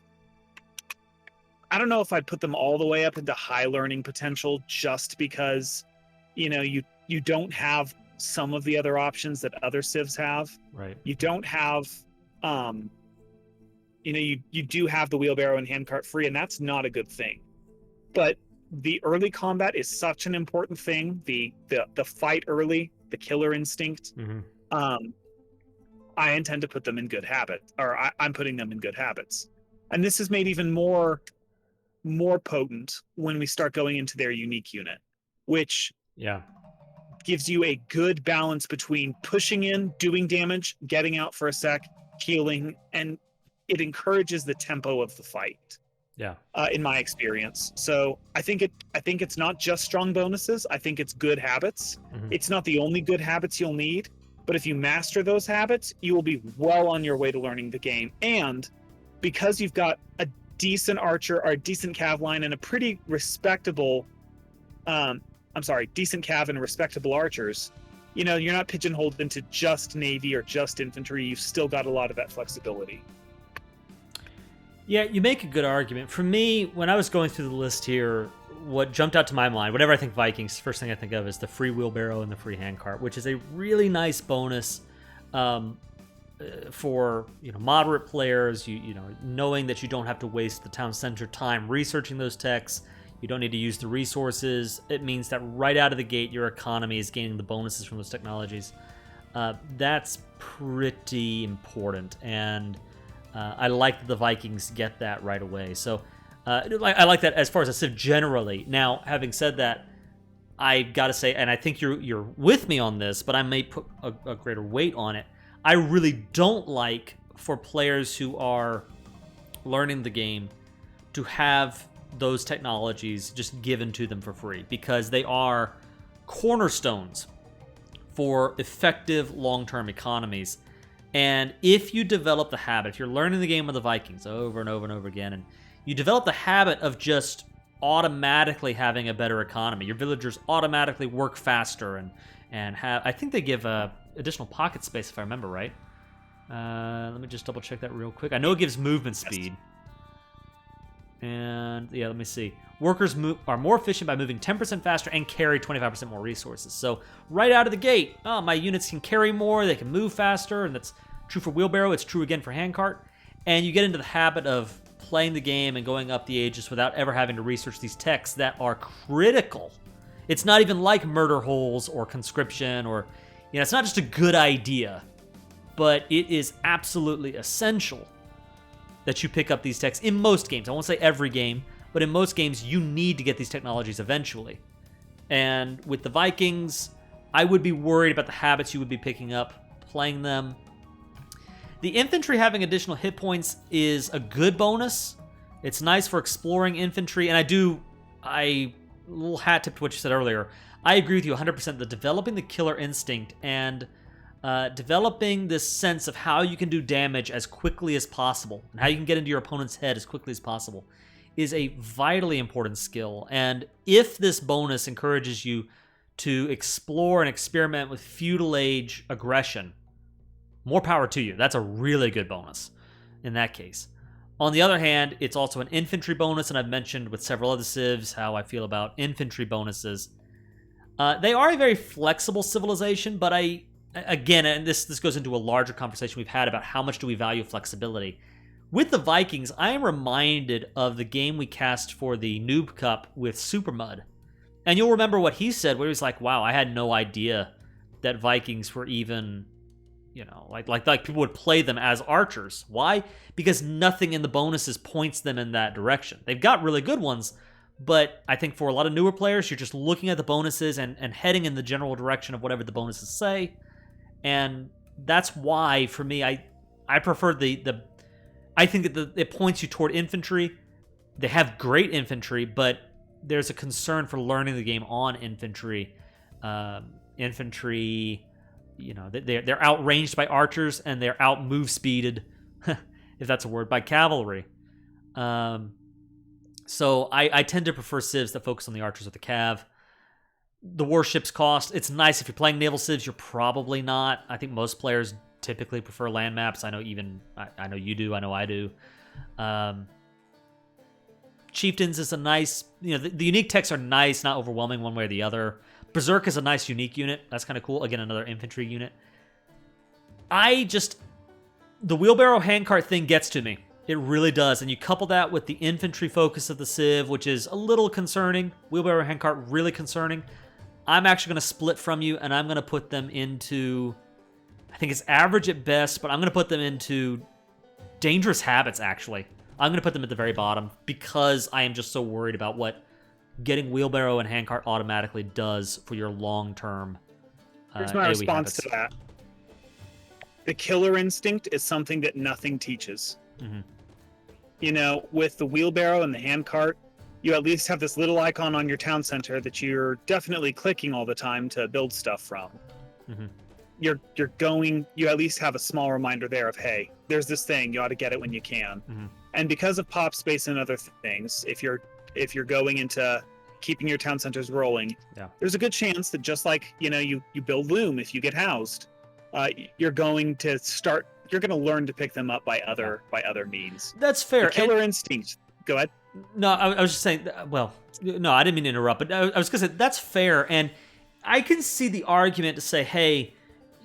I don't know if I'd put them all the way up into high learning potential, just because, you know, you don't have some of the other options that other civs have. Right. You don't have, you know, you do have the wheelbarrow and handcart free, and that's not a good thing. But the early combat is such an important thing. The fight early, the killer instinct. I intend to put them in good habits, or I'm putting them in good habits. And this is made even more potent when we start going into their unique unit, which gives you a good balance between pushing in, doing damage, getting out for a sec, healing, and it encourages the tempo of the fight. In my experience. So I think it's not just strong bonuses. I think it's good habits. It's not the only good habits you'll need, but if you master those habits, you will be well on your way to learning the game. And because you've got a decent archer or a decent cav line and a pretty respectable, decent cav and respectable archers, you know, you're not pigeonholed into just navy or just infantry. You've still got a lot of that flexibility. Yeah, you make a good argument. For me, when I was going through the list here, what jumped out to my mind, whenever I think Vikings, first thing I think of is the free wheelbarrow and the free handcart, which is a really nice bonus for, you know, moderate players. You know, knowing that you don't have to waste the town center time researching those techs. You don't need to use the resources. It means that right out of the gate, your economy is gaining the bonuses from those technologies. That's pretty important, and I like that the Vikings get that right away. So I like that as far as a Civ generally. Now, having said that, I got to say, and I think you're with me on this, but I may put a greater weight on it. I really don't like for players who are learning the game to have those technologies just given to them for free, because they are cornerstones for effective long-term economies. And if you develop the habit, if you're learning the game of the Vikings over and over and over again, and you develop the habit of just automatically having a better economy, your villagers automatically work faster and have, I think they give additional pocket space if I remember right. Let me just double check that real quick. I know it gives movement speed. And yeah, let me see. Workers are more efficient by moving 10% faster and carry 25% more resources. So right out of the gate, my units can carry more, they can move faster, and that's true for wheelbarrow. It's true again for handcart. And you get into the habit of playing the game and going up the ages without ever having to research these techs that are critical. It's not even like murder holes or conscription, or, you know, it's not just a good idea, but it is absolutely essential that you pick up these techs in most games. I won't say every game, but in most games, you need to get these technologies eventually. And with the Vikings, I would be worried about the habits you would be picking up playing them. The infantry having additional hit points is a good bonus. It's nice for exploring infantry, and I little hat tip to what you said earlier. I agree with you 100% that developing the killer instinct and developing this sense of how you can do damage as quickly as possible and how you can get into your opponent's head as quickly as possible is a vitally important skill. And if this bonus encourages you to explore and experiment with feudal age aggression, more power to you. That's a really good bonus in that case. On the other hand, it's also an infantry bonus, and I've mentioned with several other civs how I feel about infantry bonuses. They are a very flexible civilization, but again, and this goes into a larger conversation we've had about how much do we value flexibility. With the Vikings, I am reminded of the game we cast for the Noob Cup with Supermud. And you'll remember what he said, where he was like, wow, I had no idea that Vikings were even, you know, like people would play them as archers. Why? Because nothing in the bonuses points them in that direction. They've got really good ones, but I think for a lot of newer players, you're just looking at the bonuses and heading in the general direction of whatever the bonuses say. And that's why, for me, I prefer I think that it points you toward infantry. They have great infantry, but there's a concern for learning the game on infantry. Infantry, you know, they're outranged by archers and they're out move speeded, if that's a word, by cavalry. So I tend to prefer civs that focus on the archers or the cav. The warships cost, it's nice if you're playing naval civs. You're probably not. I think most players typically prefer land maps. I know you do. I know I do. Chieftains is a nice, you know, the unique techs are nice, not overwhelming one way or the other. Berserk is a nice unique unit. That's kind of cool. Again, another infantry unit. The wheelbarrow handcart thing gets to me. It really does. And you couple that with the infantry focus of the Civ, which is a little concerning. Wheelbarrow handcart, really concerning. I'm actually going to split from you, and I'm going to put them into, I think it's average at best, but I'm going to put them into dangerous habits, actually. I'm going to put them at the very bottom because I am just so worried about what getting wheelbarrow and handcart automatically does for your long-term Here's my AoE response habits. to that. The killer instinct is something that nothing teaches. Mm-hmm. You know, with the wheelbarrow and the handcart, you at least have this little icon on your town center that you're definitely clicking all the time to build stuff from. Mm-hmm. you at least have a small reminder there of, hey, there's this thing, you ought to get it when you can. Mm-hmm. And because of pop space and other things, if you're going into keeping your town centers rolling, there's a good chance that just like you build loom, if you get housed, you're going to learn to pick them up by other means. That's fair. The killer instinct. Go ahead. No, I was just saying. Well, no, I didn't mean to interrupt, but I was going to say that's fair, and I can see the argument to say, hey,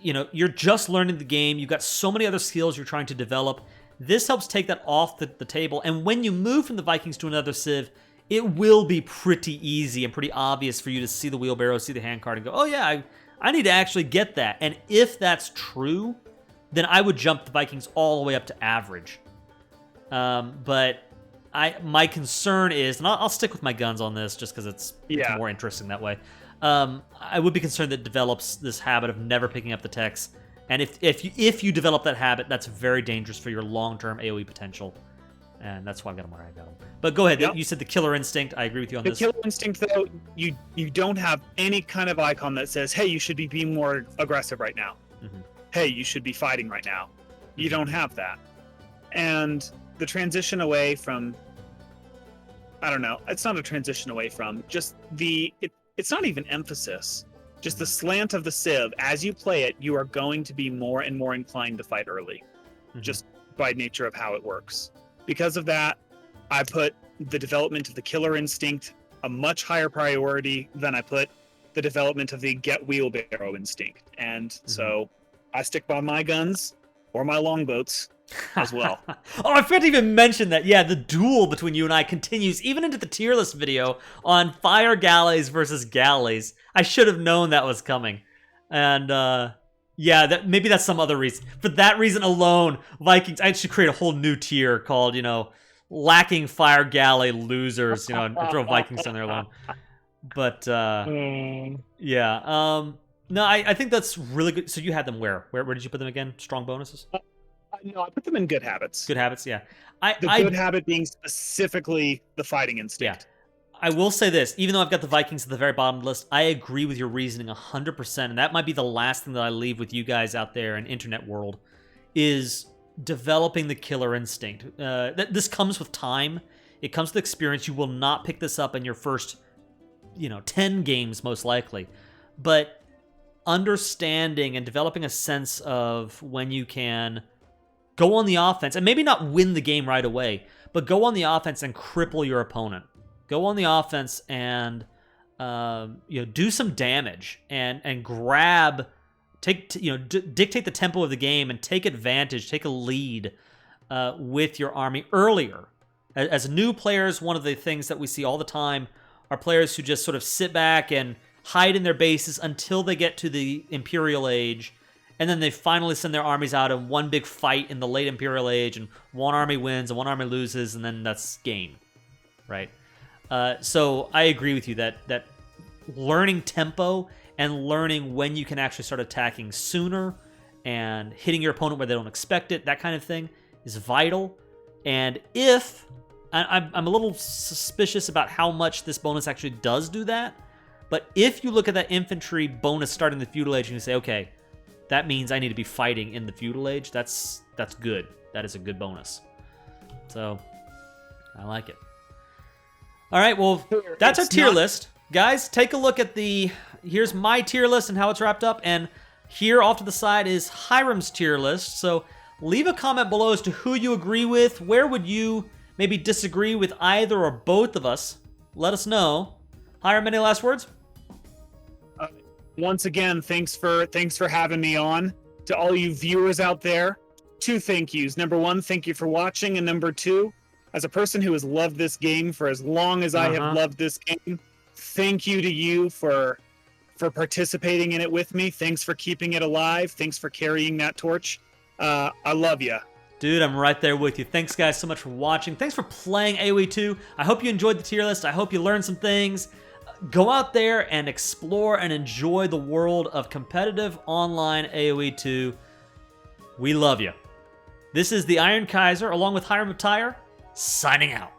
you're just learning the game. You've got so many other skills you're trying to develop. This helps take that off the table. And when you move from the Vikings to another Civ, it will be pretty easy and pretty obvious for you to see the wheelbarrow, see the handcart, and go, oh yeah, I need to actually get that. And if that's true, then I would jump the Vikings all the way up to average. But my concern is, and I'll stick with my guns on this just because it's more interesting that way. I would be concerned that it develops this habit of never picking up the text. And if you develop that habit, that's very dangerous for your long-term AoE potential. And that's why I've got them where I got them. But go ahead. Yep. You said the killer instinct. I agree with you on this. The killer instinct, though, you don't have any kind of icon that says, hey, you should be being more aggressive right now. Mm-hmm. Hey, you should be fighting right now. Mm-hmm. You don't have that. And the transition away from, I don't know, it's not a transition away from, just it's not even emphasis. Just the slant of the Civ, as you play it, you are going to be more and more inclined to fight early, just by nature of how it works. Because of that, I put the development of the killer instinct a much higher priority than I put the development of the get wheelbarrow instinct. And so I stick by my guns or my longboats as well. Oh, I forgot to even mention that. Yeah, the duel between you and I continues even into the tier list video on fire galleys versus galleys. I should have known that was coming. And maybe that's some other reason. For that reason alone, Vikings, I should create a whole new tier called, lacking fire galley losers, and throw Vikings down there alone. But no, I think that's really good. So you had them where? Where did you put them again? Strong bonuses? No, I put them in good habits. Good habits, yeah. The good habit being specifically the fighting instinct. Yeah. I will say this, even though I've got the Vikings at the very bottom of the list, I agree with your reasoning 100%, and that might be the last thing that I leave with you guys out there in internet world, is developing the killer instinct. This comes with time. It comes with experience. You will not pick this up in your first, 10 games, most likely. But understanding and developing a sense of when you can go on the offense, and maybe not win the game right away, but go on the offense and cripple your opponent. Go on the offense and do some damage and grab, dictate the tempo of the game and take advantage, take a lead with your army earlier. As new players, one of the things that we see all the time are players who just sort of sit back and hide in their bases until they get to the Imperial Age, and then they finally send their armies out in one big fight in the late Imperial Age, and one army wins and one army loses, and then that's game, right? So I agree with you that learning tempo and learning when you can actually start attacking sooner and hitting your opponent where they don't expect it, that kind of thing, is vital. And if I'm a little suspicious about how much this bonus actually does do that, but if you look at that infantry bonus starting the feudal age and you say, okay, that means I need to be fighting in the feudal age, that's good. That is a good bonus. So I like it. All right, well, that's our tier list. Guys, take a look at here's my tier list and how it's wrapped up, and here off to the side is Hiram's tier list. So leave a comment below as to who you agree with. Where would you maybe disagree with either or both of us? Let us know. Hiram, any last words? Once again, thanks for having me on. To all you viewers out there, 2 thank yous. Number 1, thank you for watching, and number 2, as a person who has loved this game for as long as I have loved this game, thank you to you for participating in it with me. Thanks for keeping it alive. Thanks for carrying that torch. I love you. Dude, I'm right there with you. Thanks, guys, so much for watching. Thanks for playing AoE2. I hope you enjoyed the tier list. I hope you learned some things. Go out there and explore and enjoy the world of competitive online AoE2. We love you. This is the Iron Kaiser, along with Hiram of Tyre, signing out.